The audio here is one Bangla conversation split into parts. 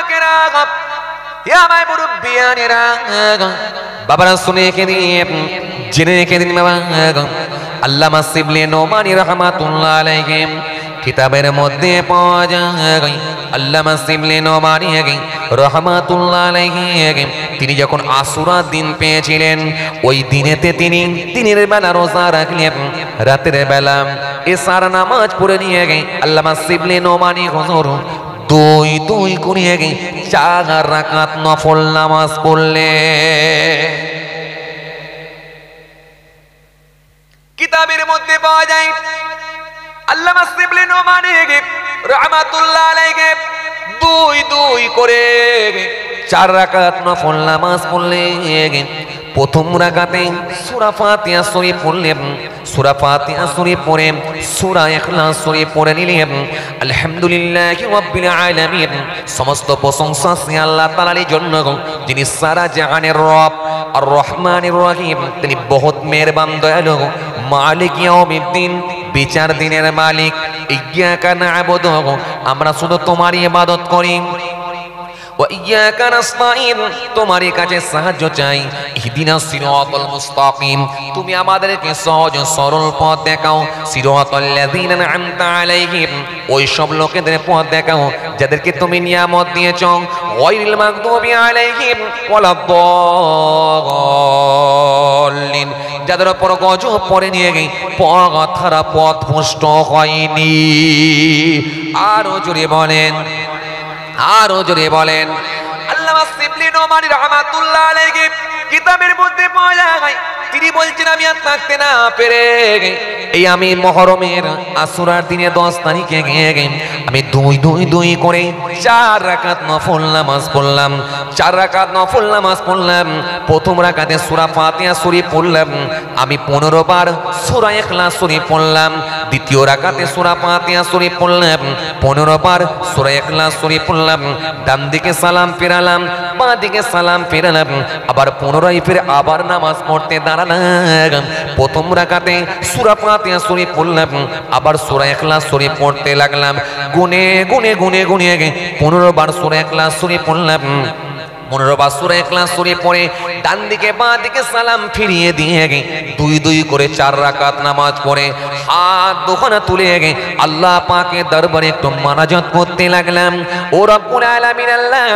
যুবকেরা, হে আমার মুরব্বিয়ানেরা, বাবারা শুনে রেখে দিন, জেনে রেখে দিন বাবা। আল্লামা শিবলি নোমানী রহমাতুল্লাহ আলাইহি কিতাবের মধ্যে পাওয়া যায়, আল্লামা শিবলি নোমানী রহমাতুল্লাহ আলাইহি তিনি যখন আশুরার দিন পেয়েছিলেন, ওই দিনেতে তিনি দিনের বেলা রোজা রাখলেন, রাতের বেলা এশার নামাজ পড়ে নিয়ে গে আল্লামা শিবলি নোমানী হুজুর দুই করে 4 রাকাত নফল নামাজ পড়লে। কিতাবের মধ্যে পাওয়া যায় আল্লামা শিবলি নোমানী রহমাতুল্লাহ আলাইহি দুই করে 4 রাকাত নফল নামাজ পড়লেন। প্রথম রাকাতে সূরা ফাতিহা শরীফ পড়লেন, সূরা ফাতিহা শরীফ পড়ে সূরা ইখলাস শরীফ পড়ে নিলেন। আলহামদুলিল্লাহি রাব্বিল আলামিন, সমস্ত প্রশংসা সে আল্লাহ তাআলার জন্য যিনি সারা জাহানের রব, আর রহমানির রহিম, তিনি বহুত মেহেরবান দয়ালু, মালিক ইয়াউমিদ্দিন, বিচার দিনের মালিক। ইয়্যাকা না'বুদু, আমরা শুধু তোমারই ইবাদত করি, ওয়া ইয়্যাকা নাস্তাঈন, তোমারই কাছে সাহায্য চাই। ইহদিনাস সিরাতাল মুস্তাকিম, তুমি আমাদেরকে সহজ সরল পথ দেখাও। সিরাতাল লাযীনা আন'আমতা আলাইহিম, ওই সব লোকেদের পথ দেখাও যাদেরকে তুমি নিয়ামত দিয়েছো। গায়রিল মাগদুবি আলাইহিম ওয়ালাদ-দাল্লিন, যাদের উপর গজব পড়ে নিয়ে গই পথহারা পথ ভ্রষ্ট হয়নি। আরো জোরে বলেন, আরো জোরে বলেন। আল্লামা শিবলি নোমানী রহমাতুল্লাহ আলাইহি কিতাবের মধ্যে পাওয়া যায়, তিনি বলছেন আমি আর থাকতে না পেরে এই আমি মুহররমের আশুরার দিনে 10 তারিখে গিয়ে আমি দুই করে 4 রাকাত নফল নামাজ পড়লাম। 4 রাকাত নফল নামাজ পড়লাম। প্রথম রাকাতে সূরা ফাতিহা শরীফ পড়লাম, আমি 15 বার সূরা ইখলাস শরীফ পড়লাম। দ্বিতীয় রাকাতে সূরা ফাতিহা শরীফ পড়লাম, 15 বার সূরা ইখলাস শরীফ পড়লাম। ডান দিকে সালাম ফেরালাম, বাঁ দিকে সালাম ফেরালাম, আবার পুনরায় ফিরে আবার নামাজ পড়তে দাঁড়ালাম। প্রথম রাকাতে সূরা ফাতিহা শরীফ পড়লাম, আবার সূরা ইখলাস শরীফ পড়তে লাগলাম। গুনে 15 বার সূরা ইখলাস শরীফ পড়লাম। 15 বার সূরা ইখলাস শরীফ পড়ে ডান দিকে বাঁ দিকে সালাম ফিরিয়ে দিয়ে দুই করে 4 রাকাত নামাজ পড়ে হাত দুখানা তুলে আল্লাহ পাকের দরবারে একটু মানাজাত করতে লাগলাম। ও রব্বুল আলামিন, আল্লাহ,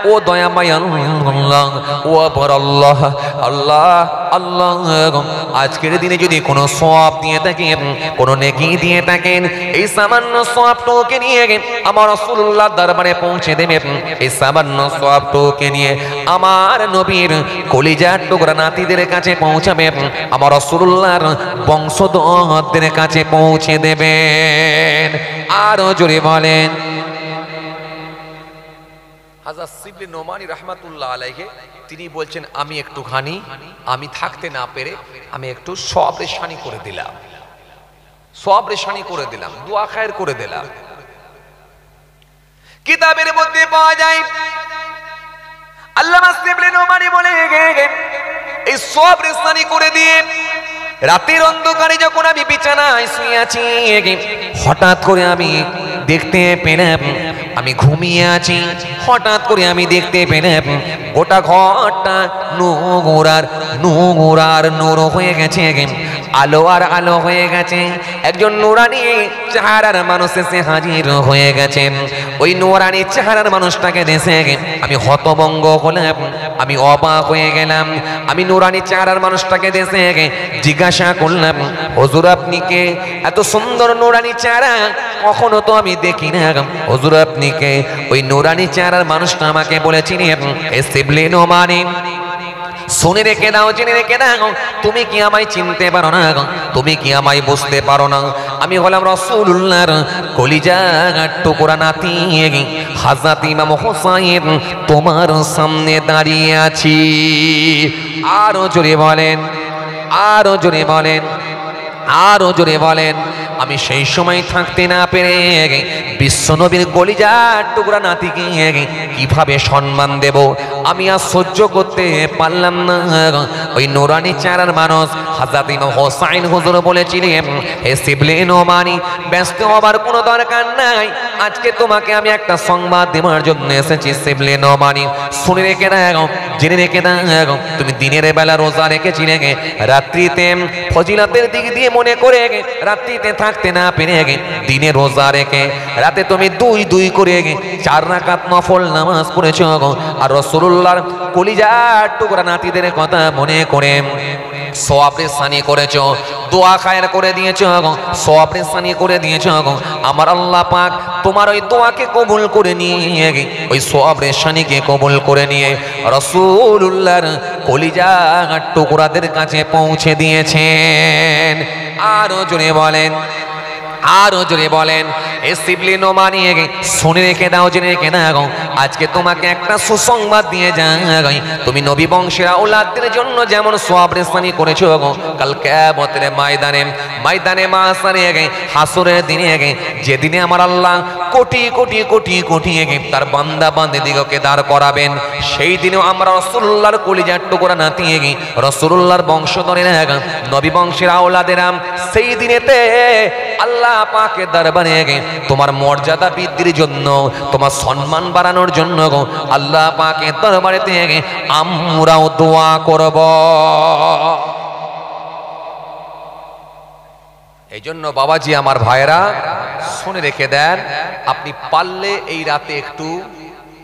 ও দয়াময় আল্লাহ, ও বর আল্লাহ, আল্লাহ আল্লাহ, আজকের দিনে যদি কোনো সওয়াব দিয়ে থাকেন, কোনো নেকি দিয়ে থাকেন, এই সামান্য সওয়াবটাকে নিয়ে আমার রাসূলুল্লাহর দরবারে পৌঁছে দেবেন। এই সামান্য সওয়াবটাকে নিয়ে আমার নবীর কলিজার টুকরা নাতিদের কাছে পৌঁছাবেন, আমার রাসূলুল্লাহর বংশধরদের কাছে পৌঁছে দেবেন। আরো জোরে বলেন। হযরত শিবলি নোমানী রাহমাতুল্লাহ আলাইহি তিনি বলছেন আমি একটুখানি আমি থাকতে না পেরে আমি একটু সওয়াবরেশানি করে দিলাম, সওয়াবরেশানি করে দিলাম, দোয়া খায়ের করে দিলাম। কিতাবের মধ্যে পাওয়া যায় আল্লামা শিবলি নোমানী বলে এই সওয়াবরেশানি করে দিয়ে রাতের অন্ধকারে যখন আমি বিছানায় শুয়ে আছি, হঠাৎ করে আমি দেখতে পেলাম আমি ঘুমিয়ে আছি, হঠাৎ করে আমি দেখতে পেলাম গোটা ঘরটা নূর আর নূর হয়ে গেছে, আলো আর আলো হয়ে গেছে। একজন নূরানি চেহারার মানুষ এসে হাজির হয়ে গেছেন। ওই নূরানি চেহারার মানুষটাকে দেখে আমি হতভম্ব হলাম, আমি অবাক হয়ে গেলাম। আমি নূরানি চেহারার মানুষটাকে দেখে জিজ্ঞাসা করলাম, হুজুর আপনি কে? এত সুন্দর নূরানি চেহারা কখনো তো আমি দেখি না, হুজুর আপনি কে? ওই নূরানি চেহারার মানুষটা আমাকে বলেছিলেন, এ শিবলি নোমানী, শুনে রেখে দাও, জেনে রেখে দাও, তুমি কি আমায় চিনতে পারো না? তুমি কি আমায় বুঝতে পারো না? আমি হলাম রাসূলুল্লাহর কলিজার টুকরা নাতি হযরত ইমাম হুসাইন, তোমার সামনে দাঁড়িয়ে আছি। আরো জোরে বলেন, আরো জোরে বলেন। আরো জোরে বলেন। আমি সেই সময় থাকতে না পেরে বিশ্বনবীর কলিজার টুকরা নাতিকে কিভাবে সম্মান দেব আমি আর সহ্য করতে পারলাম না। ওই নুরানি চেহারার মানুষ হযরত ইমাম হোসাইন হুজুর বলেছিলেন, হে শিবলি নোমানি, ব্যস্ত হবার কোনো দরকার নাই, আজকে তোমাকে আমি একটা সংবাদ দেওয়ার জন্য এসেছি। শিবলি নোমানি, শুনে রেখে দাও, জেনে রেখে দাও, তুমি দিনের বেলা রোজা রেখেছিলে, রাত্রিতে ফজিলতের দিক দিয়ে মনে করে রাত্রিতে থাকতে না পেরে দিনে রোজা রেখে রাতে তুমি দুই দুই করে 4 রাকাত নফল নামাজ পড়েছো, আর রাসূলুল্লাহর কলিজার টুকরা নাতিদের কথা মনে করে সওয়াবের সানি করেছো, দোয়া খায়ের করে দিয়েছো, সওয়াবের সানি করে দিয়েছো। আমার আল্লাহ পাক তোমার ওই দোয়াকে কবুল করে নিয়ে ওই সওয়াবের সানিকে কবুল করে নিয়ে রাসূলুল্লাহর কলিজার টুকরাদের কাছে পৌঁছে দিয়েছেন। আরো জোরে বলেন, আরো জোরে বলেন। এ শিবলি নোমানি, শুনে রেখে দাও, জেনে রেখে দাও, আজকে তোমাকে একটা সুসংবাদ দিয়ে যাই। তুমি নবী বংশের আওলাদদের জন্য যেমন সওয়াব রেসানি করেছো, কাল কিয়ামতের ময়দানে মাসারে হাসরের দিনে যেদিনে আমার আল্লাহ কোটি কোটি কোটি কোটি তার বান্দা বান্দিদিগকে দাঁড় করাবেন, সেই দিনেও আমরা রাসূলুল্লাহর কলিজার টুকরা নাতি রাসূলুল্লাহর বংশধরেরা নবী বংশের আওলাদেরা সেই দিনেতে আল্লাহ পাকের দরবারে তোমার মর্যাদা বৃদ্ধির জন্য, তোমার সম্মান বাড়ানোর জন্য আল্লাহ পাকের দরবারেতে আমরাও দোয়া করব। এই জন্য বাবাজি আমার ভাইরা শুনে রেখে দেন, আপনি পারলে এই রাতে একটু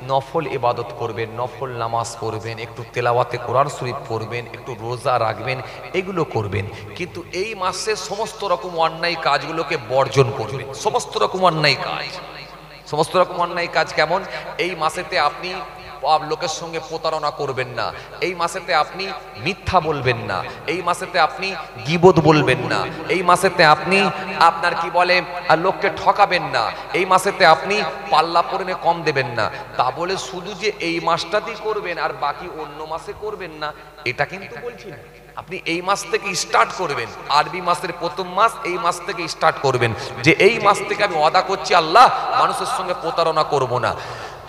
নফল ইবাদত করবেন, নফল নামাজ পড়বেন, একটু তেলাওয়াতে কোরআন শরীফ পড়বেন, একটু রোজা রাখবেন, এগুলো করবেন। কিন্তু এই মাসে সমস্ত রকম অন্যায় কাজগুলোকে বর্জন করবেন। সমস্ত রকম অন্যায় কাজ, সমস্ত রকম অন্যায় কাজ কেমন? এই মাসেতে আপনি লোকের সঙ্গে প্রতারণা করবেন না, এই মাসেতে আপনি মিথ্যা বলবেন না, এই মাসেতে আপনি গীবত বলবেন না, এই মাসেতে আপনি আপনার কি বলে লোককে ঠকাবেন না, এই মাসেতে আপনি পাল্লা পরিমাণে কম দেবেন না। তা বলে শুধু যে এই মাসটাতেই করবেন আর বাকি অন্য মাসে করবেন না, এটা কিন্তু বলছি না। আপনি এই মাস থেকে স্টার্ট করবেন, আরবি মাসের প্রথম মাস, এই মাস থেকে স্টার্ট করবেন যে এই মাস থেকে আমি ওয়াদা করছি আল্লাহ মানুষের সঙ্গে প্রতারণা করব না,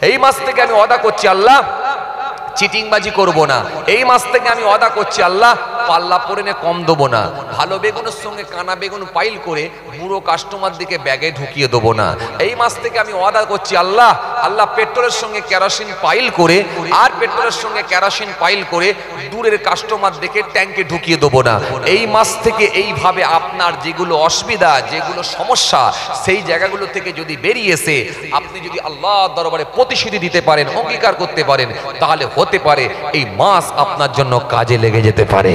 এই মাস থেকে আমি ওয়াদা করছি আল্লাহ চিটিংবাজি করব না, এই মাস থেকে আমি ওয়াদা করছি আল্লাহ পাল্লা পরিমাণে কম দেবো না, ভালো বেগুনের সঙ্গে কানা বেগুন পাইল করে বুড়ো কাস্টমার দিকে ব্যাগে ঢুকিয়ে দেবো না, এই মাস থেকে আমি ওয়াদা করছি আল্লাহ পেট্রোলের সঙ্গে কেরোসিন পাইল করে আর পেট্রোলের সঙ্গে কেরোসিন পাইল করে দূরের কাস্টমার দিকে ট্যাঙ্কে ঢুকিয়ে দেবো না। এই মাস থেকে এইভাবে আপনার যেগুলো অসুবিধা, যেগুলো সমস্যা, সেই জায়গাগুলো থেকে যদি বেরিয়ে এসে আপনি যদি আল্লাহ দরবারে প্রতিশ্রুতি দিতে পারেন, অঙ্গীকার করতে পারেন, তাহলে হতে পারে এই মাস আপনার জন্য কাজে লেগে যেতে পারে।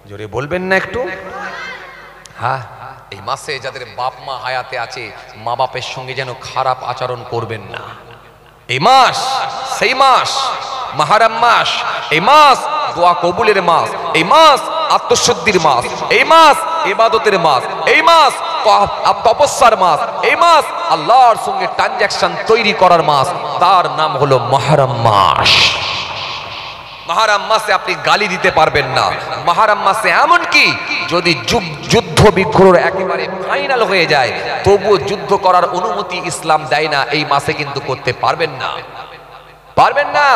জোরে বলবেন না একটু? হ্যাঁ, এই মাসে যাদের বাপ মা হায়াতে আছে, মা বাপের সঙ্গে যেন খারাপ আচরণ করবেন না। এই মাস সেই মাস, মুহররম মাস, এই মাস দোয়া কবুলের মাস, এই মাস আত্মশুদ্ধির মাস, এই মাস ইবাদতের মাস, এই মাস তপস্যার মাস, এই মাস আল্লাহর সঙ্গে ট্রানজাকশন তৈরি করার মাস, তার নাম হলো মুহররম মাস। মুহররম মাসে আপনি গালি দিতে পারবেন না। মুহররম মাসে এমন কি যদি যুদ্ধ বিগ্রহ একেবারে ফাইনাল হয়ে যায়, তবুও যুদ্ধ করার অনুমতি ইসলাম দেয় না। এই মাসে কিন্তু করতে পারবেন না, পারবেন না।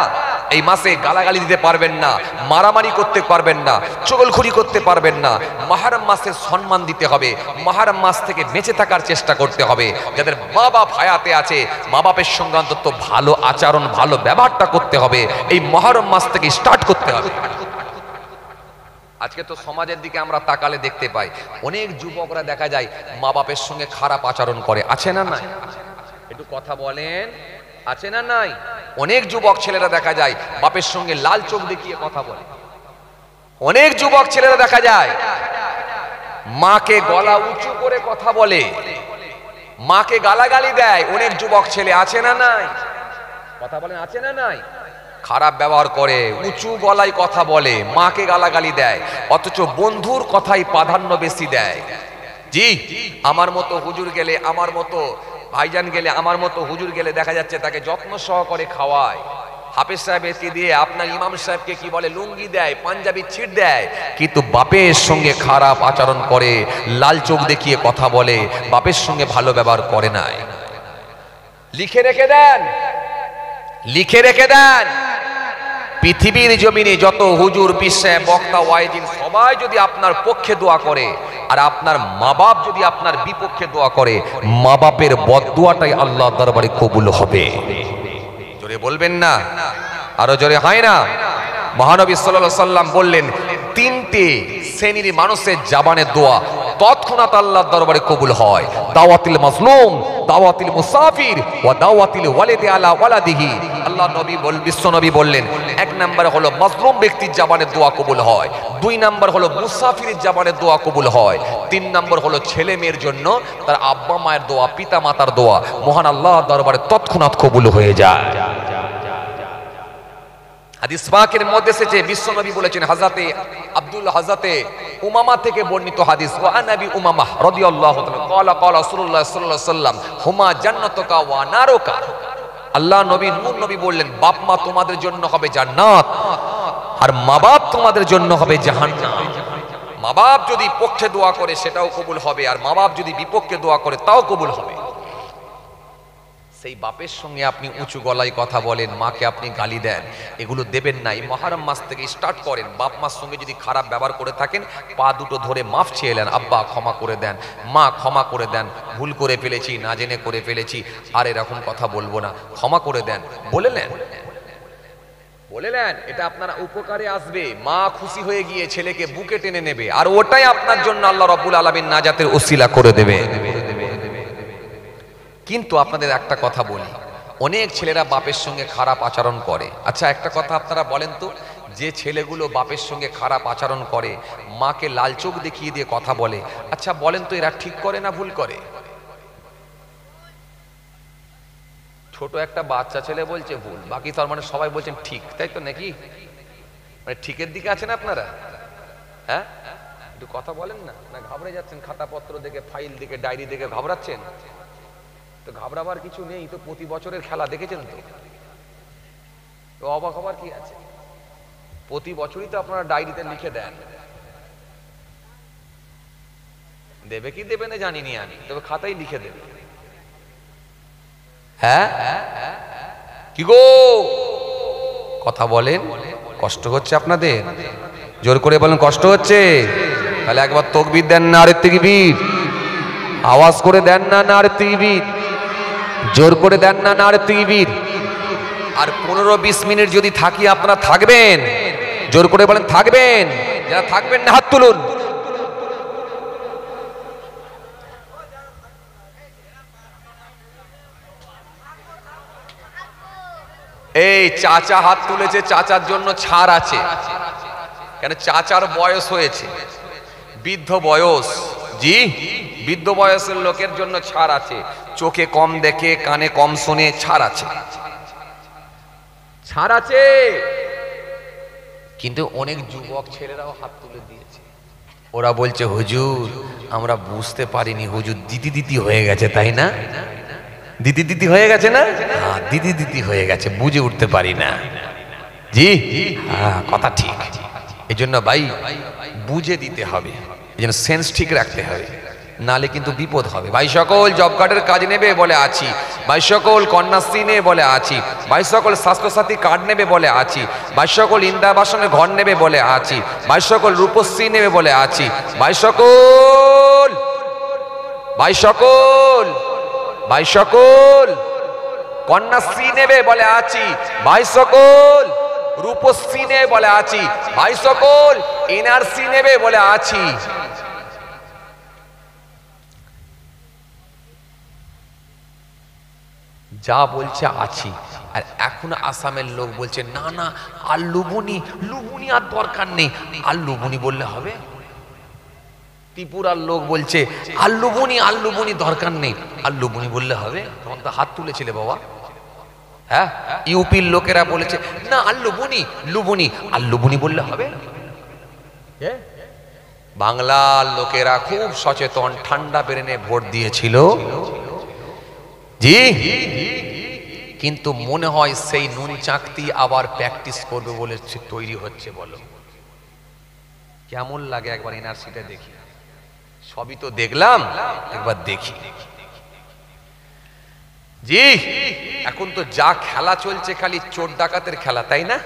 এই মাসে গালাগালি দিতে পারবেন না, মারামারি করতে পারবেন না, চগলখড়ি করতে পারবেন না। মুহররম মাসের সম্মান দিতে হবে, মুহররম মাস থেকে বেঁচে থাকার চেষ্টা করতে হবে। যাদের মা বাপ হায়াতে আছে, মা বাপের সঙ্গে অন্তত ভালো আচরণ, ভালো ব্যবহারটা করতে হবে। এই মুহররম মাস থেকে স্টার্ট করতে হবে। আজকে তো সমাজের দিকে আমরা তাকালে দেখতে পাই অনেক যুবকরা দেখা যায় মা বাপের সঙ্গে খারাপ আচরণ করে। আছে না নাই? একটু কথা বলেন, আছে না নাই? অনেক যুবক ছেলেরা দেখা যায় বাপের সঙ্গে লাল চোখ দেখিয়ে কথা বলে। অনেক যুবক ছেলেরা দেখা যায় মাকে গলা উঁচু করে কথা বলে, মাকে গালাগালি দেয়। অনেক যুবক ছেলে আছে না নাই? কথা বলেন, আছে না নাই? খারাপ ব্যবহার করে, উঁচু গলায় কথা বলে, মাকে গালাগালি দেয়, অথচ বন্ধুর কথাই প্রাধান্য বেশি দেয়। জি, আমার মতো হুজুর গেলে, আমার মতো ভাইজান গেলে, আমার মতো হুজুর গেলে দেখা যাচ্ছে তাকে যত্ন সহকারে খাওয়ায়, হাফেজ সাহেবকে দিয়ে আপনার ইমাম সাহেবকে কি বলে লুঙ্গি দেয়, পাঞ্জাবি ছিট দেয়, কিন্তু বাপের সঙ্গে খারাপ আচরণ করে, লাল চোখ দেখিয়ে কথা বলে, বাপের সঙ্গে ভালো ব্যবহার করে নাই। লিখে রেখে দেন, লিখে রেখে দেন, পৃথিবীর জমিনে যত হুজুর, পীর সাহেব, বক্তা, ওয়াইজিন সবাই যদি আপনার পক্ষে দোয়া করে আর আপনার মা বাপ যদি আপনার বিপক্ষে দোয়া করে, মা বাপের বদদোয়াটাই আল্লাহর দরবারে কবুল হবে। জোরে বলবেন না? আরো জোরে হয় না? মহানবী সাল্লাল্লাহু আলাইহি সাল্লাম বললেন, তিনটে শ্রেণীর মানুষের জবানের দোয়া তৎক্ষণাৎ আল্লাহর দরবারে কবুল হয়। দাওয়াতুল মাজলুম, দাওয়াতুল মুসাফির ওয়া দাওয়াতুল ওয়ালিদি আলা ওয়ালাদিহি। আল্লাহ নবী বিশ্ব নবী বললেন, এক নাম্বার হলো মাজলুম ব্যক্তির জবানের দোয়া কবুল হয়, দুই নাম্বার হলো মুসাফিরের জবানের দোয়া কবুল হয়, তিন নাম্বার হলো ছেলে মেয়ের জন্য তার আব্বা মায়ের দোয়া, পিতা মাতার দোয়া মহান আল্লাহর দরবারে তৎক্ষণাৎ কবুল হয়ে যায়। হাদিস পাকের মধ্যে এসেছে, বিশ্ব নবী বলেছেন, হযরতে উমামা থেকে বর্ণিত হাদিস, ওয়া আনাবি উমামা রাদিয়াল্লাহু তাআলা ক্বালা ক্বালা রাসূলুল্লাহ সাল্লাল্লাহু আলাইহি ওয়াসাল্লাম হুমা জান্নাতুকা ওয়া নারুকা। আল্লাহ নবী নূর নবী বললেন, বাপ মা তোমাদের জন্য হবে জান্নাত আর মা বাপ তোমাদের জন্য হবে জাহান্নাম। মা বাপ যদি পক্ষে দোয়া করে সেটাও কবুল হবে, আর মা বাপ যদি বিপক্ষে দোয়া করে তাও কবুল হবে। সেই বাপের সঙ্গে আপনি উঁচু গলায় কথা বলেন, মাকে আপনি গালি দেন, এগুলো দেবেন না। এই মুহররম মাস থেকে স্টার্ট করেন। বাপ মার সঙ্গে যদি খারাপ ব্যবহার করে থাকেন, পা দুটো ধরে মাফ চেয়ে এলেন, আব্বা ক্ষমা করে দেন, মা ক্ষমা করে দেন, ভুল করে ফেলেছি, না জেনে করে ফেলেছি, আর এরকম কথা বলবো না, ক্ষমা করে দেন, বলে নেন, বলে নেন। এটা আপনার উপকারে আসবে। মা খুশি হয়ে গিয়ে ছেলেকে বুকে টেনে নেবে, আর ওটাই আপনার জন্য আল্লাহ রাব্বুল আলামিন নাজাতের ওসিলা করে দেবে। কিন্তু আপনাদের একটা কথা বলি, অনেক ছেলেরা বাপের সঙ্গে খারাপ আচরণ করে। আচ্ছা একটা কথা আপনারা বলেন তো, যে ছেলেগুলো বাপের সঙ্গে খারাপ আচরণ করে, মাকে লাল চোখ দেখিয়ে দিয়ে কথা বলে, আচ্ছা বলেন তো এরা ঠিক করে না ভুল করে? ছোট একটা বাচ্চা ছেলে বলছে ভুল, বাকি তার মানে সবাই বলছেন ঠিক, তাই তো নাকি? মানে ঠিকের দিকে আছেন আপনারা? হ্যাঁ, একটু কথা বলেন না, না ঘাবড়ে যাচ্ছেন? খাতাপত্র দেখে, ফাইল দেখে, ডায়েরি দেখে ঘাবড়াচ্ছেন? তো ঘাবড়াবার কিছু নেই, তো প্রতি বছরের খেলা দেখেছেন তো অবাক হবার কি আছে? প্রতি বছরই তো আপনারা ডায়েরিতে লিখে দেন। দেবে কি দেবে না জানিনি আমি, তবে খাতায় লিখে দেবে। হ্যাঁ কি গো, কথা বলেন, কষ্ট হচ্ছে আপনাদের? জোর করে বলেন কষ্ট হচ্ছে? তাহলে একবার তাকবীর দেন না, আরে তাকবীর, আওয়াজ করে দেন না, না আরে তাকবীর, জোর করে দেন না, না আরে তাকবীর। আর 15-20 মিনিট যদি থাকি আপনারা থাকবেন? জোর করে বলেন থাকবেন? যারা থাকবেন না হাত তুলুন। এই চাচা হাত তুলেছে, চাচার জন্য ছাড় আছে, কেন চাচার বয়স হয়েছে, বৃদ্ধ বয়স। জি, বৃদ্ধ বয়সের লোকের জন্য ছাড় আছে, চোখে কম দেখে, কানে কম শুনে, ছাড় আছে, ছাড় আছে। কিন্তু অনেক যুবক ছেলেরাও হাত তুলে দিয়েছে। ওরা বলছে হুজুর আমরা বুঝতে পারিনি, হুজুর দিদি দিদি হয়ে গেছে, তাই না? দিদি দিদি হয়ে গেছে না? হ্যাঁ দিদি দিদি হয়ে গেছে, বুঝে উঠতে পারি না। জি হ্যাঁ, কথা ঠিক। এই জন্য ভাই বুঝে দিতে হবে, এই জন্য সেন্স ঠিক রাখতে হবে, নালে কিন্তু বিপদ হবে। ভাই সকল জব কার্ডের কাজ নেবে বলে আছি, ভাই সকল কন্যাশ্রী নেবে বলে আছি, ভাই সকল স্বাস্থ্যসাথী কার্ড নেবে বলে আছি, ভাই সকল ইন্দিরাবাসনের ঘর নেবে বলে আছি, ভাই সকল রূপশ্রী নেবে বলে আছি, ভাই সকল, ভাই সকল, ভাই সকল কন্যাশ্রী নেবে বলে আছি, ভাই সকল রূপশ্রী নেবে বলে আছি, ভাই সকল এনআরসি নেবে বলে আছি। যা বলছে আছি। আর এখন আসামের লোক বলছে না না আর লুবুনি, লুবুনি আর দরকার নেই, আর লুবুনি বললে হবে। ত্রিপুরার লোক বলছে আর লুবুনি দরকার নেই, আর লুবুনি বললে হবে। তখন তো হাত তুলেছিলে বাবা। হ্যাঁ, ইউপির লোকেরা বলেছে না আর লুবুনি, আর লুবুনি বললে হবে। বাংলার লোকেরা খুব সচেতন, ঠান্ডা ব্রেনে ভোট দিয়েছিল। জি কিন্তু মনে হয় সেই নুন চাকতি আবার প্র্যাকটিস করবে বলে তৈরি হচ্ছে। বলো কেমন লাগে একবার এনআরসিটা দেখি। সবই তো দেখলাম, একবার দেখি। জি, এখন তো যা খেলা চলছে খালি চোর ডাকাতের খেলা, তাই না?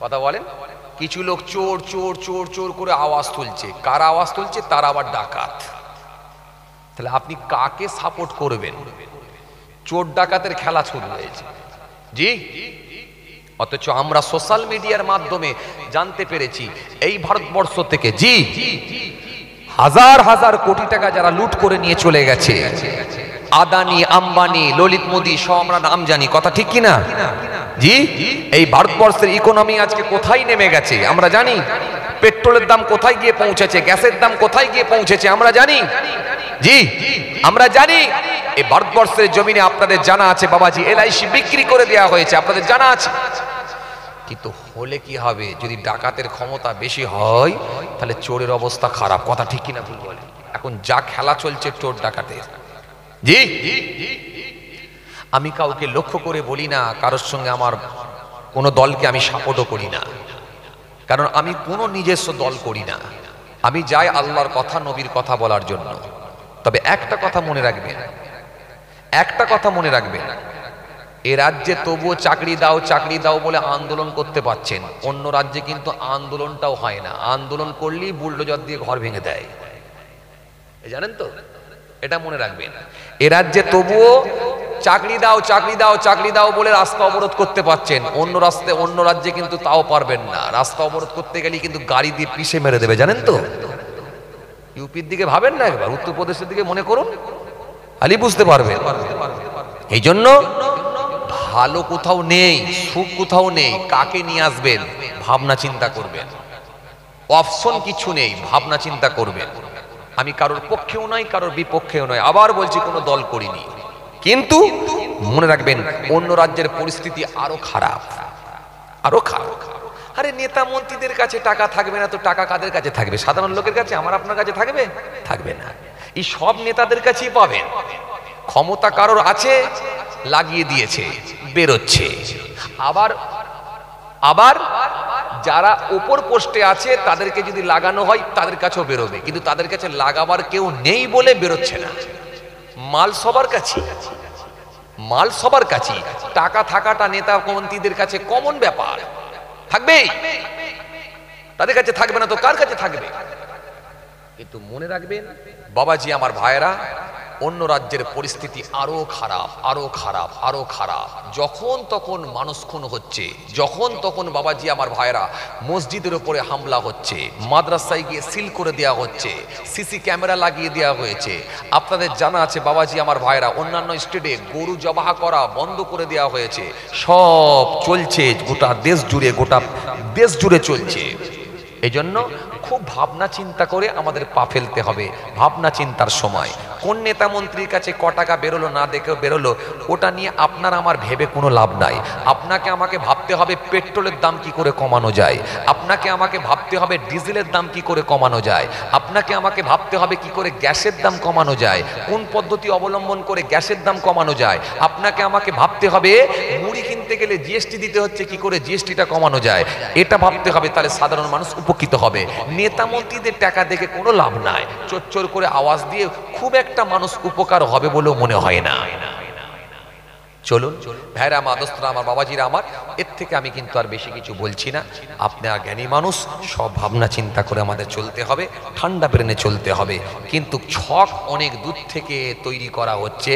কথা বলেন। কিছু লোক চোর চোর চোর চোর করে আওয়াজ তুলছে। কারা আওয়াজ তুলছে? তারা আবার ডাকাত। তাহলে আপনি কাকে সাপোর্ট করবেন? চোর ডাকাতের খেলা শুরু হয়েছে। জি, অথচ আমরা সোশ্যাল মিডিয়ার মাধ্যমে জানতে পেরেছি এই ভারতবর্ষ থেকে জি হাজার হাজার কোটি টাকা যারা লুট করে নিয়ে চলে গেছে, আদানি, আম্বানি, ললিত মোদি, সব আমরা নাম জানি। কথা ঠিক কিনা? জি, এই ভারতবর্ষের ইকোনমি আজকে কোথায় নেমে গেছে আমরা জানি। পেট্রোলের দাম কোথায় গিয়ে পৌঁছেছে, গ্যাসের দাম কোথায় গিয়ে পৌঁছেছে আমরা জানি। জি, আমরা জানি। এই ভারতবর্ষের জমিনে আপনাদের জানা আছে বাবাজি এলআইসি বিক্রি করে দেওয়া হয়েছে, আপনাদের জানা আছে। কিন্তু হলে কি হবে? যদি ডাকাতের ক্ষমতা বেশি হয় তাহলে চোরের অবস্থা খারাপ। কথা ঠিক কিনা ভুল বলে? এখন যা খেলা চলছে চোর ডাকাতের। জি, আমি কাউকে লক্ষ্য করে বলি না, কারোর সঙ্গে আমার কোনো দলকে আমি সাপোর্টও করি না, কারণ আমি কোনো নিজস্ব দল করি না। আমি যাই আল্লাহর কথা, নবীর কথা বলার জন্য। তবে একটা কথা মনে রাখবেন, একটা কথা মনে রাখবেন, এ রাজ্যে তবুও চাকরি দাও চাকরি দাও বলে আন্দোলন করতে পারছেন, অন্য রাজ্যে কিন্তু আন্দোলনটাও হয় না। আন্দোলন করলেই বুলডোজার দিয়ে ঘর ভেঙে দেয়, জানেন তো? এটা মনে রাখবেন। এ রাজ্যে তবুও চাকরি দাও চাকরি দাও চাকরি দাও বলে রাস্তা অবরোধ করতে পারছেন, অন্য রাজ্যে কিন্তু তাও পারবেন না। রাস্তা অবরোধ করতে গেলে কিন্তু গাড়ি দিয়ে পিষে মেরে দেবে, জানেন তো? ইউপির দিকে ভাবেন না, একবার উত্তরপ্রদেশের দিকে মনে করুন, খালি বুঝতে পারবেন। এই জন্য ভালো কোথাও নেই, সুখ কোথাও নেই। কাকে নিয়ে আসবেন ভাবনা চিন্তা করবেন। অপশন কিছু নেই, ভাবনা চিন্তা করবেন। আমি কারোর পক্ষেও নয়, কারোর বিপক্ষেও নয়। আবার বলছি কোনো দল করিনি, কিন্তু মনে রাখবেন অন্য রাজ্যের পরিস্থিতি আরো খারাপ, আরো খারাপ। আরে নেতা মন্ত্রীদের কাছে টাকা থাকবে না তো টাকা কাদের কাছে থাকবে? সাধারণ লোকের কাছে, আমার আপনার কাছে থাকবে? থাকবে না। এই সব নেতাদের কাছেই পাবেন। ক্ষমতা কারোর আছে, লাগিয়ে দিয়েছে, বেরোচ্ছে। আবার আবার যারা উপর পোস্টে আছে তাদেরকে যদি লাগানো হয় তাদের কাছেও বেরোবে, কিন্তু তাদের কাছে লাগাবার কেউ নেই বলে বেরোচ্ছে না। মাল সবার কাছে, মাল সবার কাছে। টাকা থাকাটা নেতা মন্ত্রীদের কাছে কমন ব্যাপার, থাকবে। তাদের কাছে থাকবে না তো কার কাছে থাকবে? কিন্তু মনে রাখবেন বাবাজি আমার ভাইয়েরা, অন্য রাজ্যের পরিস্থিতি আরো খারাপ, আরো খারাপ, আরো খারাপ। যখন তখন মানুষ খুন হচ্ছে, যখন তখন বাবাজি আমার ভাইয়েরা মসজিদের উপরে হামলা হচ্ছে, মাদ্রাসায় গিয়ে সিল করে দেওয়া হচ্ছে, সিসি ক্যামেরা লাগিয়ে দেওয়া হয়েছে। আপনাদের জানা আছে বাবাজি আমার ভাইয়েরা, অন্যান্য স্টেটে গরু জবাহ করা বন্ধ করে দেওয়া হয়েছে। সব চলছে গোটা দেশ জুড়ে, গোটা দেশ জুড়ে চলছে। এই জন্য খুব ভাবনা চিন্তা করে আমাদের পা ফেলতে হবে। ভাবনা চিন্তার সময় কোন নেতা মন্ত্রীর কাছে ক টাকা বেরোলো না দেখেও বেরোলো, ওটা নিয়ে আপনার আমার ভেবে কোনো লাভ নাই। আপনাকে আমাকে ভাবতে হবে পেট্রোলের দাম কি করে কমানো যায়, আপনাকে আমাকে ভাবতে হবে ডিজেলের দাম কি করে কমানো যায়, আপনাকে আমাকে ভাবতে হবে কি করে গ্যাসের দাম কমানো যায়, কোন পদ্ধতি অবলম্বন করে গ্যাসের দাম কমানো যায়। আপনাকে আমাকে ভাবতে হবে মুড়ি কিনতে গেলে জিএসটি দিতে হচ্ছে, কি করে জিএসটিটা কমানো যায়, এটা ভাবতে হবে। তাহলে সাধারণ মানুষ উপকৃত হবে। নেতা মন্ত্রীদের টাকা দেখে কোনো লাভ নাই। চোর করে আওয়াজ দিয়ে খুব একটা মানুষ উপকার হবে বলেও মনে হয় না। চলুন ভাইরা আমার, দোস্তরা আমার, বাবাজিরা আমার, এর থেকে আমি কিন্তু আর বেশি কিছু বলছি না। আপনার জ্ঞানী মানুষ, সব ভাবনা চিন্তা করে আমাদের চলতে হবে, ঠান্ডা ব্রেনে চলতে হবে। কিন্তু ছক অনেক দূর থেকে তৈরি করা হচ্ছে,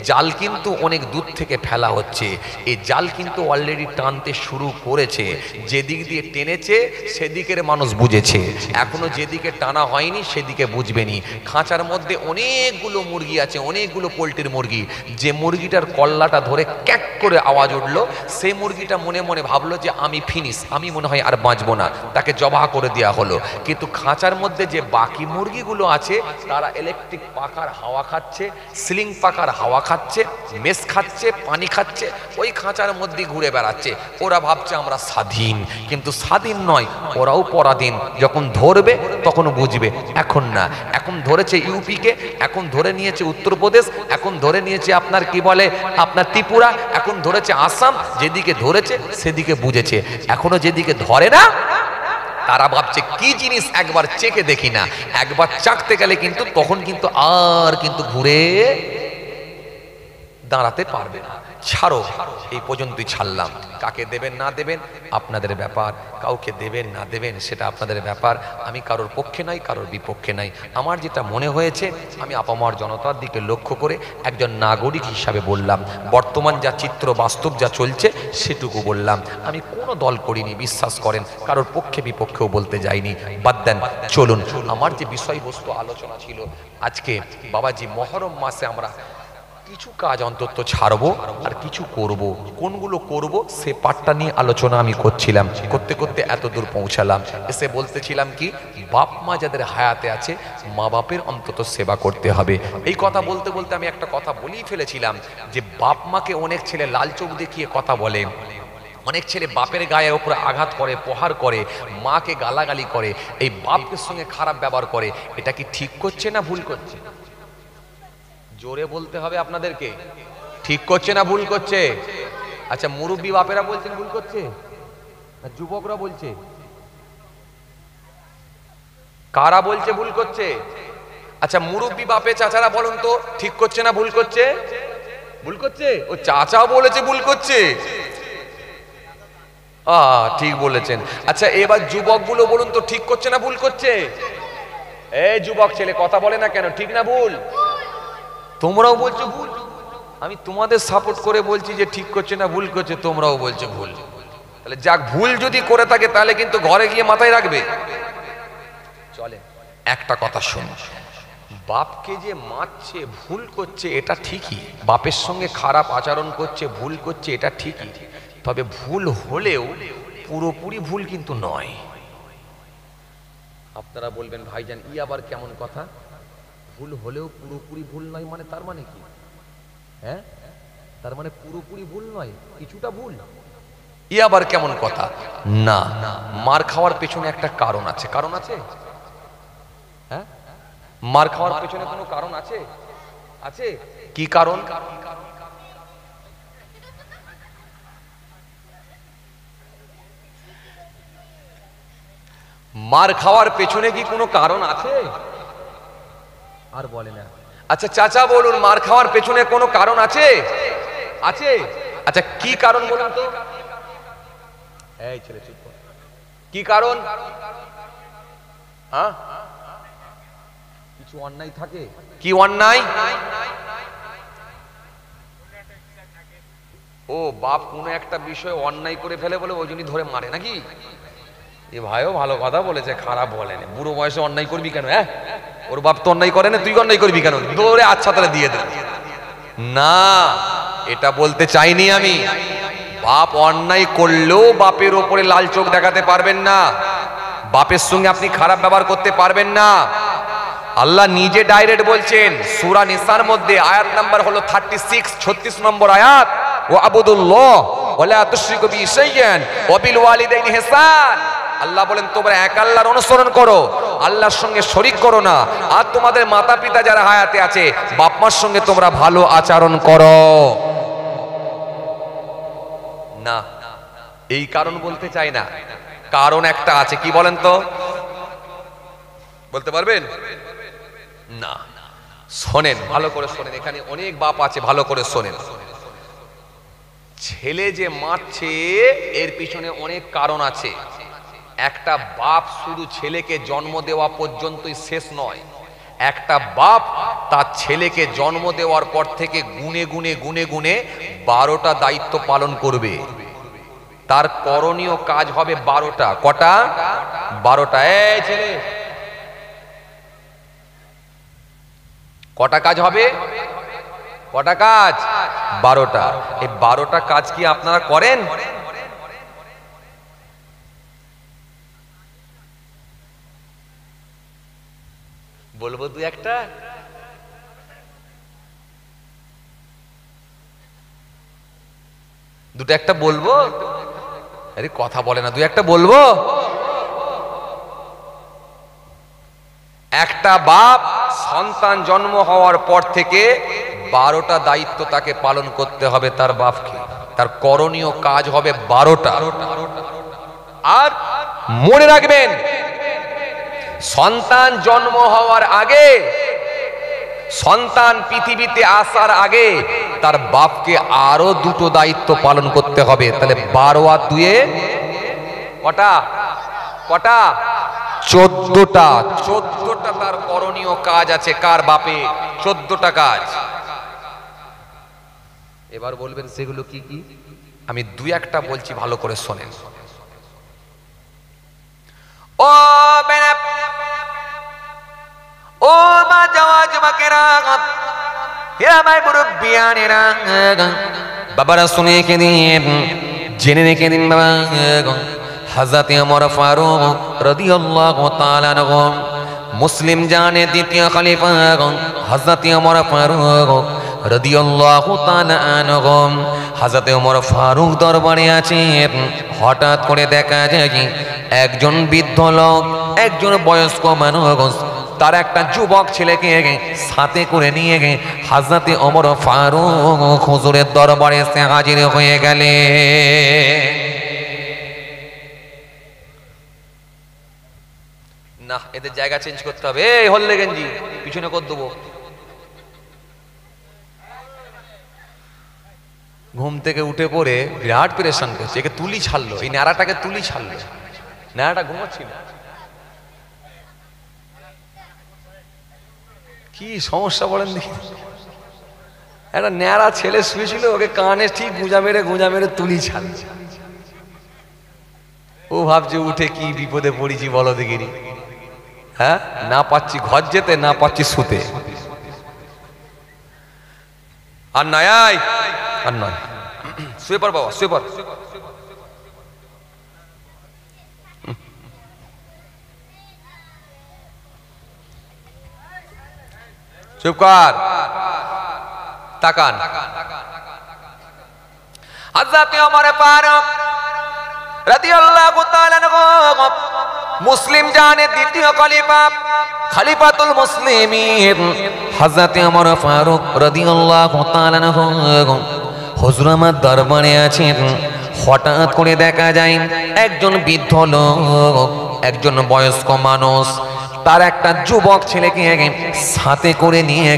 জাল কিন্তু অনেক দূর থেকে ফেলা হচ্ছে। এই জাল কিন্তু অলরেডি টানতে শুরু করেছে। যেদিক দিয়ে টেনেছে সেদিকের মানুষ বুঝেছে, এখনো যেদিকে টানা হয়নি সেদিকে বুঝবেনি। খাঁচার মধ্যে অনেকগুলো মুরগি আছে, অনেকগুলো পোলট্রির মুরগি। যে মুরগিটার কল্লাটা ধরে ক্যাক করে আওয়াজ উঠলো, সেই মুরগিটা মনে মনে ভাবলো যে আমি ফিনিশ, আমি মনে হয় আর বাঁচবো না, তাকে জবাহ করে দেওয়া হলো। কিন্তু খাঁচার মধ্যে যে বাকি মুরগিগুলো আছে তারা ইলেকট্রিক পাখার হাওয়া খাচ্ছে, সিলিং পাখার হাওয়া খাচ্ছে, মেস খাচ্ছে, পানি খাচ্ছে, ওই খাঁচার মধ্যে ঘুরে বেড়াচ্ছে। ওরা ভাবছে আমরা স্বাধীন, কিন্তু স্বাধীন নয়, ওরাও পরাধীন। যখন ধরবে তখন বুঝবে। এখন না, এখন ধরেছে ইউপিকে, এখন ধরে নিয়েছে উত্তরপ্রদেশ, এখন ধরে নিয়েছে আপনার কি বলে আপনার ত্রিপুরা, এখন ধরেছে আসাম, যেদিকে ধরেছে সেদিকে বুঝেছে। এখনো যেদিকে ধরে না তারা ভাবছে কি জিনিস একবার চেখে দেখি না, একবার চাকতে গেলে কিন্তু তখন কিন্তু আর কিন্তু ঘুরে দাঁড়াতে পারবে না। ছাড়ো, এই পর্যন্তই ছাড়লাম। কাকে দেবেন না দেবেন আপনাদের ব্যাপার, কাউকে দেবেন না দেবেন সেটা আপনাদের ব্যাপার। আমি কারোর পক্ষে নাই, কারোর বিপক্ষে নাই। আমার যেটা মনে হয়েছে আমি আপামর জনতার দিকে লক্ষ্য করে একজন নাগরিক হিসাবে বললাম, বর্তমান যা চিত্র বাস্তব যা চলছে সেটুকু বললাম। আমি কোনো দল করিনি, বিশ্বাস করেন, কারোর পক্ষে বিপক্ষেও বলতে যাইনি। বাদ দেন, চলুন আমার যে বিষয়বস্তু আলোচনা ছিল আজকে, বাবাজি মহরম মাসে আমরা কিছু কাজ অন্তত ছাড়বো আর কিছু করব। কোনগুলো করব সে পাঠটা নিয়ে আলোচনা আমি করছিলাম, করতে করতে এত দূর পৌঁছালাম। এসে বলতেছিলাম কি, বাপ মা যাদের হায়াতে আছে মা বাপের অন্তত সেবা করতে হবে। এই কথা বলতে বলতে আমি একটা কথা বলেই ফেলেছিলাম যে বাপ মাকে অনেক ছেলে লাল চোখ দেখিয়ে কথা বলে, অনেক ছেলে বাপের গায়ের উপরে আঘাত করে, প্রহার করে, মাকে গালাগালি করে, এই বাপের সঙ্গে খারাপ ব্যবহার করে। এটা কি ঠিক করছে না ভুল করছে? জোরে বলতে হবে আপনাদেরকে, ঠিক করছে না ভুল করছে? আচ্ছা, মুরব্বী বাপেরা বলছেন ভুল করছে না যুবকরা বলছে? কারা বলছে ভুল করছে? আচ্ছা, মুরব্বী বাপে চাচারা বলুন তো, ঠিক করছে না ভুল করছে? ভুল করছে। ও চাচাও বলেছে ভুল করছে, ঠিক বলেছেন। আচ্ছা, এবার যুবকগুলো বলুন তো, ঠিক করছে না ভুল করছে? এই যুবক ছেলে কথা বলে না কেন, ঠিক না ভুল? তোমরাও বলছো ভুল, আমি তোমাদের সাপোর্ট করে বলছি যে ঠিক করছে না ভুল করছে, তোমরাও বলছো ভুল। তাহলে যাক, ভুল যদি করে থাকে তাহলে কিন্তু ঘরে গিয়ে মাথায় রাখবে। চলে একটা কথা শুনো, বাপকে যে মারছে ভুল করছে এটা ঠিকই, বাপের সঙ্গে খারাপ আচরণ করছে ভুল করছে এটা ঠিকই, তবে ভুল হলেও পুরোপুরি ভুল কিন্তু নয়। আপনারা বলবেন ভাইজান ই আবার কেমন কথা, ভুল হলেও পুরোপুরি ভুল নয় মানে তার মানে কি? হ্যাঁ, তার মানে পুরোপুরি ভুল নয়, কিছুটা ভুল, ই আবার কেমন কথা? না, মার খাওয়ার পেছনে একটা কারণ আছে। কারণ আছে? হ্যাঁ, মার খাওয়ার পেছনে কোনো কারণ আছে? আছে। কি কারণ? মার খাওয়ার পেছনে কি কোনো কারণ আছে? আর বলে না। আচ্ছা চাচা বলুন, মার খাওয়ার পেছনে কোনো কারণ আছে? আছে। আচ্ছা কি কারণ বলুন তো? এই ছেলে চুপ কর, কি কারণ? হ্যাঁ, কিছু অন্যায় থাকে। কি অন্যায়? ও বাপ কোনো একটা বিষয় অন্যায় করে ফেলে বলে ওই জন্যই ধরে মারে নাকি? এ ভাইও ভালো কথা বলেছে, খারাপ বলেনি। বুড়ো বয়সে অন্যায় করবি কেন? হ্যাঁ, ওর বাপ তো অন্যায় করে না, তুই অন্যায় করবি কেন? দৌড়ে আচ্ছা তাহলে দিয়ে দে। না, এটা বলতে চাইনি আমি। বাপ অন্যায় করলেও বাপের ওপরে লাল চোখ দেখাতে পারবেন না, বাপের সঙ্গে আপনি খারাপ ব্যবহার করতে পারবেন না। আল্লাহ নিজে ডাইরেক্ট বলছেন সূরা নিসার মধ্যে, আয়াত নাম্বার হলো 36, 36 নম্বর আয়াত, ওয়া আবুদুল্লাহ ওয়া লা তুশরিকু বিহি শাইয়ান ওয়া বিল ওয়ালিদাইনি ইহসান। আল্লাহ বলেন তোমরা এক আল্লাহর অনুসরণ করো, আল্লাহর সঙ্গে শরীক করো না, আর তোমাদের মাতা পিতা যারা হায়াতে আছে বাপ মার সঙ্গে তোমরা ভালো আচরণ করো। না, এই কারণ বলতে চাই না, কারণ একটা আছে। কি বলেন তো? বলতে পারবেন? না, শোনেন ভালো করে শোনেন, এখানে অনেক বাপ আছে, ভালো করে শোনেন। ছেলে যে মারছে এর পিছনে অনেক কারণ আছে। একটা বাপ শুধু ছেলেকে জন্ম দেওয়া পর্যন্তই শেষ নয়, একটা বাপ তার ছেলেকে জন্ম দেওয়ার পর থেকে গুনে গুনে গুনে গুনে 12টা দায়িত্ব পালন করবে। তার করণীয় কাজ হবে 12টা। কটা? 12টা। এই ছেলে, কটা কাজ হবে? কটা কাজ? 12টা। এই 12টা কাজ কি আপনারা করেন? বলবো দু একটা? দুটো একটা বলবো? আরে কথা বলে না, দু একটা বলবো। একটা বাপ সন্তান জন্ম হওয়ার পর থেকে 12টা দায়িত্ব তাকে পালন করতে হবে তার বাপকে, তার করণীয় কাজ হবে 12টা। আর মনে রাখবেন, সন্তান জন্ম হওয়ার আগে, সন্তান পৃথিবীতে আসার আগে তার বাপকে আরো 2টো দায়িত্ব পালন করতে হবে। তাহলে 12 আর 2 কটা? কটা? 14টা। 14টা তার করণীয় কাজ আছে কার? বাপে। 14টা কাজ। এবার বলবেন সেগুলো কি কি? আমি 2-1টা বলছি, ভালো করে শোনেন। ও বেনা, ও মা যাওয়া যুবকেরা, হে আমার মুরব্বিয়ানেরা, বাবারা শুনে রেখে দিন, জেনে রেখে দিন বাবা। হযরত ওমর ফারুক রাদিয়াল্লাহু তাআলা আনহু, মুসলিম জানে দ্বিতীয় খলিফা হযরত ওমর ফারুক রাদিয়াল্লাহু তাআলা আনহু। হযরত ওমর ফারুক দরবারে আছেন, হঠাৎ করে দেখা যায় একজন বৃদ্ধ লোক, একজন বয়স্ক মানুষ তার একটা যুবক ছেলেকে সাথে করে নিয়ে হযরত ওমর ফারুক হুজুরের দরবারে এসে হাজির হয়ে গেলেন। না, এদের জায়গা চেঞ্জ করতে হবে। এই হলদে গেঞ্জি পিছনে কর দেবো। ঘুম থেকে উঠে পড়ে বিরাট পেরেশান করছে, একে তুলি ছাড়লো, এই ন্যাড়াটাকে তুলি ছাড়লো। ন্যাড়াটা ঘুমাচ্ছিল, কি সমস্যা বলেন দেখি। একটা ন্যাড়া ছেলে শুয়েছিল, ওকে কানে ঠিক গুঁজা মেরে তুলি ছাড়ল। ও ভাবছে উঠে কি বিপদে পড়েছি বলো দেখিনি। হ্যাঁ, না পাচ্ছি ঘর যেতে, না পাচ্ছি শুতে। আর নয়, আর নয়, শুয়ে পড় বাবা, শুয়ে পড়। চুপ কর, তাকান। হযরত ওমর ফারুক রাদিয়াল্লাহু তাআলা আনহু, মুসলিম জানের দ্বিতীয় খলিফা, খলিফাতুল মুসলিমিন হযরত ওমর ফারুক রাদিয়াল্লাহু তাআলা আনহু হুজুর আমার দরবারে আছেন। হঠাৎ করে দেখা যায় একজন বৃদ্ধ লোক, একজন বয়স্ক মানুষ তার একটা যুবক ছেলেকে সাথে করে নিয়ে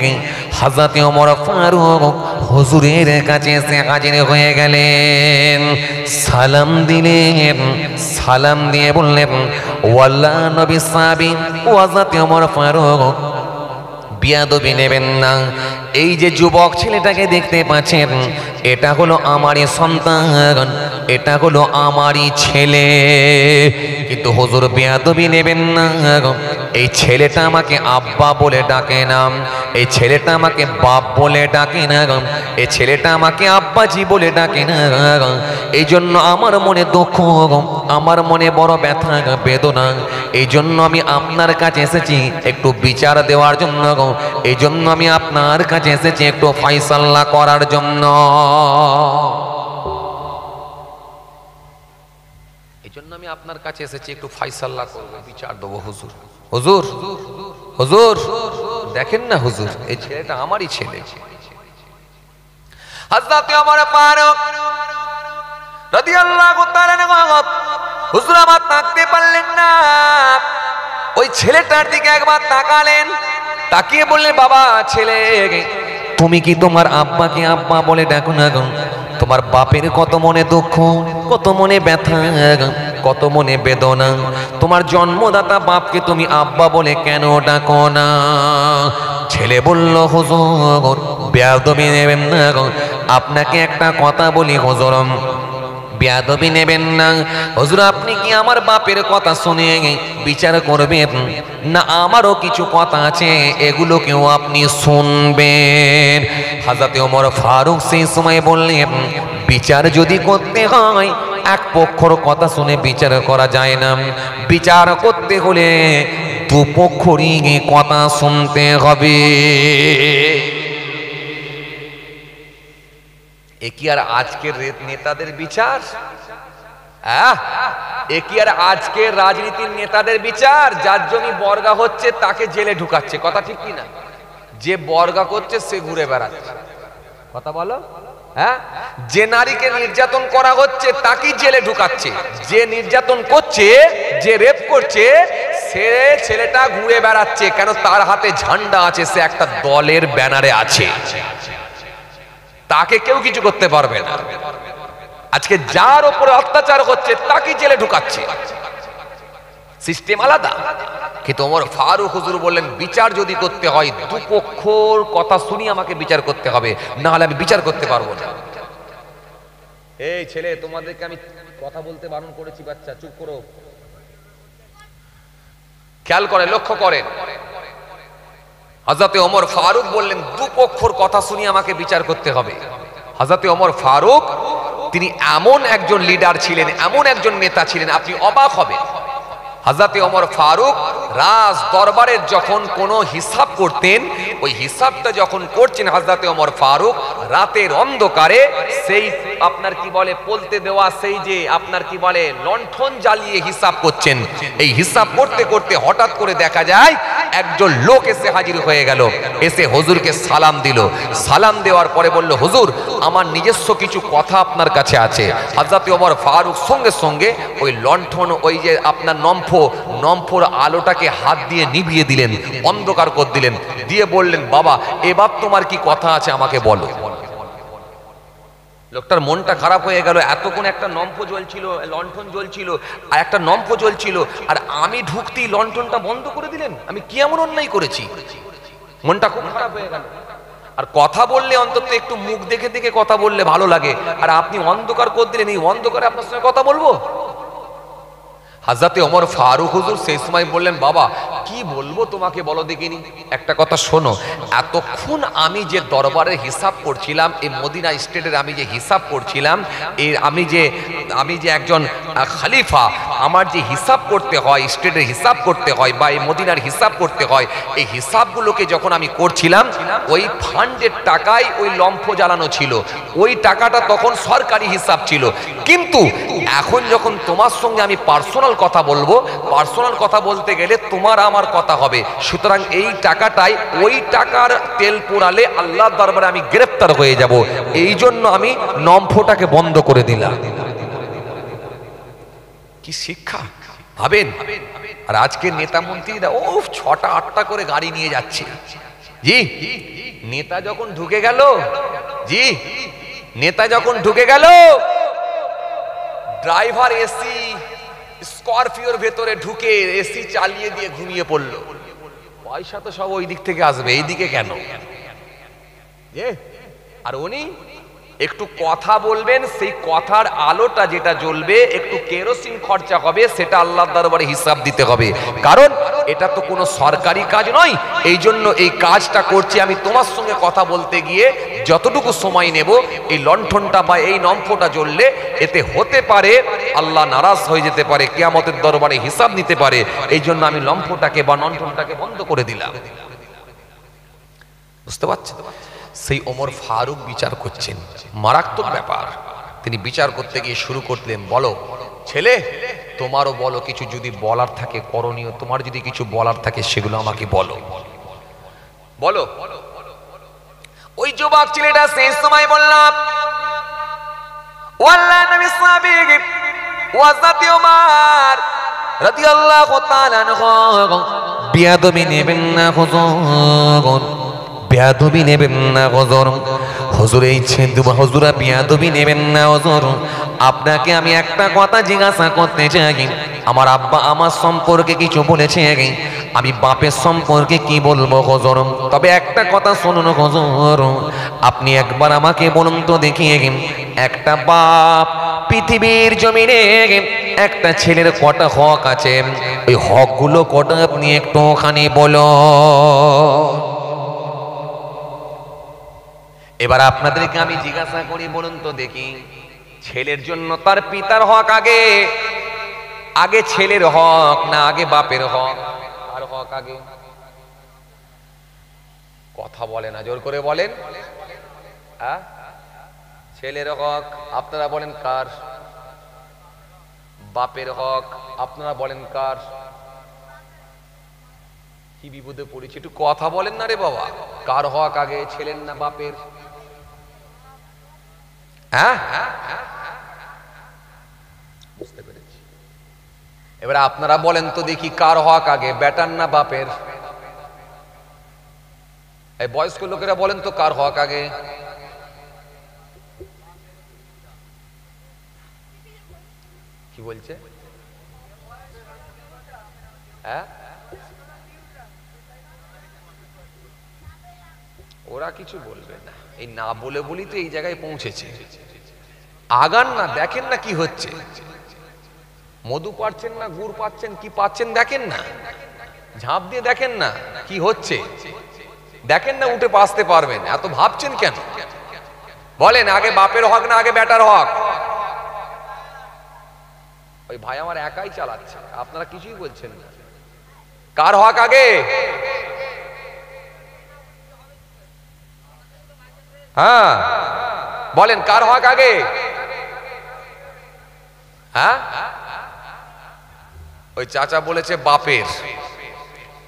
হযরত ওমর ফারুক হুজুরের কাছে এসে হাজির হয়ে গেলেন। সালাম দিলেন, সালাম দিয়ে বললেন, ওয়াল্লাহ নবী সাহাবী হযরত ওমর ফারুক, বিয়াদবি নেবেন না। এই যে যুবক ছেলেটাকে দেখতে পাচ্ছেন, এটা হলো আমারই সন্তান, এটা হলো আমারই ছেলে। কিন্তু হুজুর বিয়াদবি নেবেন না। এই ছেলেটা আমাকে আব্বা বলে ডাকে না, এই ছেলেটা আমাকে বাপ বলে ডাকে না, এই ছেলেটা আমাকে আব্বাজি বলে ডাকে না। এই জন্য আমার মনে দুঃখ, আমার মনে বড় ব্যথা বেদনা। এই জন্য আমি আপনার কাছে এসেছি একটু বিচার দেওয়ার জন্য, এই জন্য আমি আপনার কাছে এসেছি একটু ফয়সালা করার জন্য। এই জন্য আমি আপনার কাছে এসেছি একটু ফয়সালা করব, বিচার দেবো। হুজুর, হুজুর, হুজুর, দেখেন না হুজুর, এই ছেলেটা আমারই ছেলে। হযরত ওমর ফারুক রাদিয়াল্লাহু তাআলা আনহু হুজুর আমার তাকাতে পারলেন না। ওই ছেলেটার দিকে একবার তাকালেন, তাকিয়ে বললেন, বাবা ছেলে, তুমি কি তোমার আব্বাকে আব্বা বলে ডাকো না গো? তোমার বাপের কত মনে দুঃখ, কত মনে ব্যথা, কত মনে বেদনা। তোমার জন্মদাতা বাপকে তুমি আব্বা বলে কেন ডাকো না? ছেলে বলল, হুজুর বেয়াদবি নেবেন না গো, আপনাকে একটা কথা বলি হুজুর, বেয়াদবি নেবেন না। হুজুর আপনি কি আমার বাপের কথা শুনে বিচার করবেন না? আমারও কিছু কথা আছে, এগুলোকেও আপনি শুনবেন। হযরত ওমর ফারুক সেই সময় বললেন, বিচার যদি করতে হয় এক পক্ষর কথা শুনে বিচার করা যায় না, বিচার করতে হলে দুপক্ষরই কথা শুনতে হবে। এ কি আর আজকের নেতাদের বিচার? এ কি আর আজকের রাজনীতির নেতাদের বিচার? যার জমি বর্গা হচ্ছে তাকে জেলে ঢুকাচ্ছে, কথা ঠিক কিনা? যে বর্গা করছে সে ঘুরে বেড়াচ্ছে। কথা বলো। হ্যাঁ, যে নারীকে নির্যাতন করা হচ্ছে তাকে জেলে ঢুকাচ্ছে, যে নির্যাতন করছে, যে রেপ করছে, সে ছেলেটা ঘুরে বেড়াচ্ছে। কেন? তার হাতে ঝান্ডা আছে, সে একটা দলের ব্যানারে আছে, তাকে কেউ কিছু করতে পারবে না। আজকে যার উপরে অত্যাচার হচ্ছে তাকে জেলে ঢুকাচ্ছে, সিস্টেম আলাদা। কিন্তু ওমর ফারুক হুজুর বললেন, বিচার যদি করতে হয় দুপক্ষর কথা শুনি আমাকে বিচার করতে হবে, না হলে আমি বিচার করতে পারবো না। এই ছেলে, তোমাদেরকে আমি কথা বলতে বারণ করেছি, বাচ্চা চুপ করো। খেয়াল করে, লক্ষ্য করেন, হযরতে ওমর ফারুক বললেন দুপক্ষর কথা শুনি আমাকে বিচার করতে হবে। হযরতে ওমর ফারুক তিনি এমন একজন লিডার ছিলেন, এমন একজন নেতা ছিলেন, আপনি অবাক হবেন। হযরতে ওমর ফারুক রাজ দরবারের যখন কোনো হিসাব করতেন, ওই হিসাবটা যখন করছেন হযরতে ওমর ফারুক রাতের অন্ধকারে, সেই আপনার কি বলে পলতে দেওয়া সেই যে আপনার কি বলে লণ্ঠন জ্বালিয়ে হিসাব করছেন। এই হিসাব করতে করতে হঠাৎ করে দেখা যায় একজন লোক এসে হাজির হয়ে গেল, এসে হুজুরকে সালাম দিল। সালাম দেওয়ার পরে বলল, হুজুর আমার নিজস্ব কিছু কথা আপনার কাছে আছে। হযরতে ওমর ফারুক সঙ্গে সঙ্গে ওই লণ্ঠন, ওই যে আপনার নম্ফর আলোটাকে হাত দিয়ে নিভিয়ে দিলেন, অন্ধকার করে দিলেন, দিয়ে বললেন, বাবা এবার তোমার কি কথা আছে আমাকে বলো। লোকটার মনটা খারাপ হয়ে গেল, এতক্ষণ একটা নম্ফ জ্বলছিল, লণ্ঠন জ্বলছিল, আর একটা নম্ফ জ্বলছিল, আর আমি ঢুকতেই লণ্ঠনটা বন্ধ করে দিলেন, আমি কি এমন অন্যায় করেছি? মনটা খুব খারাপ হয়ে গেল। আর কথা বললে অন্তত একটু মুখ দেখে দেখে কথা বললে ভালো লাগে, আর আপনি অন্ধকার করে দিলেন, এই অন্ধকারে আপনার সঙ্গে কথা বলবো? হযরতে ওমর ফারুক হুজুর সেই সময় বললেন, বাবা কি বলবো তোমাকে বলো দেখিনি, একটা কথা শোনো। এতক্ষণ আমি যে দরবারের হিসাব করছিলাম, এই মদিনা স্টেটের আমি যে হিসাব করছিলাম, এই আমি যে একজন খলিফা, আমার যে হিসাব করতে হয়, স্টেটের হিসাব করতে হয় বা এই মদিনার হিসাব করতে হয়, এই হিসাবগুলোকে যখন আমি করছিলাম, ওই ফান্ডের টাকায় ওই লম্ফ জ্বালানো ছিল, ওই টাকাটা তখন সরকারি হিসাব ছিল। কিন্তু এখন যখন তোমার সঙ্গে আমি পার্সোনাল কথা বলবো, পার্সোনাল কথা বলতে গেলে তোমার আমার কথা হবে, সুতরাং এই টাকাটাই ওই টাকার তেল পোড়ালে আল্লাহর দরবারে আমি গ্রেফতার হয়ে যাব, এই জন্য আমি নম্ফটাকে বন্ধ করে দিলাম। কি শিক্ষা ভাবেন। আর আজকে নেতা মন্ত্রীরা ও 6টা 8টা করে গাড়ি নিয়ে যাচ্ছে। জি, নেতা যখন ঢুকে গেল, জি নেতা যখন ঢুকে গেল, ড্রাইভার এসি স্করপিওর ভেতরে ঢুকে এসি চালিয়ে দিয়ে ঘুমিয়ে পড়লো। পয়সা তো সব ওই দিক থেকে আসবে, এই দিকে কেন? আর উনি একটু কথা বলবেন, সেই কথার আলোটা যেটা জ্বলবে, একটু কেরোসিন খরচা হবে, সেটা আল্লাহর দরবারে হিসাব দিতে হবে, কারণ এটা তো কোনো সরকারি কাজ নয়। এই জন্য এই কাজটা করছি আমি, তোমার সঙ্গে কথা বলতে গিয়ে যতটুকু সময় নেব, এই লণ্ঠনটা বা এই নম্ফটা জ্বললে এতে হতে পারে আল্লাহ নারাজ হয়ে যেতে পারে, কিয়ামতের দরবারে হিসাব নিতে পারে, এই জন্য আমি লম্ফটাকে বা লণ্ঠনটাকে বন্ধ করে দিলাম। বুঝতে পারছেন? সেই ওমর ফারুক বিচার করছেন, মারাত্মক ব্যাপার। তিনি বিচার করতে গিয়ে শুরু করলেন, বলো ছেলে, তোমারও বলো কিছু যদি বলার থাকে করণীয়, তোমার যদি কিছু বলার থাকে সেগুলো আমাকে বলো, বলো। ওই যুবক ছেলেটা সেই সময় বললাম, ওয়াল্লাহ নবী সাহাবী ওয়াজাতি ওমর রাদিয়াল্লাহু তাআলা আনহু, বিয়াদবি নেবেন না হুজুর, বিয়াদবি নেবেন না হুজুর, হুজুর এই হুজুরা বিয়াদবি নেবেন না হুজুর। আপনাকে আমি একটা কথা জিজ্ঞাসা করতে চাই, আমার আব্বা আমার সম্পর্কে কিছু বলেছে, আমি বাপের সম্পর্কে কি বলবো হুজুর? তবে একটা কথা শুনুন হুজুর, আপনি একবার আমাকে বলুন তো দেখি, একটা বাপ পৃথিবীর জমিনে একটা ছেলের কটা হক আছে, ওই হকগুলো কটা আপনি একটুখানি বলো। এবার আপনাদেরকে আমি জিজ্ঞাসা করি, বলুন তো দেখি, ছেলের জন্য তার পিতার হক আগে, আগে ছেলের হক না আগে বাপের হক? আর হক আগে? কথা বলে না, জোর করে বলেন। ছেলের হক আপনারা বলেন কার? বাপের হক আপনারা বলেন কার? কি বিপদে পড়েছি, একটু কথা বলেন না রে বাবা। কার হক আগে, ছেলের না বাপের? হ্যাঁ, বুঝতে পেরেছি। এবার আপনারা বলেন তো দেখি, কার হক আগে, বেটার না বাপের? এই বয়স্ক লোকেরা বলেন তো, কার হক আগে? কি বলছে? হ্যাঁ, ওরা কিছু বলবে না, এই না বলে বলি তো এই জায়গায় পৌঁছেছে। আগান না, দেখেন না কি হচ্ছে। মধু পাচ্ছেন না, গুড় পাচ্ছেন, কি পাচ্ছেন দেখেন না, ঝাঁপ দিয়ে দেখেন না কি হচ্ছে, দেখেন না, উঠে বাঁচতে পারবেন। এত ভাবছেন কেন? বলেন, আগে বাপের হক না আগে বেটার হক? ওই ভাই আমার একাই চালাচ্ছে, আপনারা কিছুই বলছেন না। কার হক আগে? হ্যাঁ বলেন, কার হক আগে? হ্যাঁ, ওই চাচা বলেছে বাপের,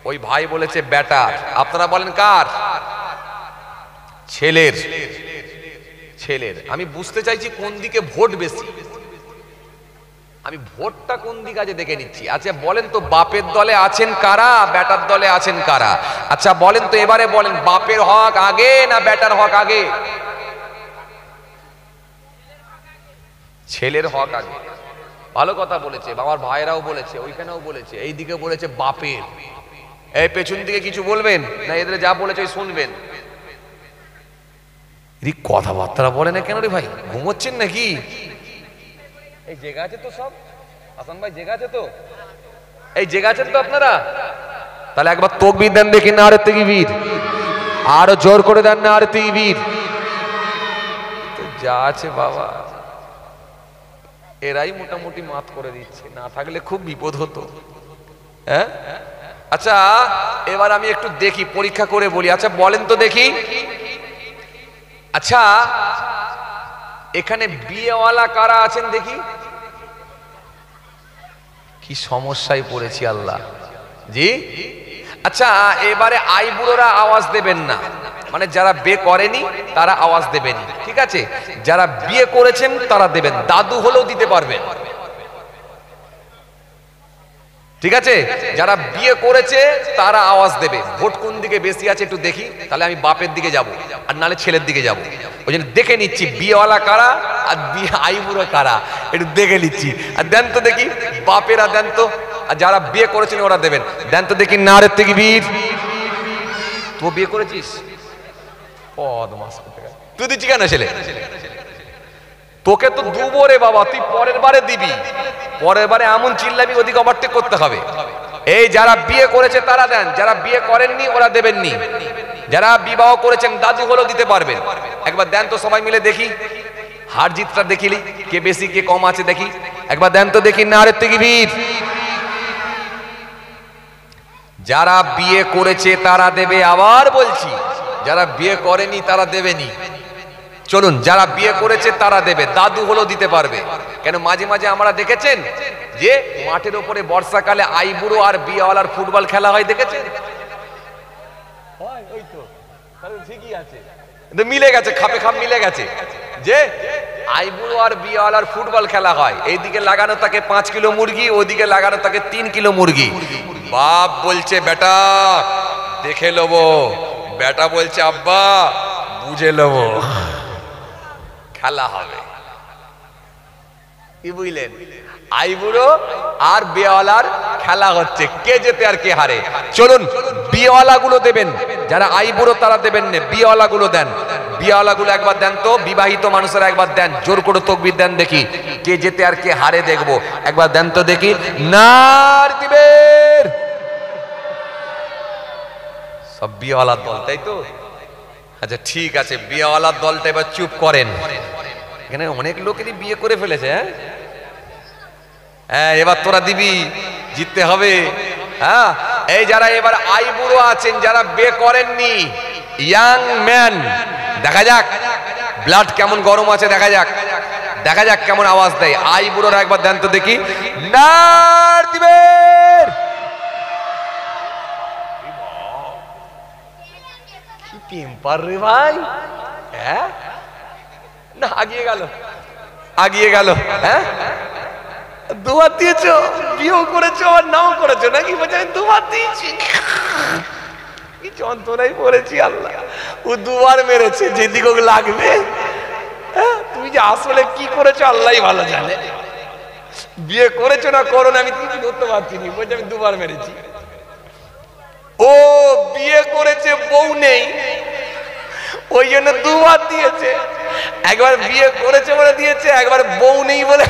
ওই ভাই বলেছে বেটার। আপনারা বলেন কার? ছেলের। ছেলের। আমি বুঝতে চাইছি কোন দিকে ভোট বেশি, আমি ভোটটা কোন দিকে আছে দেখে নিচ্ছি। আচ্ছা বলেন তো, বাপের দলে আছেন কারা, বেটার দলে আছেন কারা? আচ্ছা বলেন তো, এবারে বলেন, বাপের হক আগে না বেটার হক আগে? ছেলের হক আগে। ভালো কথা বলেছে, আমার ভাইরাও বলেছে, ওইখানেও বলেছে, এই দিকে বলেছে বাপের। এই পেছন দিকে কিছু বলবেন না, এদের যা বলেছে শুনবেন। কথাবার্তা বলে না কেন রে ভাই? ঘুমোচ্ছেন নাকি? এই জেগা আছে তো সব? হাসান ভাই জেগা আছে তো? এই জেগা আছেন তো আপনারা? তাহলে একবার তাকবীর দেন দেখি, নারে তাকবীর। আরো জোর করে দেন, নারে তাকবীর। তো যা আছে বাবা, এরাই মোটামুটি মাত করে দিচ্ছে, না থাকলে খুব বিপদ হতো। হ্যাঁ, আচ্ছা এবার আমি একটু দেখি, পরীক্ষা করে বলি। আচ্ছা বলেন তো দেখি, আচ্ছা এখানে বিয়েওয়ালা কারা আছেন দেখি? কি সমস্যায় পড়েছি আল্লাহ। জি, আচ্ছা এবারে আইবুড়োরা আওয়াজ দেবেন না, মানে যারা বিয়ে করেনি তারা আওয়াজ দেবেন, ঠিক আছে? যারা বিয়ে করেছেন তারা দেবেন, দাদু হলেও দিতে পারবেন, ঠিক আছে? যারা বিয়ে করেছে তারা আওয়াজ দেবে। ভোট কোন দিকে বেশি আছে একটু দেখি, তাহলে আমি বাপের দিকে যাব, আর নালে ছেলের দিকে যাব। ওই জন্য দেখে নিচ্ছি বিয়েওয়ালা কারা আর বিয়ে আইবুড়ো কারা, একটু দেখে নিচ্ছি। আর দেন তো দেখি, বাপেরা দেন তো, আর যারা বিয়ে করেছেন ওরা দেবেন। দেন তো দেখি, নারে তাকবীর। তুই বিয়ে করেছিস? তুই দিচ্ছি কেন ছেলে? তোকে তো দুবো রে বাবা, তুই পরের বারে দিবি, পরের বারে এমন চিল্লাবি ওদিকে ওভারটেক করতে হবে। এই যারা বিয়ে করেছে তারা দেন, যারা বিয়ে করেননি ওরা দেবেননি। যারা বিবাহ করেছেন দাদু হলেও দিতে পারবেন। একবার দেন তো সবাই মিলে দেখি, হার জিতটা দেখিলি, কে বেশি কে কম আছে দেখি। একবার দেন তো দেখি, নারে তাকবীর। যারা বিয়ে করেছে তারা দেবে, আবার বলছি যারা বিয়ে করেনি তারা দেবেনি। চলুন, যারা বিয়ে করেছে তারা দেবে, দাদু হলেও দিতে পারবে। কেন মাঝে মাঝে আমরা দেখেছেন যে মাঠের উপরে বর্ষাকালে আইবুড়ো আর বিয়েওয়ালার ফুটবল খেলা হয়, দেখেছেন? ওই তো, ঠিকই আছে, মিলে গেছে, খাপে খাপ মিলে গেছে যে আইবুড়ো আর বিয়েওয়ালার ফুটবল খেলা হয়। এইদিকে লাগানো থাকে 5 কিলো মুরগি, ওইদিকে লাগানো থাকে 3 কিলো মুরগি। বাপ বলছে বেটা দেখে লবো, বেটা বলছে আব্বা বুঝে লবো, খেলা হবে। কি বুঝলেন? আইবুড়ো আর বিয়েওয়ালার খেলা হচ্ছে, কে জেতে আর কে হারে। চলুন বিয়েওয়ালা গুলো দেবেন, যারা আইবুড়ো তারা দেবেন না, বিয়েওয়ালা গুলো দেন। বিয়েওয়ালা গুলো একবার দেন তো, বিবাহিত মানুষেরা একবার দেন, জোর করে তাকবীর দেন দেখি, কে জেতে আর কে হারে দেখবো। একবার দেন তো দেখি, নারে তাকবীর। সব বিয়েওয়ালার দল, তাই তো? আচ্ছা ঠিক আছে, বিয়েওয়ালার দলটা এবার চুপ করেন। এখানে অনেক লোকেরই বিয়ে করে ফেলেছে। হ্যাঁ, এবার তোরা দিবি, জিততে হবে। হ্যাঁ, এই যারা এবার আইবুড়ো আছেন, যারা বিয়ে করেননি, ইয়াং ম্যান, দেখা যাক ব্লাড কেমন গরম আছে, দেখা যাক, দেখা যাক কেমন আওয়াজ দেয়। আইবুড়োরা একবার দেন তো দেখি, নারে তাকবীর। টেম্পার রে ভাই, হ্যাঁ না আগিয়ে গেল হ্যাঁ, দুবার দিয়েছো, বিয়েও করেছো আর নাও করেছো নাকি? বলছে আমি দুবার দিয়েছি, কি যন্ত্রণাই পড়েছি আল্লাহ। ও দুবার মেরেছে, যেদিকে ওকে লাগবে। তুমি যে আসলে কি করেছো আল্লাহই ভালো জানে। বিয়ে করেছো না করো না আমি কিছু ধরতে পারছি না, বলছে আমি দুবার মেরেছি। ও বিয়ে করেছে, বউ নেই, ওই জন্য দুবার দিয়েছে। একবার বিয়ে করেছে বলে দিয়েছে, একবার বউ নেই বলে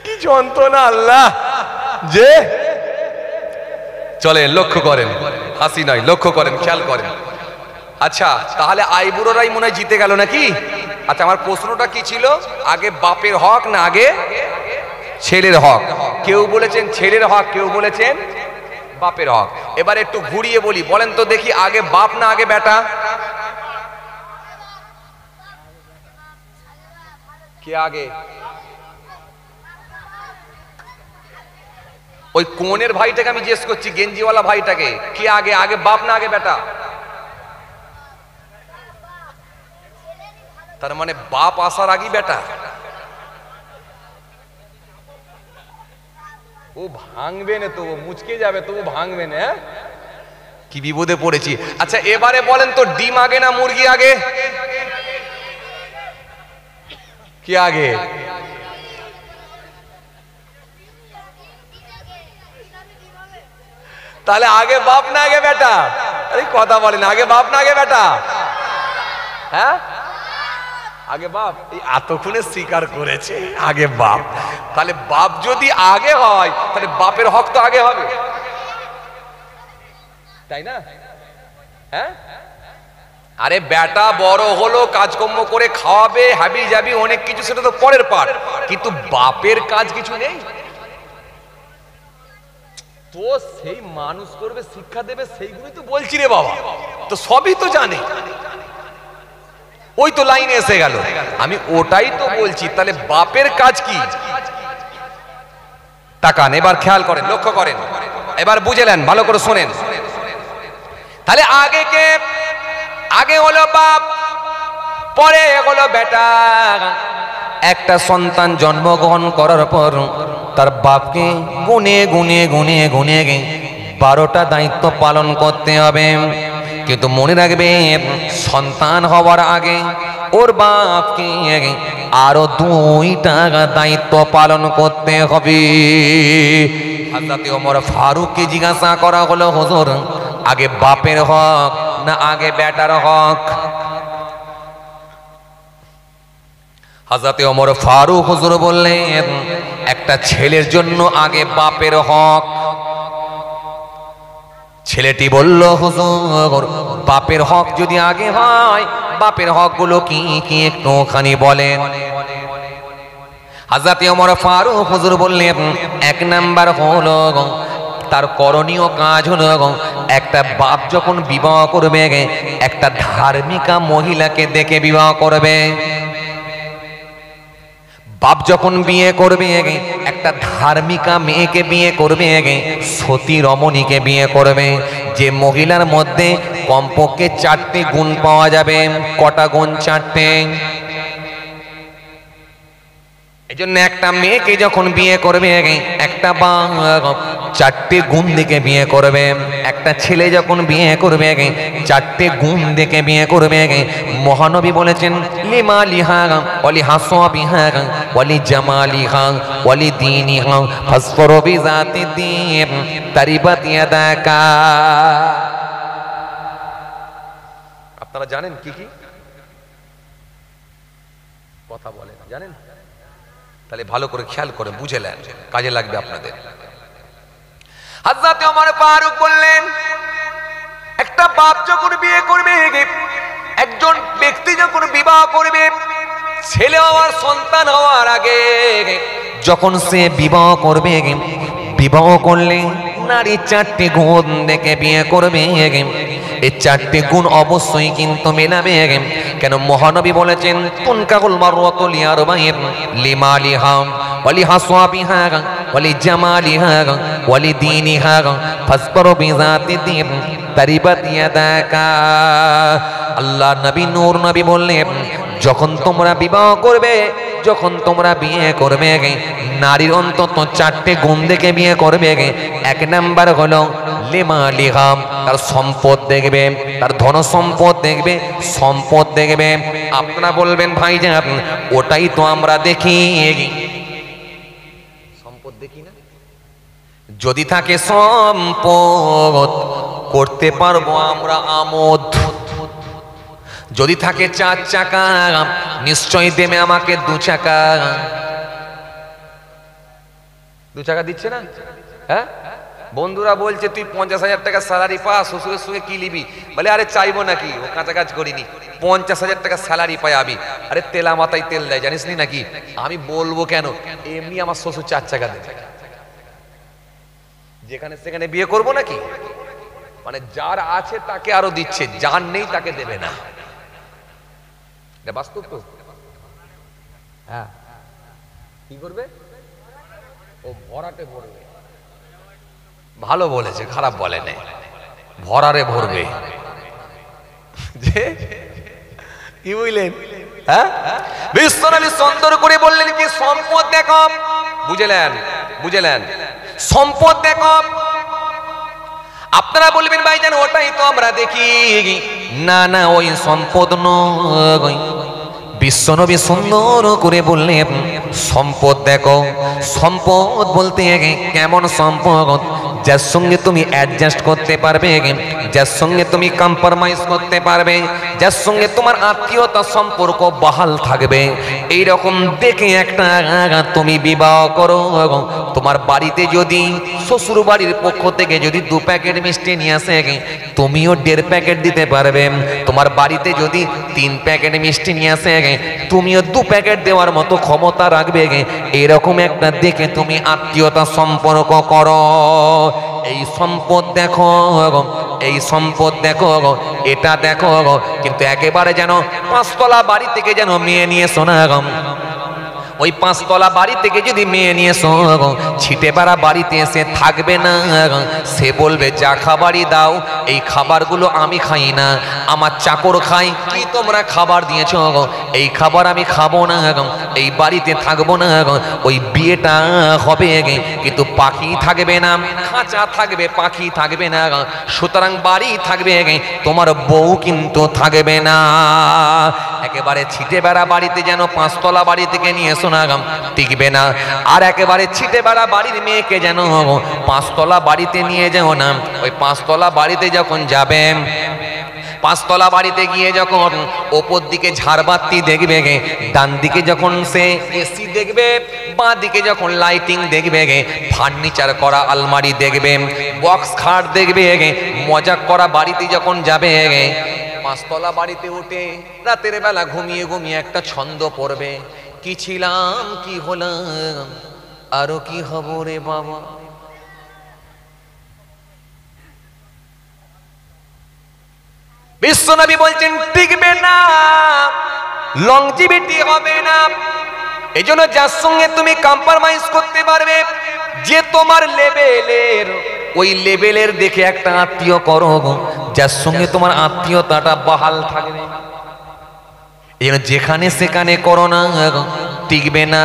কি যন্ত্রণা আল্লাহ। যে চলে লক্ষ্য করেন, হাসি নয়, লক্ষ্য করেন, খেয়াল করেন। আচ্ছা তাহলে আইবুড়োরাই মনে হয় জিতে গেল নাকি? আচ্ছা আমার প্রশ্নটা কি ছিল, আগে বাপের হক না আগে ছেলের হক? কেউ বলেছেন ছেলের হক, কেউ বলেছেন বাপের হক। এবার একটু ঘুরিয়ে বলি, বলেন তো দেখি আগে বাপ না আগে বেটা? কে আগে? ওই কোনের ভাইটাকে আমি জিজ্ঞেস করছি, গেঞ্জিওয়ালা ভাইটাকে, কে আগে? আগে বাপ না আগে বেটা? তার মানে বাপ আসার আগেই বেটা। ও ভাঙবে না তো, মুচকে যাবে তো, ভাঙবে না। কি বিপদে পড়েছি। আচ্ছা এবারে বলেন তো, ডিম আগে না মুরগি আগে? কি আগে? তাহলে আগে বাপ না আগে বেটা? আরে কথা বলেন, আগে বাপ না আগে বেটা? হ্যাঁ আগে বাপ। এই এতক্ষণে স্বীকার করেছে আগে বাপ। তাহলে বাপ যদি আগে হয় তাহলে বাপের হক তো আগে হবে, তাই না? হ্যাঁ আরে বেটা বড় হলো, কাজকর্ম করে খাওয়াবে, হাবি যাবি অনেক কিছু, সেটা তো পরের পার্ট, কিন্তু বাপের কাজ কিছু নেই তো। সেই মানুষ করবে, শিক্ষা দেবে, সেইগুলোই তো বলছি রে বাবা। তো সবই তো জানে, ওই তো লাইনে এসে গেল। আমি ওটাই তো বলছি, তাহলে বাপের কাজ কি? তাকান, এবার খেয়াল করেন, লক্ষ্য করেন, এবার বুঝলেন, ভালো করে শোনেন। তাহলে আগে কে? আগে হলো বাপ, পরে হলো বেটা। একটা সন্তান জন্মগ্রহণ করার পর তার বাপকে গুনে গুনে গুনে গুনে 12টা দায়িত্ব পালন করতে হবে। কিন্তু মনে রাখবে, সন্তান হওয়ার আগে ওর বাপকে আরো 2টা দায়িত্ব পালন করতে হবে। হযরত ওমর ফারুককে জিজ্ঞাসা করা হলো, হুজুর আগে বাপের হক না আগে বেটার হক? হযরত ওমর ফারুক হুজুর বললেন, একটা ছেলের জন্য আগে বাপের হক। ছেলেটি বলল, হুজুর বাপের হক যদি আগে হয়, বাপের হক গুলো কি কি একটুখানি বলেন। হযরত ওমর ফারুক হুজুর বললেন, 1 নাম্বার হলো তার করণীয় কাজ হলো, একটা বাপ যখন বিবাহ করবে একটা ধার্মিকা মহিলাকে দেখে বিবাহ করবে। বাপ যখন বিয়ে করবে একটা ধার্মিকা মেয়েকে বিয়ে করবে, সতী রমণীকে বিয়ে করবে, যে মহিলার মধ্যে কমপক্ষে 4টে গুণ পাওয়া যাবে। কটা গুণ? 4টে। এজন্য একটা মেয়েকে যখন বিয়ে করবে একটা বাপ 4টে গুণ দেখে বিয়ে করবে। একটা ছেলে যখন বিয়ে করবে 4টে গুণ দেখে বিয়ে করবে। মহানবী বলেছেন, লিমালিহা ওয়ালি হাসাবিহা ওয়ালি জামালিহা ওয়ালি দীনিহা ফাসফারু বিযাতি দীন তারিবাত ইয়াদাকা। আপনারা জানেন কি কি কথা বলেন? জানেন? তাহলে ভালো করে খেয়াল করে বুঝেলেন, কাজে লাগবে আপনাদের। হযরত ওমর ফারুক বললেন, একটা বাপ যখন বিয়ে করবে, একজন ব্যক্তি যখন বিবাহ করবে, ছেলে হওয়ার সন্তান হওয়ার আগে যখন সে বিবাহ করবে, বিবাহ করলে নারী 4টে গুণ দেখে বিয়ে করবে। এই 4টে গুণ অবশ্যই কিন্তু মেলাবে। কেন? মহানবী বলেছেন, তুনকাহুল মারওয়াতু লিআরবাইন লিমালিহা ওয়া লিহাসাবিহা ولجمالها ولدينها فاصبر بذات الدين تربت يداك আল্লাহ নবী নূর নবী বললেন যখন তোমরা বিবাহ করবে যখন তোমরা বিয়ে করবে নারীর অন্তত 4টে গুণ দেখে বিয়ে করবে এক নাম্বার হলো লিমালিহাম তার সম্পদ দেখবে তার ধন সম্পদ দেখবে সম্পদ দেখবে আপনারা বলবেন ভাইজান ওটাই তো আমরা দেখি সম্পদ দেখি না যদি থাকে সম্পদ করতে পারবো আমরা আমোদ যদি থাকে 4 চাকা নিশ্চয়ই দেবে আমাকে 2 চাকা 2 চাকা দিচ্ছে না হ্যাঁ বন্ধুরা বলছে তুই 50,000 টাকা স্যালারি পা শ্বশুরের সঙ্গে কি লিবি বলে আরে চাইবো নাকি ও কাঁচা কাজ করিনি 50,000 টাকা স্যালারি পাই আমি আরে তেলা মাথায় তেল দেয় জানিস নি নাকি আমি বলবো কেন এমনি আমার শ্বশুর 4 চাকা দেয় যেখানে সেখানে বিয়ে করবো নাকি মানে যার আছে তাকে আরো দিচ্ছে যার নেই তাকে দেবে না এটা বাস্তব তো হ্যাঁ কি করবে ও ভরাটে ভরবে ভালো বলেছে খারাপ বলে নাই ভরারে ভরবে যে কি বুঝলেন হ্যাঁ বিশ্বনবী সুন্দর করে বললেন কি সম্পদ দেখো বুঝলেন সম্পদ দেখো আপনারা বলবেন ভাইজান ওটাই তো আমরা দেখি না না ওই সম্পদ নয় বিশ্বনবী সুন্দর করে বললেন সম্পদ দেখো সম্পদ বলতে কেমন সম্পদ যার সঙ্গে তুমি অ্যাডজাস্ট করতে পারবে যার সঙ্গে তুমি কম্প্রোমাইজ করতে পারবে যার সঙ্গে তোমার আত্মীয়তা সম্পর্ক বহাল থাকবে এই রকম দেখে একটা তুমি বিবাহ করো তোমার বাড়িতে যদি শ্বশুর বাড়ির পক্ষ থেকে যদি 2 প্যাকেট মিষ্টি নিয়ে আসে তুমিও 1.5 প্যাকেট দিতে পারবে তোমার বাড়িতে যদি 3 প্যাকেট মিষ্টি নিয়ে আসে তুমিও 2 প্যাকেট দেওয়ার মতো ক্ষমতা রাখবে এরকম একটা দেখে তুমি আত্মীয়তা সম্পর্ক করো এই সম্পদ দেখো এই সম্পদ দেখো এটা দেখো কিন্তু একেবারে যেন 5 তলা বাড়ি থেকে যেন মেয়ে নিয়ে শোনা ওই 5 তলা বাড়ি থেকে যদি মেয়ে নিয়ে ছিটে পাড়া বাড়িতে এসে থাকবে না সে বলবে যা খাবারই দাও এই খাবারগুলো আমি খাই না আমার চাকর খাই কি তোমরা খাবার দিয়েছো এই খাবার আমি খাবো না এই বাড়িতে থাকবো না ওই বিয়েটা হবে কিন্তু পাখি থাকবে না খাঁচা থাকবে পাখি থাকবে না সুতরাং বাড়ি থাকবে তোমার বউ কিন্তু থাকবে না একেবারে ছিটে বেড়া বাড়িতে যেন 5 তলা বাড়ি থেকে নিয়ে শোনাগাম টিকবে না আর একেবারে ছিটে বেড়া বাড়ির মেয়েকে যেন 5 তলা বাড়িতে নিয়ে যাও না ওই 5 তলা বাড়িতে যখন যাবে 5 তলা বাড়িতে গিয়ে যখন ওপর দিকে ঝাড়বাতি দেখবে ডান দিকে যখন সে এসি দেখবে বাঁ দিকে যখন লাইটিং দেখবে ফার্নিচার করা আলমারি দেখবে বক্স খাট দেখবে মজা করা বাড়িতে যখন যাবে 5 তলা বাড়িতে উঠে রাতের বেলা ঘুমিয়ে ঘুমিয়ে একটা ছন্দ পড়বে কি ছিলাম কি হলাম আরো কি হব রে বাবা বিশ্বনবী বলছেন টিকবে না লংজিভিটি হবে না এইজন্য যার সঙ্গে তুমি কম্প্রোমাইজ করতে পারবে যে তোমার লেভেলের ওই লেভেলের দেখে একটা আত্মীয় করো যার সঙ্গে তোমার আত্মীয়তাটা বহাল থাকবে এইজন্য যেখানে সেখানে করো না টিকবে না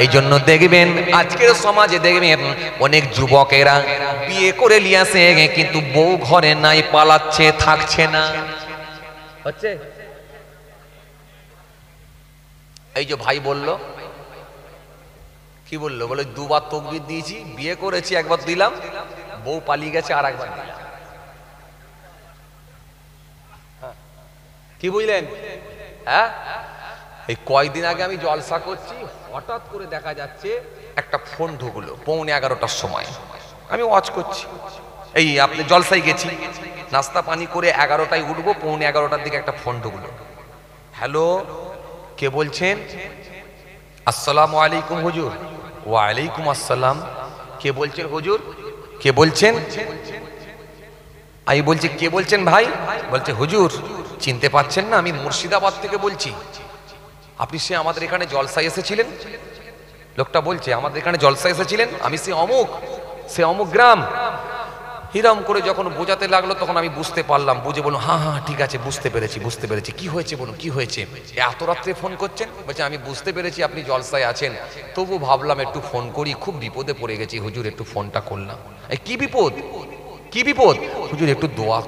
এই জন্য দেখবেন আজকের সমাজে দেখবেন অনেক যুবকেরা বিয়ে করে নিয়ে আসে কিন্তু বউ ঘরে নাই পালাচ্ছে থাকছে না হচ্ছে এই যে ভাই বলল কি বললো বলে 2 বার তাকবীর দিয়েছি বিয়ে করেছি 1 বার দিলাম বউ পালিয়ে গেছে আর 1 বার দিলাম কি বুঝলেন হ্যাঁ এই কয়েকদিন আগে আমি জলসা করছি হঠাৎ করে দেখা যাচ্ছে একটা ফোন ঢুকলো 11:15টার সময় আমি ওয়াচ করছি এই আপনি জলসায় গেছি নাস্তা পানি করে 11টায় উঠবো 11:15টার দিকে একটা ফোন ঢুকলো হ্যালো কে বলছেন আসসালামু আলাইকুম হুজুর ওয়ালাইকুম আসসালাম কে বলছেন হুজুর কে বলছেন আমি বলছি কে বলছেন ভাই বলছে হুজুর চিনতে পারছেন না আমি মুর্শিদাবাদ থেকে বলছি আপনি সে আমাদের এখানে জলসায় এসেছিলেন লোকটা বলছে আমাদের এখানে জলসা এসেছিলেন, আমি সে অমুক গ্রাম। হিরাম করে যখন বোঝাতে লাগলো তখন আমি বুঝতে পারলাম, বুঝে বলুন হ্যাঁ হ্যাঁ ঠিক আছে, বুঝতে পেরেছি। কি হয়েছে বলুন, কি হয়েছে? এত রাত্রে ফোন করছেন? বলছে আমি বুঝতে পেরেছি আপনি জলসায় আছেন, তবু ভাবলাম একটু ফোন করি, খুব বিপদে পড়ে গেছি হুজুর, একটু ফোনটা করলাম। এই কি বিপদ? হুজুর একটু দোয়া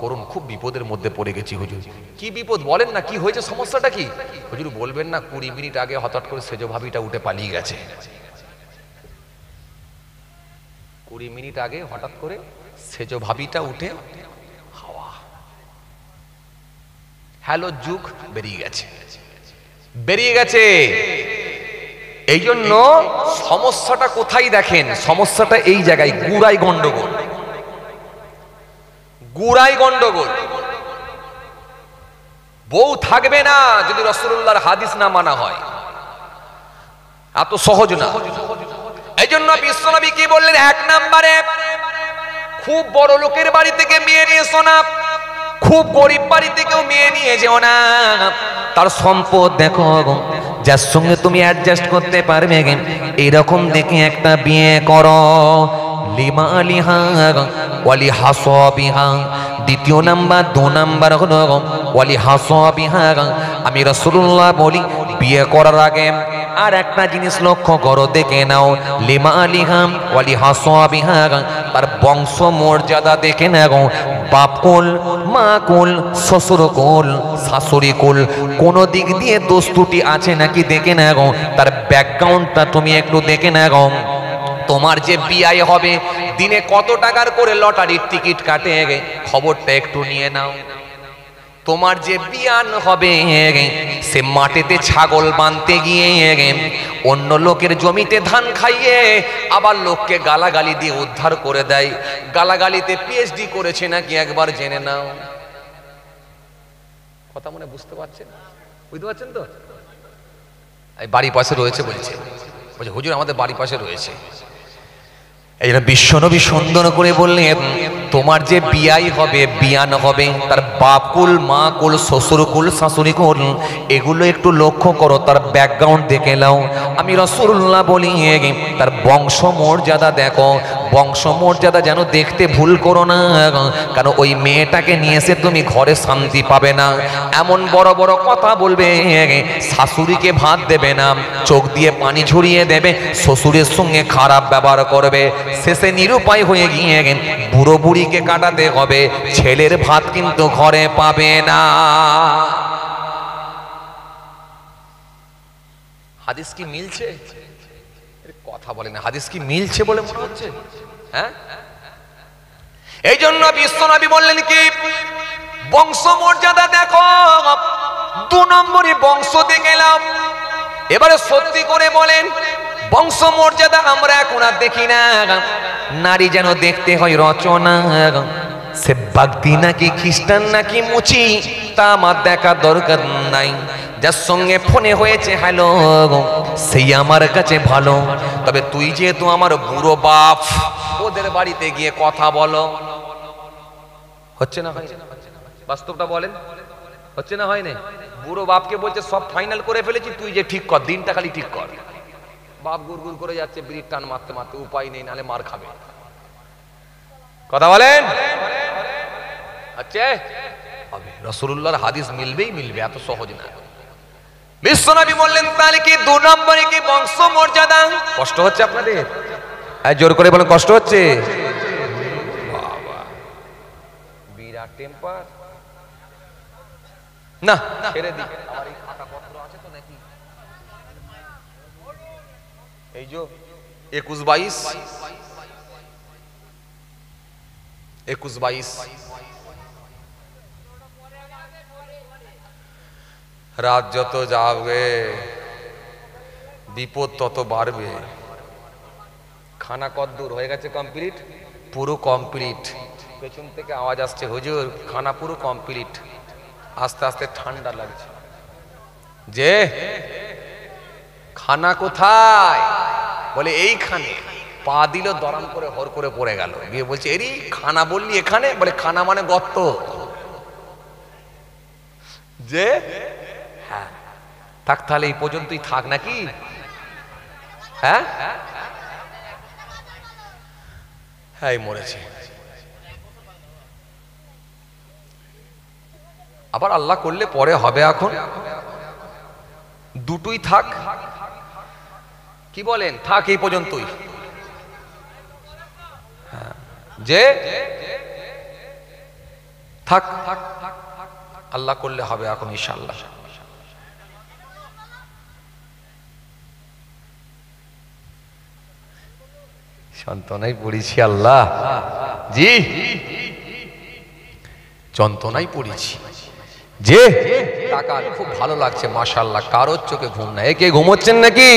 করুন, খুব বিপদের মধ্যে পড়ে গেছি হুজুর। কি বিপদ বলেন না, কি হয়েছে, সমস্যাটা কি? হুজুর বলবেন না, 20 মিনিট আগে হঠাৎ করে সেজ ভাবিটা উঠে পালিয়ে গেছে। 20 মিনিট আগে হঠাৎ করে সেজ ভাবিটা উঠে হাওয়া হ্যালো যুগ বেরিয়ে গেছে। এই জন্য সমস্যাটা কোথায় দেখেন, সমস্যাটা এই জায়গায়, গুড়াই গন্ডগোল। বউ থাকবে না যদি রাসূলুল্লাহর হাদিস না মানা হয়, এত সহজ না। এই জন্য বিশ্বনবী কি বললেন, 1 নম্বরে খুব বড় লোকের বাড়ি থেকে মেয়ে নিয়ে এসো না, খুব গরিব বাড়ি থেকেও মেয়ে নিয়ে যেও না। তার সম্পদ দেখো, যার সঙ্গে তুমি অ্যাডজাস্ট করতে পারবে, এরকম দেখে একটা বিয়ে করো। লিমা আলিহা ওয়ালি হাসাবিহা। দ্বিতীয় নাম্বার, 2 নাম্বার হলো ওয়ালি হাসাবিহা। আমি রাসূলুল্লাহ বলি বিয়ে করার আগে আর একটা জিনিস লক্ষ্য করো, দেখে নাও, লিমা আলিহা ওয়ালি হাসাবিহা, তার বংশ মর্যাদা দেখে নাও। বাপ কুল, মা কুল, শ্বশুর কুল, শাশুড়ি কুল, কোন দিক দিয়ে দোষ ত্রুটি আছে নাকি দেখে নাও। তার ব্যাকগ্রাউন্ডটা তুমি একটু দেখে নাও। তোমার যে বিয়ে হবে, দিনে কত টাকার করে লটারির টিকিট কাটে, খবরটা একটু নিয়ে নাও। তোমার যে বিয়ান হবে, সে মাটিতে ছাগল বাঁধতে গিয়ে অন্য লোকের জমিতে ধান খাইয়ে আবার লোককে গালাগালি দিয়ে উদ্ধার করে দেয়। গালাগালিতে পিএইচডি করেছে নাকি একবার জেনে নাও। কথা মনে বুঝতে পারছেন তো? এই বাড়ি পাশে রয়েছে, বলছে হুজুর আমাদের বাড়ি পাশে রয়েছে। এই জন্য বিশ্বনবী সুন্দর করে বললেন, তোমার যে বিয়াই হবে, বিয়ান হবে, তার বাপ কুল, মা কুল, শ্বশুর কুল, শাশুড়ি কুল, এগুলো একটু লক্ষ্য করো, তার ব্যাকগ্রাউন্ড দেখে নাও। আমি রাসূলুল্লাহ বলি তার বংশ মর্যাদা দেখো। বংশ মর্যাদা যেন দেখতে ভুল করো না, কারণ ওই মেয়েটাকে নিয়ে এসে তুমি ঘরে শান্তি পাবে না। এমন বড় বড় কথা বলবে, শাশুড়িকে ভাত দেবে না, চোখ দিয়ে পানি ঝরিয়ে দেবে, শ্বশুরের সঙ্গে খারাপ ব্যবহার করবে। শেষে নিরুপায় হয়ে গিয়ে বুড়ো বুড়িকে কাটাতে হবে, ছেলের ভাত কিন্তু ঘরে পাবে না। হাদিস কি মিলছে? কথা বলে না, হাদিস কি মিলছে বলে মনে হচ্ছে? হ্যাঁ, এই জন্য বিশ্বনবী বললেন কি, বংশ মর্যাদা দেখো। 2 নম্বরে বংশ দেখে গেলাম। এবারে সত্যি করে বলেন, বংশ মর্যাদা আমরা এখন আর দেখি না। নারী যেন দেখতে হয় রচনা, সে বাগদি নাকি খ্রিস্টান নাকি মুচি তা আমার দেখার দরকার নাই। যার সঙ্গে ফোনে হয়েছে হ্যালো, সেই আমার কাছে ভালো। তবে তুই যেহেতু আমার বুড়ো বাপ, ওদের বাড়িতে গিয়ে কথা বলো। হচ্ছে না? বাস্তবটা বলেন, হচ্ছে না? হয় না? বুড়ো বাপকে বলছে সব ফাইনাল করে ফেলেছি, তুই যে ঠিক কর, দিনটা খালি ঠিক কর। বাপ গুড়গুড় করে যাচ্ছে, বিড়ির টান মারতে মারতে, উপায় নেই, নালে মার খাবে। কথা বলেন, আচ্ছা রাসূলুল্লাহর হাদিস মিলবে, এত সহজ না। বিশ্বনবী বললেন তাহলে কি 2 নম্বরে কি বংশ মর্যাদা। কষ্ট হচ্ছে আপনাদের? জোর করে বলেন, কষ্ট হচ্ছে? বাবা বিরাট টেম্পার না, ছেড়ে দিই। আমার এই খাতা পত্র আছে তো নাকি? এই যে 21-22 রাত যত যাবে বিপদ তত বাড়বে। খানা কদ্দূর হয়ে গেছে? কমপ্লিট, পুরো কমপ্লিট। পেছন থেকে আওয়াজ আসছে, হুজুর খানা পুরো কমপ্লিট। আস্তে আস্তে ঠান্ডা লাগছে। যে খানা কোথায়? বলে এইখানে। পা দিল, দরাম করে হর করে পড়ে গেল। গিয়ে বলছে এরি খানা বললি এখানে? বলে খানা মানে গর্ত। যে হ্যাঁ, থাক তাহলে এই পর্যন্তই থাক নাকি? হ্যাঁ হ্যাঁ মরেছে। আবার আল্লাহ করলে পরে হবে, এখন দুটোই থাক, কি বলেন, থাক এই পর্যন্তই। যে থাক, আল্লাহ করলে হবে এখন ইনশাআল্লাহ। যন্ত্রণায় পড়েছি আল্লাহ, জি যন্ত্রণায় পড়েছি। যে টাকা খুব ভালো লাগছে মাশাআল্লাহ, কারোর চোখে ঘুম নাই। একে ঘুমোচ্ছেন নাকি?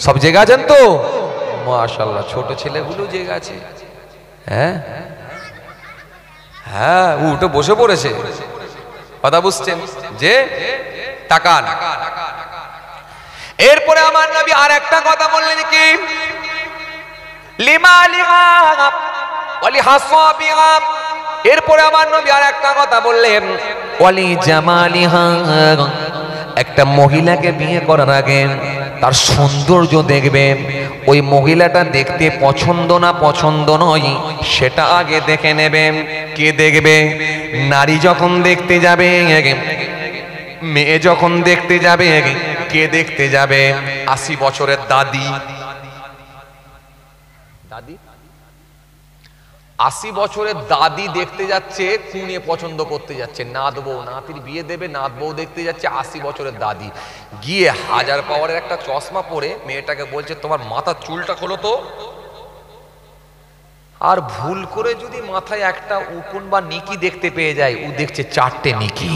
সব জেগে আছেন তো মাশাআল্লাহ, ছোট ছেলেগুলো জেগে আছে। হ্যাঁ হ্যাঁ উঠে বসে পড়েছে, কথা বুঝছেন? যে তাকান। এরপরে আমার নবী আর একটা কথা বললেন কি, লিমালিহা ওয়ালি হাসাবিহা। এরপরে আমার নবী আর একটা কথা বললেন, ওয়ালি জামালিহা। একটা মহিলাকে বিয়ে করার আগে তার সৌন্দর্য দেখবে, ওই মহিলাটা দেখতে পছন্দ না পছন্দ নয় সেটা আগে দেখে নেবে। কে দেখবে? নারী যখন দেখতে যাবে, মেয়ে যখন দেখতে যাবে, কে দেখতে যাবে? 80 বছরের দাদি। দাদি 80 বছরের দাদি দেখতে যাচ্ছে, কুনে পছন্দ করতে যাচ্ছে। নাত বউ, নাতির বিয়ে দেবে, নাত বউ দেখতে যাচ্ছে 80 বছরের দাদি। গিয়ে 1000 পাওয়ারের একটা চশমা পরে মেয়েটাকে বলছে, তোমার মাথার চুলটা খোলো তো। আর ভুল করে যদি মাথায় একটা উকুন বা নিকি দেখতে পেয়ে যায়, ও দেখছে 4টে নিকি।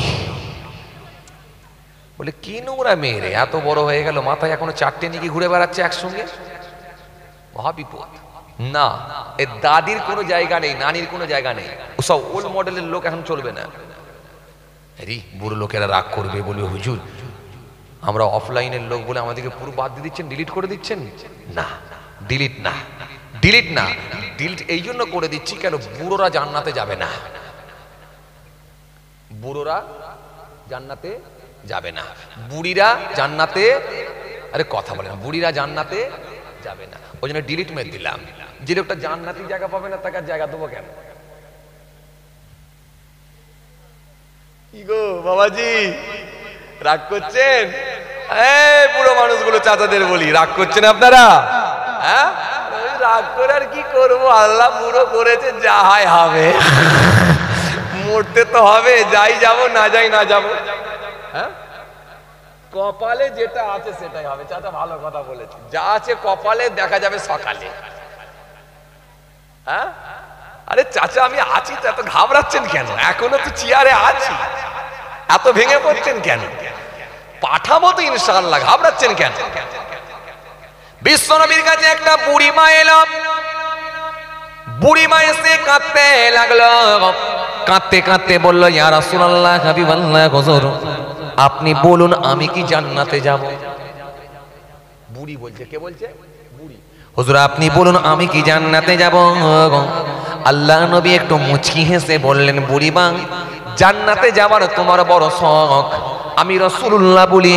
বলে কি নোংরা মেয়ে রে, এত বড় হয়ে গেল মাথায় এখনো 4টে নিকি ঘুরে বেড়াচ্ছে একসঙ্গে, মহাবিপদ। না, এ দাদির কোনো জায়গা নেই, নানির কোনো জায়গা নেই। ওসব ওল্ড মডেলের লোক এখন চলবে না। আরে বুড়ো লোকেরা রাগ করবে, বলবে হুজুর আমরা অফলাইনের লোক বলে আমাদেরকে পুরো বাদ দিয়ে দিচ্ছেন, ডিলিট করে দিচ্ছেন। না, ডিলিট না, ডিলিট না, ডিলিট এই জন্য করে দিচ্ছি কেন, বুড়োরা জান্নাতে যাবে না, বুড়োরা জান্নাতে যাবে না, বুড়িরা জান্নাতে, আরে কথা বলে না, বুড়িরা জান্নাতে যাবে না। ওই জন্য ডিলিট মেরে দিলাম। যে লোকটা জান্নাতি জায়গা পাবে না তাকে জায়গা দেবো কেন? কি গো বাবাজি, রাগ করছেন? এই বুড়ো মানুষগুলো চাচাদের বলি, রাগ করছেন আপনারা? হ্যাঁ রাগ করে আর কি করবো, আল্লাহ বুড়ো করেছে, যা হয় হবে, মরতে তো হবে, যাই যাব না যাই না যাব। হ্যাঁ কপালে যেটা আছে সেটাই হবে। চাচা ভালো কথা বলেছে, যা আছে কপালে দেখা যাবে সকালে। হ্যাঁ আরে চাচা আমি আছি তো, এত ঘাবড়াচ্ছেন কেন? এখনো তো চেয়ারে আছি, এত ভেঙে পড়ছেন কেন? পাঠাবো তো ইনশাআল্লাহ, ঘাবড়াচ্ছেন কেন? বিশ্বনবীর কাছে একটা বুড়ি মা এলো, বুড়ি মা এসে কাঁদতে লাগলো, কাঁদতে কাঁদতে বললো, ইয়া রাসূলুল্লাহ হাবিবাল্লাহ হুজুর আপনি বলুন আমি কি জান্নাতে যাব? বুড়ি বলছে, কে বলছে? বুড়ি। হুজুর আপনি বলুন আমি কি জান্নাতে যাব? আল্লাহ নবী একটু মুচকি হেসে বললেন, বুড়ি মা জান্নাতে যাবার তোমার বড় শখ, আমি রাসূলুল্লাহ বলি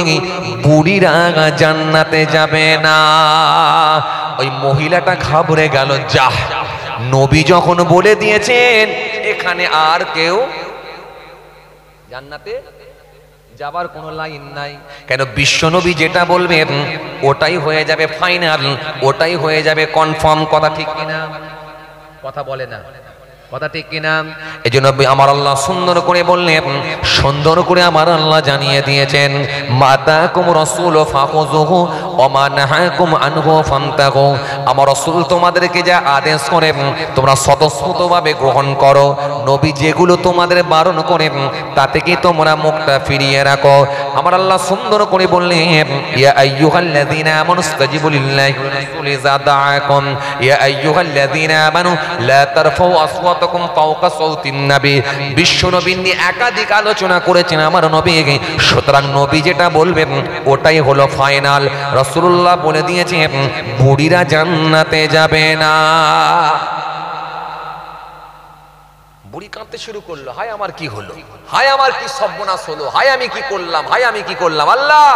বুড়িরা জান্নাতে যাবে না। ওই মহিলাটা ঘাবড়ে গেল, যা নবী যখন বলে দিয়েছেন এখানে আর কেউ জান্নাতে যাবার কোনো লাইন নাই। কেন? বিশ্বনবী যেটা বলবেন ওটাই হয়ে যাবে ফাইনাল, ওটাই হয়ে যাবে কনফার্ম। কথা ঠিক কিনা? কথা বলে না, কথা ঠিক কিনা? এই জন্য আমার আল্লাহ সুন্দর করে বললেন, সুন্দর করে আমার আল্লাহ জানিয়ে দিয়েছেন, মাতাকুম রাসূল ফাখুযুহু ওয়া মা নাহাকুম আনহু ফান্তাহু। আমার রাসূল তোমাদেরকে যা আদেশ করেন তোমরা স্বতঃস্ফূর্তভাবে গ্রহণ করো, নবী যেগুলো তোমাদের বারণ করেন তা থেকে তোমরা মুখটা ফিরিয়ে রাখো। আমার আল্লাহ সুন্দর করে বললেন, ইয়া আইয়ুহাল্লাযীনা আমানু ইসতাজিবু লিল্লাহি ওয়া রাসূলি ইযা দাআকুম, ইয়া আইয়ুহাল্লাযীনা আমানু লা তারফাউ আসওয়াতাকুম ফাওকা সাওতিন নবী। বিশ্ব নবী নিয়ে একাধিক আলোচনা করেছেন আমার নবী, সুতরাং নবী যেটা বলবেন ওটাই হলো ফাইনাল। রাসূলুল্লাহ বলে দিয়েছেন বুড়িরা জান্নাতে যাবে না। বুড়ি কাঁদতে শুরু করলো, হায় আমার কি হলো, হায় আমার কি সর্বনাশ হলো, হায় আমি কি করলাম, হায় আমি কি করলাম। আল্লাহ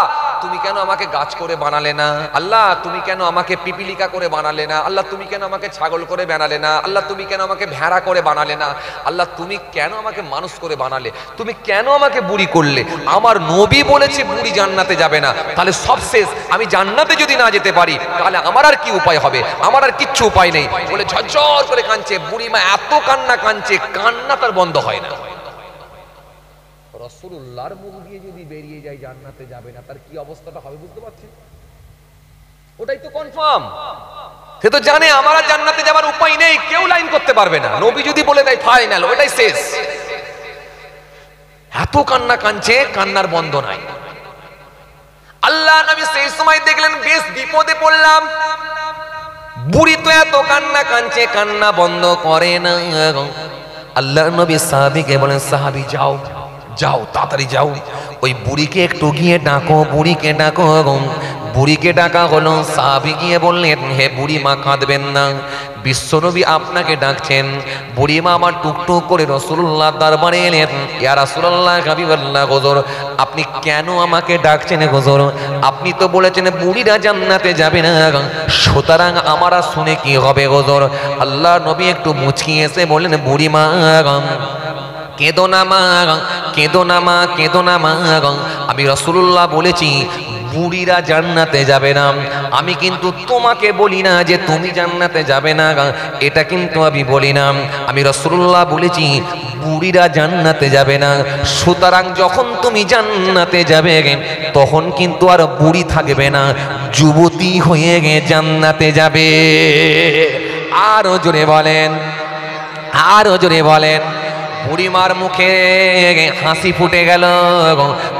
তুমি কেন আমাকে গাছ করে বানালে না? আল্লাহ তুমি কেন আমাকে পিপিলিকা করে বানালে না? আল্লাহ তুমি কেন আমাকে ছাগল করে বানালে না? আল্লাহ তুমি কেন আমাকে ভেড়া করে বানালে না? আল্লাহ তুমি কেন আমাকে মানুষ করে বানালে? তুমি কেন আমাকে বুড়ি করলে? আমার নবী বলেছে বুড়ি জান্নাতে যাবে না, তাহলে সব শেষ। আমি জান্নাতে যদি না যেতে পারি তাহলে আমার আর কি উপায় হবে? আমার আর কিচ্ছু উপায় নেই বলে ঝরঝর করে কাঁদছে। বুড়িমা এত কান্না কাঁদছে, কান্না তার বন্ধ হয় না। রাসূলুল্লাহর মুখ দিয়ে যদি বেরিয়ে যায় জান্নাতে যাবে না, তার কি অবস্থাটা হবে বুঝতে পারছেন? ওটাই তো কনফার্ম। সে তো জানে আমার আর জান্নাতে যাবার উপায় নেই, কেউ লাইন করতে পারবে না। নবী যদি বলে দেয় ফাইনাল, ওটাই শেষ। এত কান্না কাঁদছে, কান্নার বন্ধ নাই। আল্লাহ নবী সেই সময় দেখলেন বেশ বিপদে পড়লাম। বুড়ি তো এত কান্না কাঁদছে, কান্না বন্ধ করে না। আল্লাহ নবী সাহাবীকে বলেন, সাহাবী যাও যাও তাড়াতাড়ি যাও, ওই বুড়িকে একটু গিয়ে ডাকো, বুড়িকে ডাকো। বুড়িকে ডাকা হলো। সাহাবী গিয়ে বললেন, হে বুড়ি মা কাঁদবেন না, বিশ্বনবী আপনাকে ডাকছেন। বুড়িমা আমার টুকটুক করে রাসূলুল্লাহ দরবারে এলেন। ইয়া রাসূলুল্লাহ হাবিবাল্লাহ, হুজুর আপনি কেন আমাকে ডাকছেন? হুজুর আপনি তো বলেছেন বুড়িরা জান্নাতে যাবে না, সুতরাং আমার শুনে কি হবে হুজুর? আল্লাহ নবী একটু মুচকি এসে বললেন, বুড়িমা কেঁদো না মা, কেঁদো না মা, কেঁদো না মা। আমি রাসূলুল্লাহ বলেছি বুড়িরা জান্নাতে যাবে না। আমি কিন্তু তোমাকে বলি না যে তুমি জান্নাতে যাবে না, এটা কিন্তু আমি বলি না। আমি রাসূলুল্লাহ বলেছি বুড়িরা জান্নাতে যাবে না, সুতরাং যখন তুমি জান্নাতে যাবে তখন কিন্তু আর বুড়ি থাকবে না, যুবতী হয়ে জান্নাতে যাবে। আরো জোরে বলেন, আরো জোরে বলেন। বুড়িমার মুখে হাসি ফুটে গেল।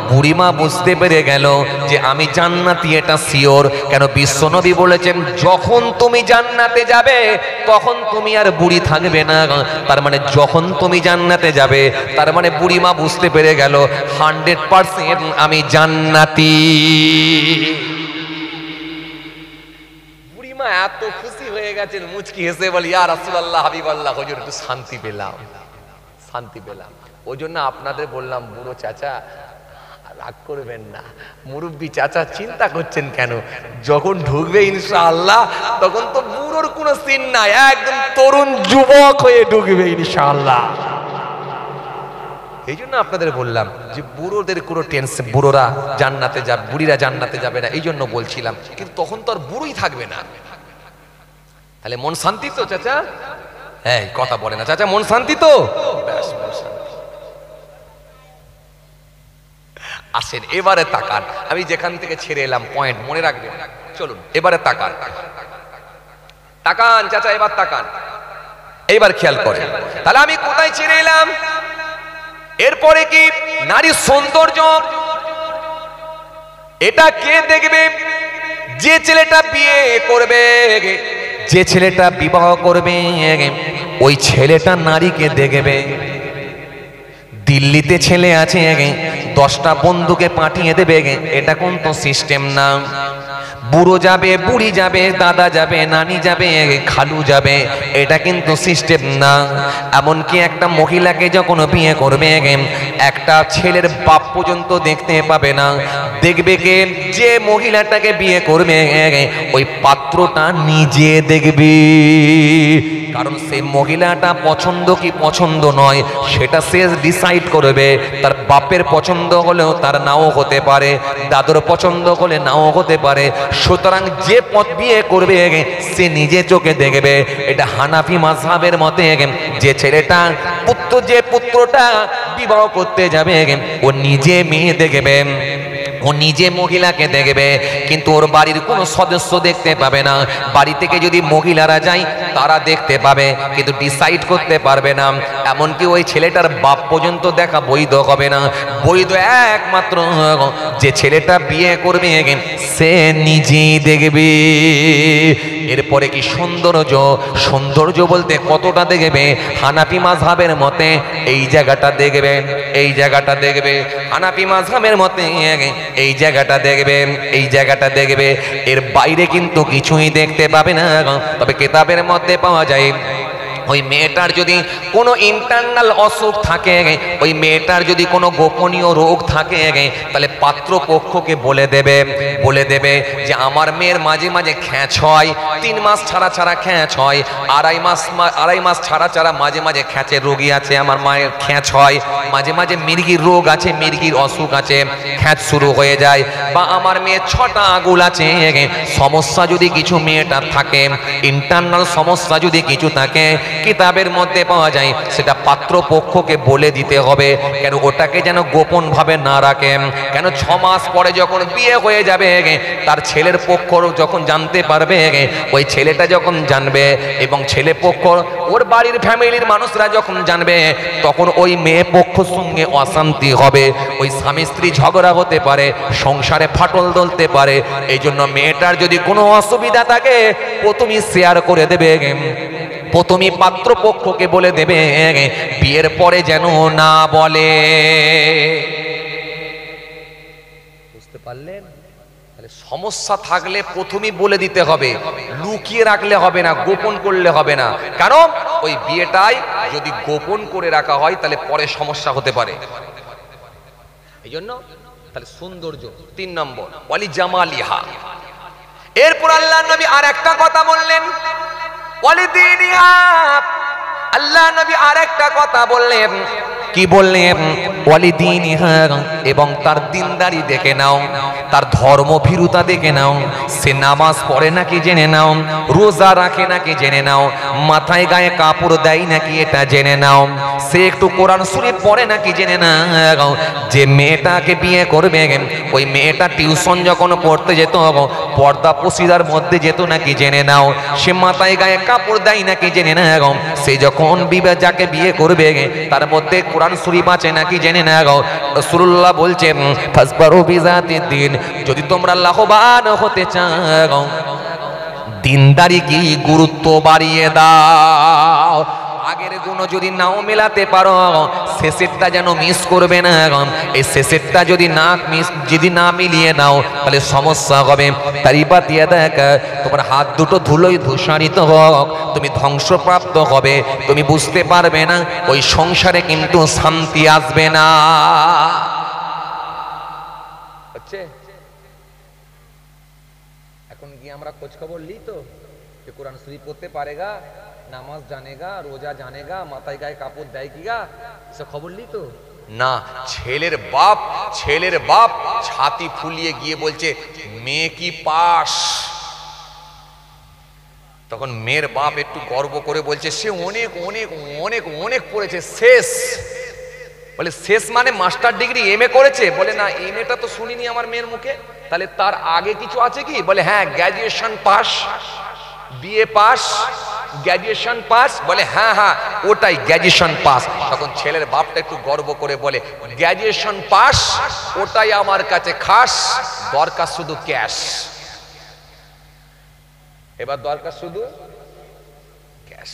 বুড়িমা বুঝতে পেরে গেল যে আমি জান্নাতি, এটা শিওর। কেন? বিশ্বনবী বলেছেন যখন তুমি জান্নাতে যাবে তখন তুমি আর বুড়ি থাকবে না। তার মানে যখন তুমি জান্নাতে যাবে, তার মানে বুড়িমা বুঝতে পেরে গেল 100% আমি জান্নাতি। বুড়িমা এত খুশি হয়ে গেছেন, মুচকি হেসে বলি, ইয়া রাসূলুল্লাহ হাবিবাল্লাহ, হুজুর একটু শান্তি পেলাম, শান্তি পেলাম। ওই জন্য আপনাদের বললাম, বুড়ো চাচা রাগ করবেন না, মুরব্বী চাচা চিন্তা করছেন কেন? যখন ঢুকবে ইনশাআল্লাহ তখন তো বুড়োর কোনো সিন নাই, একদম তরুণ যুবক হয়ে ঢুকবে ইনশাআল্লাহ। এই জন্য আপনাদের বললাম যে বুড়োদের কোনো টেনশন, বুড়োরা জান্নাতে যাবে, বুড়িরা জান্নাতে যাবে না, এই জন্য বলছিলাম। কিন্তু তখন তো আর বুড়োই থাকবে না। তাহলে মন শান্তি তো চাচা? হ্যাঁ, কথা বলে না চাচা, মন শান্তি তো? আসেন এবারে তাকান, আমি যেখান থেকে ছেড়ে এলাম পয়েন্ট মনে রাখবেন। চলুন এবারে তাকান, তাকান চাচা, এবার তাকান, এইবার খেয়াল করেন। তাহলে আমি কোথায় ছেড়ে এলাম? এরপরে কি নারীর সৌন্দর্য, এটা কে দেখবে? যে ছেলেটা বিয়ে করবে, যে ছেলেটা বিবাহ করবে, ওই ছেলেটা নারীকে দেখবে। দিল্লিতে ছেলে আছে, 10টা বন্ধুকে পাঠিয়ে দেবে, এটা কোন তো সিস্টেম না। বুড়ো যাবে, বুড়ি যাবে, দাদা যাবে, নানি যাবে, খালু যাবে, এটা কিন্তু সিস্টেম না। এমনকি একটা মহিলাকে যখন বিয়ে করবে, একটা ছেলের বাপ পর্যন্ত দেখতে পাবে না। দেখবে কে? যে মহিলাটাকে বিয়ে করবে ওই পাত্রটা নিজে দেখবে। কারণ সেই মহিলাটা পছন্দ কি পছন্দ নয় সেটা সে ডিসাইড করবে। তার বাপের পছন্দ হলেও তার নাও হতে পারে, দাদুর পছন্দ হলে নাও হতে পারে। সুতরাং যে পথ বিয়ে করবে সে নিজে চোখে দেখবে। এটা হানাফি মাযহাবের মতে যে ছেলেটা যে পুত্রটা বিবাহ করতে যাবে ও নিজে মেয়ে দেখবে, ও নিজে মহিলাকে দেখবে, কিন্তু ওর বাড়ির কোনো সদস্য দেখতে পাবে না। বাড়ি থেকে যদি মহিলারা যায় তারা দেখতে পাবে, কিন্তু ডিসাইড করতে পারবে না। এমনকি ওই ছেলেটার বাপ পর্যন্ত দেখা বৈধ হবে না। বৈধ একমাত্র যে ছেলেটা বিয়ে করবে সে নিজেই দেখবে। এরপরে কি সৌন্দর্য? সৌন্দর্য বলতে কতটা দেখবে? হানাফি মাযহাবের মতে এই জায়গাটা দেখবে, এই জায়গাটা দেখবে। হানাফি মাযহাবের মতে এই জায়গাটা দেখবে, এই জায়গাটা দেখবে। এর বাইরে কিন্তু কিছুই দেখতে পাবে না। তবে কিতাবের মধ্যে পাওয়া যায় ওই মেয়েটার যদি কোনো ইন্টারনাল অসুখ থাকে, ওই মেয়েটার যদি কোনো গোপনীয় রোগ থাকে, তাহলে পাত্রপক্ষকে বলে দেবে যে আমার মেয়ের মাঝে মাঝে খ্যাঁচ হয়, 3 মাস ছাড়া ছাড়া খ্যাঁচ হয়, আড়াই মাস ছাড়া ছাড়া মাঝে মাঝে খ্যাঁচের রোগী আছে, আমার মায়ের খ্যাঁচ হয়, মাঝে মাঝে মির্গির রোগ আছে, মির্গির অসুখ আছে, খ্যাঁচ শুরু হয়ে যায়, বা আমার মেয়ের 6টা আঙুল আছে, সমস্যা যদি কিছু মেয়েটার থাকে, ইন্টারনাল সমস্যা যদি কিছু থাকে, কিতাবের মধ্যে পাওয়া যায়, সেটা পাত্রপক্ষকে বলে দিতে হবে। কেন? ওটাকে যেন গোপন ভাবে না রাখে। কেন? 6 মাস পরে যখন বিয়ে হয়ে যাবে, তার ছেলের পক্ষ যখন জানতে পারবে, ওই ছেলেটা যখন জানবে এবং ছেলে পক্ষ ওর বাড়ির ফ্যামিলির মানুষরা যখন জানবে, তখন ওই মেয়ে পক্ষর সঙ্গে অশান্তি হবে, ওই স্বামী স্ত্রী ঝগড়া হতে পারে, সংসারে ফাটল ধরতে পারে। এই জন্য মেয়েটার যদি কোনো অসুবিধা থাকে, প্রথমেই শেয়ার করে দেবে, প্রথমেই পাত্রপক্ষকে বলে দেবে, বিয়ের পরে যেন না বলে। বুঝতে পারলেন? তাহলে সমস্যা থাকলে প্রথমেই বলে দিতে হবে, লুকিয়ে রাখলে হবে না, গোপন করলে হবে না। কারণ ওই বিয়েটাই যদি গোপন করে রাখা হয়, তাহলে পরে সমস্যা হতে পারে। এই জন্য তাহলে সৌন্দর্য 3 নম্বর, ওয়ালি জামালিহা। এরপর আল্লাহ নবী আর একটা কথা বললেন, ওয়ালি দীনিহা। আল্লাহ নবী আর একটা কথা বললেন, কি বললেন? ওয়ালি দীনিহা, এবং তার দিনদারি দেখে নাও, তার ধর্মভীরুতা দেখে নাও, সে নামাজ পড়ে নাকি জেনে নাও, রোজা রাখে নাকি জেনে নাও, মাথায় গায়ে কাপড় দেয় নাকি এটা জেনে নাও, সে একটু কোরআন শরীফ পড়ে নাকি জেনে নাও। যে মেয়েটাকে বিয়ে করবে, ওই মেয়েটা টিউশন যখন পড়তে যেত, পর্দা পশিদার মধ্যে যেত নাকি জেনে নাও, সে মাথায় গায়ে কাপড় দেয় নাকি জেনে নাও, সে যখন যাকে বিয়ে করবে তার মধ্যে কোরআন শরীফ আছে নাকি জেনে নাও। রাসূলুল্লাহ বলছেন, ফাসবারু বিজাতিদ দ্বীন, যদি তোমরা লাভবান হতে চাও, দিনদারি কি গুরুত্ব বাড়িয়ে দাও। আগের গুণ যদি নাও মেলাতে পারো, শেষেরটা যেন মিস করবে না। এই শেষেরটা যদি না মিলিয়ে নাও, তাহলে সমস্যা হবে। তারিবাত ইয়াদাক, তোমার হাত দুটো ধুলোয় ধূসারিত হোক, তুমি ধ্বংসপ্রাপ্ত হবে, তুমি বুঝতে পারবে না, ওই সংসারে কিন্তু শান্তি আসবে না। এখন কি আমরা খোঁজ খবর লিই তো, যে কোরআন শরীফ পড়তে পারেগা, নামাজ জানেগা, রোজা জানেগা, মাথায় গায়ে কাপড় দেয় কি গা, সে খবর লি তো না। ছেলের বাপ ছাতি ফুলিয়ে গিয়ে বলছে, মেয়ে কি পাস? তখন মেয়ের বাপ একটু গর্ব করে বলছে, সে অনেক অনেক অনেক অনেক পড়েছে, শেষ। বলে শেষ মানে মাস্টার ডিগ্রি এমএ করেছে? বলে না, এমএটা তো শুনিনি আমার মেয়ের মুখে। তাহলে তার আগে কিছু আছে কি? বলে হ্যাঁ, graduation pass, BA pass, graduation pass. বলে হ্যাঁ হ্যাঁ, ওটাই গ্র্যাজুয়েশন পাস। তখন ছেলের বাপটা একটু গর্ব করে বলে, গ্র্যাজুয়েশন পাস ওটাই আমার কাছে খাস, দরকার শুধু ক্যাশ। এবার দরকার শুধু ক্যাশ।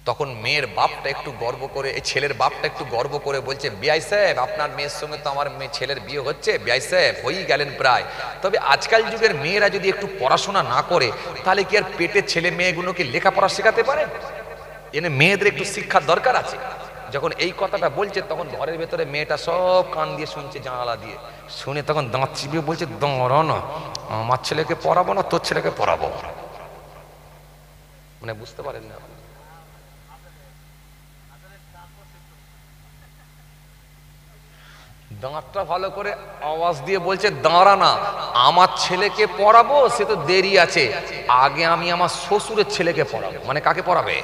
তখন মেয়ের বাপটা একটু গর্ব করে, এই ছেলের বাপটা একটু গর্ব করে বলছে, বিআই সাহেব, আপনার মেয়ের সঙ্গে তো আমার ছেলের বিয়ে হচ্ছে, বিআই সাহেব হয়েই গেলেন প্রায়। তবে আজকাল যুগের মেয়েরা যদি একটু পড়াশোনা না করে, তাহলে কি আর পেটের ছেলে মেয়েগুলোকে লেখাপড়া শেখাতে পারে? এনে মেয়েদের একটু শিক্ষার দরকার আছে। যখন এই কথাটা বলছে, তখন ঘরের ভেতরে মেয়েটা সব কান দিয়ে শুনছে, জানালা দিয়ে শুনে, তখন দাঁত চিবিয়ে বলছে, দাঁড়া না, আমার ছেলেকে পড়াবো না, তোর ছেলেকে পড়াবো। মানে বুঝতে পারেন না, দাঁতটা ভালো করে আওয়াজ দিয়ে বলছে, দাঁড়া না, আমার ছেলেকে পড়াবো, সে তো দেরি আছে, আগে আমি আমার শ্বশুরের ছেলেকে পড়াবো। মানে কাকে পড়াবে?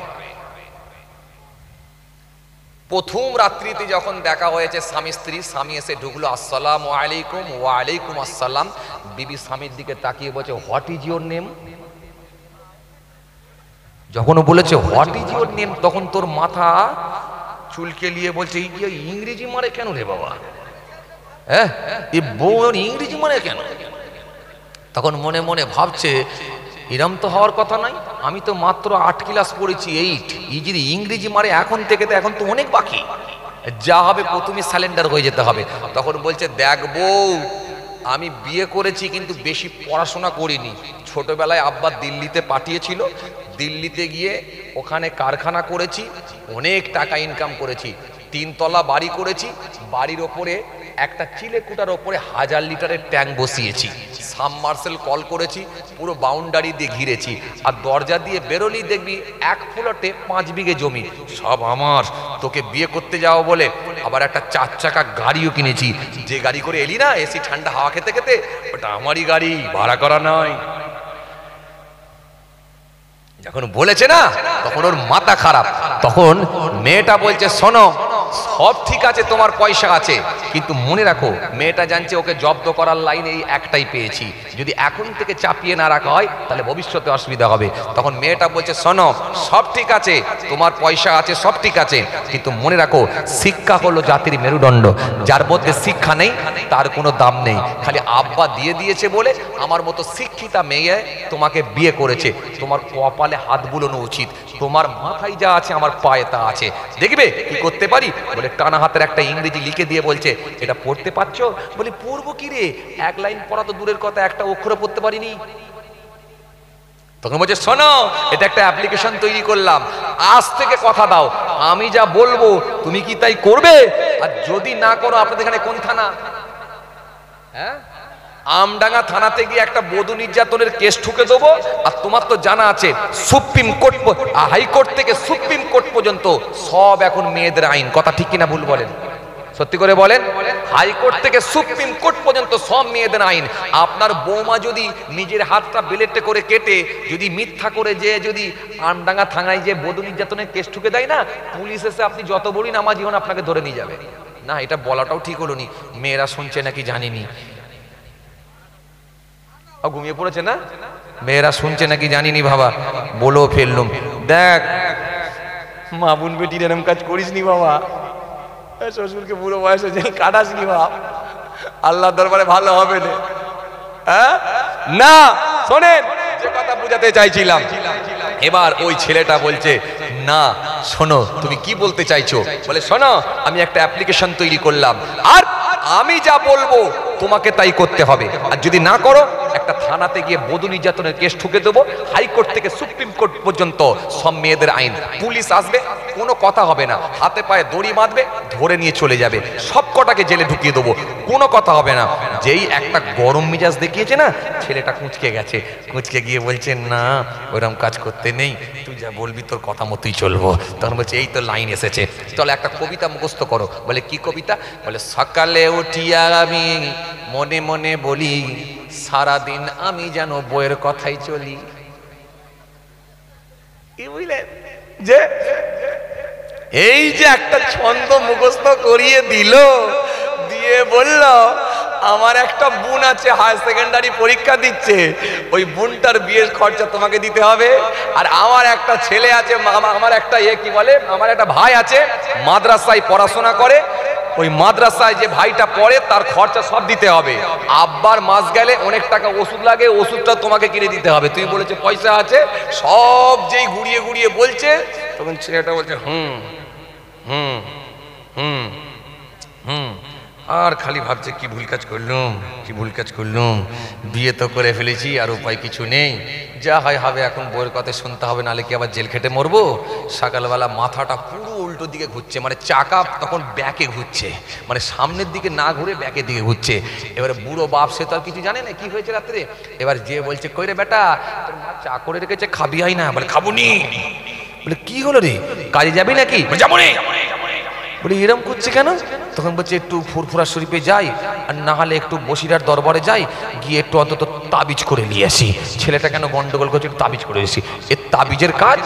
প্রথম রাত্রিতে যখন দেখা হয়েছে স্বামী স্ত্রী, স্বামী এসে ঢুকলো, আসসালামু আলাইকুম। ওয়ালাইকুম আসসালাম। বিবি স্বামীর দিকে তাকিয়ে বলছে, হোয়াট ইজ ইউর নেম? যখন বলেছে হোয়াট ইজ ইউর নেম, তখন তোর মাথা চুলকে নিয়ে বলছে, ইংরেজি মারে কেন রে বাবা? হ্যাঁ, এই বউ ইংরেজি মানে কেন? তখন মনে মনে ভাবছে, এরম তো হওয়ার কথা নাই, আমি তো মাত্র 8 ক্লাস পড়েছি, 8। এই যদি ইংরেজি মারে এখন থেকে, তো এখন তো অনেক বাকি, যা হবে প্রথমে স্যালেন্ডার হয়ে যেতে হবে। তখন বলছে, দেখ বউ, আমি বিয়ে করেছি কিন্তু বেশি পড়াশোনা করিনি। ছোটবেলায় আব্বা দিল্লিতে পাঠিয়েছিল, দিল্লিতে গিয়ে ওখানে কারখানা করেছি, অনেক টাকা ইনকাম করেছি, 3 তলা বাড়ি করেছি, বাড়ির ওপরে একটা চিলেকুটার ওপরে 1000 লিটারের ট্যাঙ্ক বসিয়েছি, সাবমার্সেল কল করেছি, পুরো বাউন্ডারি দিয়ে ঘিরেছি, আর দরজা দিয়ে বেরোলি দেখবি 1 প্লটে 5 বিঘে জমি, সব আমার। তোকে বিয়ে করতে যাও বলে আবার একটা 4 চাকা গাড়িও কিনেছি, যে গাড়ি করে এলি না এসি ঠান্ডা হাওয়া খেতে খেতে, ওটা আমারই গাড়ি, ভাড়া করা নয়। যখন বলেছে না তখন ওর মাথা খারাপ। তখন মেয়েটা বলছে শোনো, সব ঠিক আছে, তোমার পয়সা আছে, কিন্তু মনে রাখো মেয়েটা জানছে ওকে জব্দ করার লাইন এই একটাই পেয়েছি, যদি এখন থেকে চাপিয়ে না রাখা হয় তাহলে ভবিষ্যতে অসুবিধা হবে। তখন মেয়েটা বলছে শোনো, সব ঠিক আছে, তোমার পয়সা আছে, সব ঠিক আছে, কিন্তু মনে রাখো শিক্ষা হলো জাতির মেরুদণ্ড, যার মধ্যে শিক্ষা নেই তার কোনো দাম নেই। খালি আব্বা দিয়ে দিয়েছে বলে আমার মতো শিক্ষিতা মেয়ে তোমাকে বিয়ে করেছে, তোমার কপালে হাত বুলোনো উচিত, তোমার মাথায় যা আছে আমার পায়ে তা আছে, দেখবে কি করতে পারি। বলে টানা হাতের একটা ইংরেজি লিখে দিয়ে বলছে এটা পড়তে পারছো? বলি পড়বো কি রে, 1 লাইন পড়া তো দূরের কথা, একটা অক্ষর পড়তে পারিনি। তখন বলছে শোনো, এটা একটা অ্যাপ্লিকেশন তৈরি করলাম, আজ থেকে কথা দাও আমি যা বলবো তুমি কি তাই করবে, আর যদি না করো, আপনাদের এখানে কোন থানা? হ্যাঁ, আমডাঙ্গা থানাতে গিয়ে একটা বধূ নির্যাতনের কেস ঠুকে দেবো। আর তোমার তো জানা আছে সুপ্রিম কোর্ট, হাইকোর্ট থেকে সুপ্রিম কোর্ট পর্যন্ত সব এখন মেয়েদের আইন, কথা ঠিক কিনা ভুল বলেন, সত্যি করে বলেন? হাইকোর্ট থেকে সুপ্রিম কোর্ট পর্যন্ত সব মেয়েদের আইন। আপনার বৌমা যদি নিজের হাতটা বেলেটে করে কেটে যদি মিথ্যা করে যে যদি আমডাঙ্গা থানায় যে বধূ নির্যাতনের কেস ঠুকে দেয় না, পুলিশ এসে আপনি যত বড়ই নামাজি হন আপনাকে ধরে নিয়ে যাবে না। এটা বলাটাও ঠিক হলো নি, মেয়েরা শুনছে নাকি জানিনি, ঘুমিয়ে পড়েছে না, মেয়েরা শুনছে নাকি জানিনি বাবা, বলো ফেললুম। দেখ মা বোন বেটির এরম কাজ করিস নি বাবা, শ্বশুরকে বুড়ো বয়সে জেল কাটাস নি বাপ, আল্লাহ দরবারে ভালো হবে না। হ্যাঁ না, শোনেন যে কথা বুঝাতে চাইছিলাম, এবার ওই ছেলেটা বলছে না শোনো তুমি কি বলতে চাইছো। বলে শোনো, আমি একটা অ্যাপ্লিকেশন তৈরি করলাম, আর আমি যা বলবো তোমাকে তাই করতে হবে, আর যদি না করো একটা থানাতে গিয়ে বধূ নির্যাতনের কেস ঠুকে দেবো, হাইকোর্ট থেকে সুপ্রিম কোর্ট পর্যন্ত সব মেয়েদের আইন, পুলিশ আসবে, কোনো কথা হবে না, হাতে পায়ে দড়ি বাঁধবে, ধরে নিয়ে চলে যাবে, সব কটাকে জেলে ঢুকিয়ে দেবো, কোনো কথা হবে না। যেই একটা গরম মিজাজ দেখিয়েছে না, ছেলেটা কুঁচকে গেছে, কুঁচকে গিয়ে বলছে না ওরকম কাজ করতে নেই, তুই যা বলবি তোর কথা মতোই চলবো। তখন বলছে এই তো লাইন এসেছে, চলো একটা কবিতা মুখস্থ করো। বলে কি কবিতা? বলে সকালে উঠিয়া আমি মনে মনে বলি, সারাদিন আমি যেন বইয়ের কথাই চলি। কি বুঝলেন? যে এই যে একটা ছন্দ মুখস্থ করিয়ে দিল, দিয়ে বলল আমার একটা বোন আছে হায়ার সেকেন্ডারি পরীক্ষা দিচ্ছে, ওই বোনটার বিয়ের খরচা তোমাকে দিতে হবে, আর আমার একটা ছেলে আছে, আমার একটা কি বলে, আমার একটা ভাই আছে মাদ্রাসায় পড়াশোনা করে, ওই মাদ্রাসায় যে ভাইটা পড়ে তার খরচা সব দিতে হবে, আব্বার মাস গেলে অনেক টাকা ওষুধ লাগে, ওষুধটা তোমাকে কিনে দিতে হবে। তুমি বলেছে পয়সা আছে, সব যেই ঘুরিয়ে ঘুরিয়ে বলছে, তখন ছেলেটা বলছে হুম হুম হুম হুম, আর খালি ভাবছে কি ভুল কাজ করলুম, কি ভুল কাজ করলুম, বিয়ে তো করে ফেলেছি আর উপায় কিছু নেই, যা হয় হবে, এখন বইয়ের কথা শুনতে হবে, নাহলে কি আবার জেল খেটে মরবো। সকালবেলা মাথাটা পুরো উল্টো দিকে ঘুরছে, মানে চাকা তখন ব্যাকে ঘুরছে, মানে সামনের দিকে না ঘুরে ব্যাকের দিকে ঘুরছে। এবারে বুড়ো বাপ সে তো আর কিছু জানে না কি হয়েছে রাত্রে, এবার যে বলছে কই রে বেটা তোর মা চা করে রেখেছে, খাবি হয় না? বলে খাবো নি। বলে কি হলো রে, কাজে যাবি নাকি? যাবো নি। বলি এরম করছে কেন? তখন বলছে একটু ফুরফুরা শরীফে যাই, আর না হলে একটু বসিরার দরবারে যাই, গিয়ে একটু অন্তত তাবিজ করে নিয়ে আসি। ছেলেটা কেন গন্ডগোল করছে, একটু তাবিজ করে এসি। এ তাবিজের কাজ,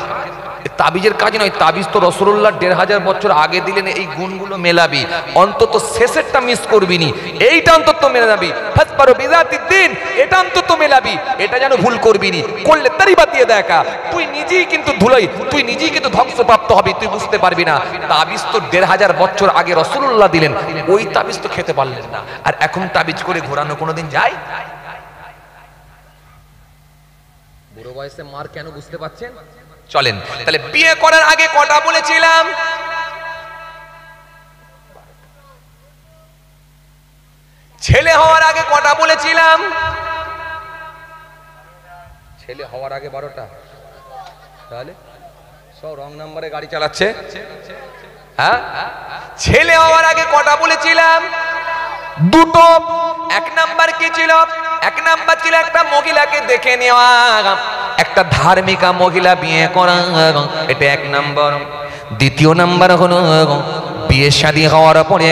তাবিজের কাজ নয়, তাবিজ তো রসুল্লাহ 1500 বছর আগে দিলেন, এই গুণগুলো মেলাবি, অন্তত শেষেরটা মিস করবি নি, এইটা অন্তত মেলাবি, ফাসপারু বিযাতিদ্দিন, এটা অন্তত মেলাবি, এটা যেন ভুল করবি নি, করলে তারই বাতিয়ে দেখা, তুই নিজেই কিন্তু ধুলাই, তুই নিজেই কিন্তু ধ্বংসপ্রাপ্ত হবি, তুই বুঝতে পারবি না। তাবিজ তো 1500 বছর আগে রসুল্লাহ দিলেন, ওই তাবিজ তো খেতে পারলেন না, আর এখন তাবিজ করে ঘোরানো কোনোদিন যায়? বুড়ো বয়সে মার কেন বুঝতে পারছেন? চলেন তাহলে বিয়ে করার আগে কটা বলেছিলাম? ছেলে হওয়ার আগে কটা বলেছিলাম? ছেলে হওয়ার আগে 12টা। তাহলে সব রং নাম্বারে গাড়ি চালাচ্ছে। হ্যাঁ, ছেলে হওয়ার আগে কটা বলেছিলাম? দুটো। এক নাম্বার কি ছিল? এক নাম্বার ছিল একটা মহিলাকে দেখে নেওয়া, একটা ধার্মিকা মহিলা বিয়ে করা, এটা এক নাম্বার। দ্বিতীয় নাম্বার হলো বিয়ে শাদী হওয়ার পরে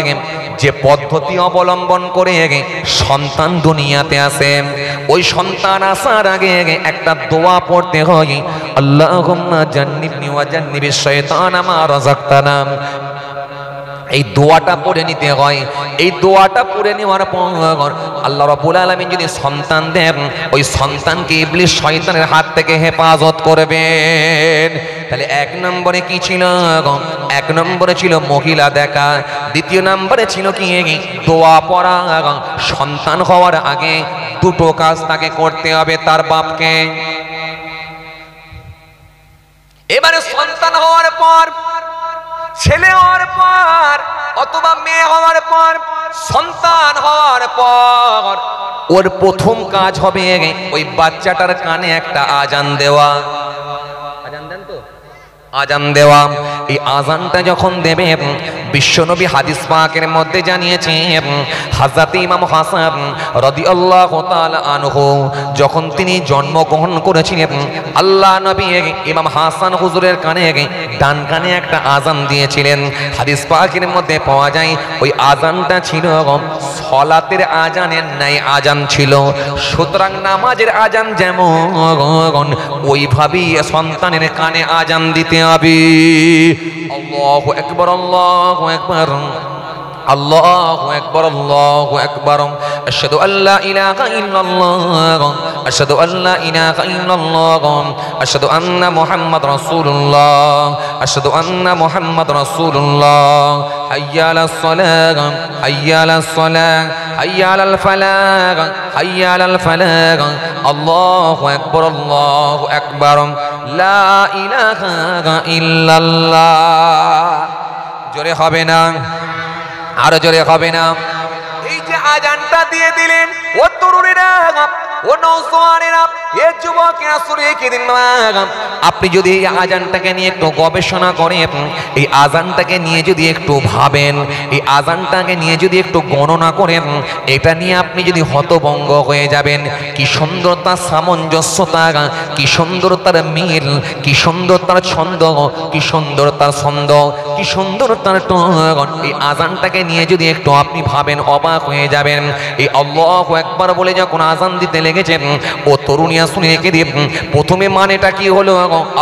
যে পদ্ধতি অবলম্বন করে সন্তান দুনিয়াতে আসে, ওই সন্তান আসার আগে একটা দোয়া পড়তে হয়, আল্লাহুম্মা জান্নিবনি ওয়া জান্নিবিশ শাইতানা মা রাযাকতানা। এই দোয়াটা পড়ে নিতে হয়। এই দোয়াটা পড়ে নেওয়ার পর আল্লাহ রাব্বুল আলামিন যদি সন্তান দেন, ওই সন্তানকে ইবলিস শয়তানের হাত থেকে হেফাজত করবেন। তাহলে এক নম্বরে কি ছিল? এক নম্বরে ছিল মহিলা দেখা। দ্বিতীয় নম্বরে ছিল কি? দোয়া পড়া। সন্তান হওয়ার আগে দুটো কাজ তাকে করতে হবে তার বাপকে। এবারে সন্তান হওয়ার পর, ছেলে হওয়ার পর অথবা মেয়ে হওয়ার পর, সন্তান হওয়ার পর ওর প্রথম কাজ হবে ওই বাচ্চাটার কানে একটা আজান দেওয়া। আজান দেন তো? আজান দেওয়া। এই আজানটা যখন দেবে, বিশ্বনবী হাদিস পাকের মধ্যে জানিয়েছেন, হযরত ইমাম হাসান রাদিয়াল্লাহু তাআলা আনহু যখন তিনি জন্মগ্রহণ করেছিলেন, আল্লাহ নবী ইমাম হাসান হুজুরের কানে ডান কানে একটা আজান দিয়েছিলেন। হাদিস পাকের মধ্যে পাওয়া যায় ওই আজানটা ছিল সলাতের আজানের ন্যায় আজান ছিল। সুতরাং নামাজের আজান যেমন, ওইভাবেই সন্তানের কানে আজান দিতে হবে। আল্লাহু আকবার, আল্লাহু আকবার, আল্লাহু আকবার, আল্লাহু আকবার। আশহাদু আল্লা ইলাহা ইল্লাল্লাহ, আশহাদু আল্লা ইলাহা ইল্লাল্লাহ, আশহাদু আন্না মুহাম্মাদুর রাসূলুল্লাহ, আশহাদু আন্না মুহাম্মাদুর রাসূলুল্লাহ। হাইয়া আলাস সালাহ, হাইয়া আলাস সালাহ, হাইয়া আলাল ফালাহ, হাইয়া আলাল ফালাহ। আল্লাহু আকবার, আল্লাহু আকবার, লা ইলাহা ইল্লাল্লাহ। জোরে হবে না? আরো জোরে হবে না? এই যে আজানটা দিয়ে দিলেন, ও তরুণেরা, ও নওজোয়ানেরা, এ যুবকেরা, সুরেকিদিন, আপনি যদি এই আজানটাকে নিয়ে একটু গবেষণা করেন, এই আজানটাকে নিয়ে যদি একটু ভাবেন, এই আজানটাকে নিয়ে যদি একটু গণনা করেন, এটা নিয়ে আপনি যদি হতভম্ব হয়ে যাবেন। কি সুন্দর তার সামঞ্জস্যতা, কি সুন্দর তার মিল, কি সুন্দর তার ছন্দ, কি সুন্দর তার ছন্দ, কি সুন্দর তার টোন। এই আজানটাকে নিয়ে যদি একটু আপনি ভাবেন, অবাক হয়ে যাবেন। এই আল্লাহু আকবার বলে যখন আজান দিতে লেগেছেন, ও তরুণিয়া শুনে রেখে দিয়ে প্রথমে মানেটা কি হলো?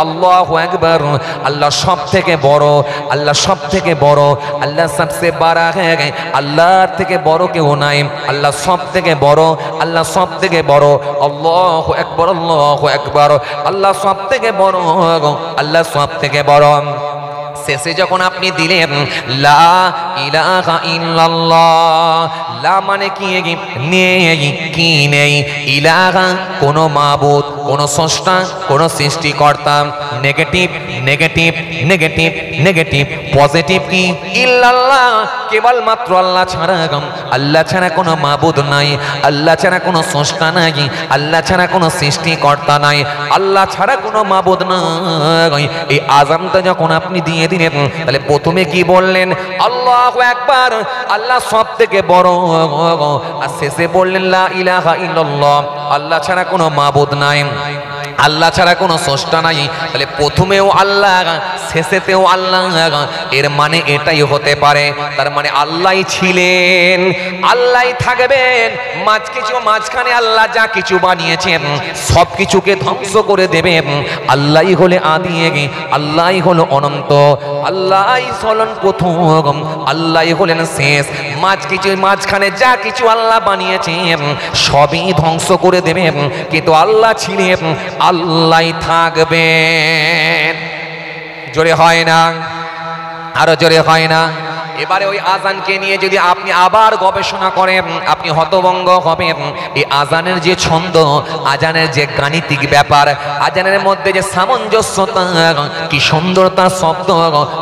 আল্লাহু আকবার, আল্লাহ সব থেকে বড়, আল্লাহ সব থেকে বড়, আল্লাহ সবসে বড় হ্যাঁ, আল্লাহর থেকে বড় কেউ নাই, আল্লাহ সব থেকে বড়, আল্লাহ সব থেকে বড়। আল্লাহু আকবার, আল্লাহু আকবার, আল্লাহ সব থেকে বড়, আল্লাহ সব থেকে বড়। শেষে যখন আপনি দিলেন লা ইলাহা ইল্লাল্লাহ, লা মানে কি? নেই, কি নেই। ইলাহা কোনো মাবুদ, কোনো স্রষ্টা, কোনো সৃষ্টিকর্তা। Negative, negative, negative, negative. Positive কি? ইল্লাল্লাহ, কেবলমাত্র আল্লাহ ছাড়া, আল্লাহ ছাড়া কোনো মাবুদ নাই, আল্লাহ ছাড়া কোনো স্রষ্টা নাই, আল্লাহ ছাড়া কোনো সৃষ্টিকর্তা নাই, আল্লাহ ছাড়া কোনো মাবুদ নাই। এই আযানটা যখন আপনি দিয়ে দিলেন, তাহলে প্রথমে কি বললেন? আল্লাহু আকবার, আল্লাহ সব থেকে বড়। আর শেষে বললেন লা ইলাহা ইল্লাল্লাহ, আল্লাহ ছাড়া কোনো মাবুদ নাই, আল্লাহ ছাড়া কোনো স্রষ্টা নাই। তাহলে প্রথমেও আল্লাহ, শেষেতেও আল্লাহ। এর মানে এটাই হতে পারে, তার মানে আল্লাহই ছিলেন, আল্লাহই থাকবেন। মাঝখানে আল্লাহ যা কিছু বানিয়েছেন সব কিছুকে ধ্বংস করে দেবেন। আল্লাহই হলে আদি, আল্লাহই হলো অনন্ত, আল্লাহই হলেন প্রথম, আল্লাহই হলেন শেষ। মাঝখানে যা কিছু আল্লাহ বানিয়েছেন সবই ধ্বংস করে দেবেন, কিন্তু আল্লাহ ছিলেন, আল্লাহই থাকবেন। জোরে হয় না? আরো জোরে হয় না? এবারে ওই আজানকে নিয়ে যদি আপনি আবার গবেষণা করেন আপনি হতভম্ব হবেন। এই আজানের যে ছন্দ, আজানের যে গাণিতিক ব্যাপার, আজানের মধ্যে যে সামঞ্জস্যতা, কি সুন্দর তার শব্দ,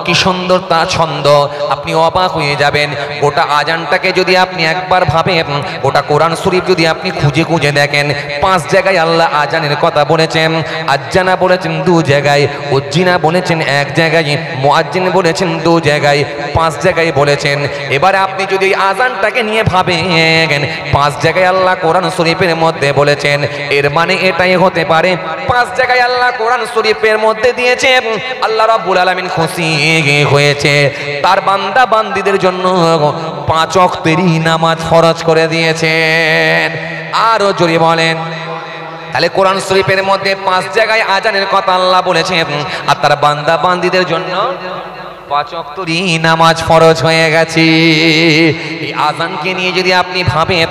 কি সুন্দর তার ছন্দ, আপনি অবাক হয়ে যাবেন। গোটা আজানটাকে যদি আপনি একবার ভাবেন, গোটা কোরআন শরীফ যদি আপনি খুঁজে খুঁজে দেখেন, 5 জায়গায় আল্লাহ আজানের কথা বলেছেন। আজ্জানা বলেছেন 2 জায়গায়, উজ্জিনা বলেছেন 1 জায়গায়, মুয়াজ্জিন বলেছেন 2 জায়গায়, 5 জায়গায় বলেছেন। এবারে আপনি যদি এই আজানটাকে নিয়ে ভাবেন, 5 জায়গায় আল্লাহ কোরআন শরীফের মধ্যে বলেছেন, এর মানে এটাই হতে পারে 5 জায়গায় আল্লাহ কোরআন শরীফের মধ্যে দিয়েছেন আল্লাহ রাব্বুল আলামিন খুশি হয়েছে তার বান্দা বান্দীদের জন্য 5 ওয়াক্তেরই নামাজ ফরজ করে দিয়েছেন। আরো জোরে বলেন। তাহলে কোরআন শরীফের মধ্যে 5 জায়গায় আজানের কথা আল্লাহ বলেছেন, আর তার বান্দা বান্দীদের জন্য 5 ওয়াক্তেরই নামাজ ফরজ হয়ে গেছে। এই আজানকে নিয়ে যদি আপনি ভাবেন,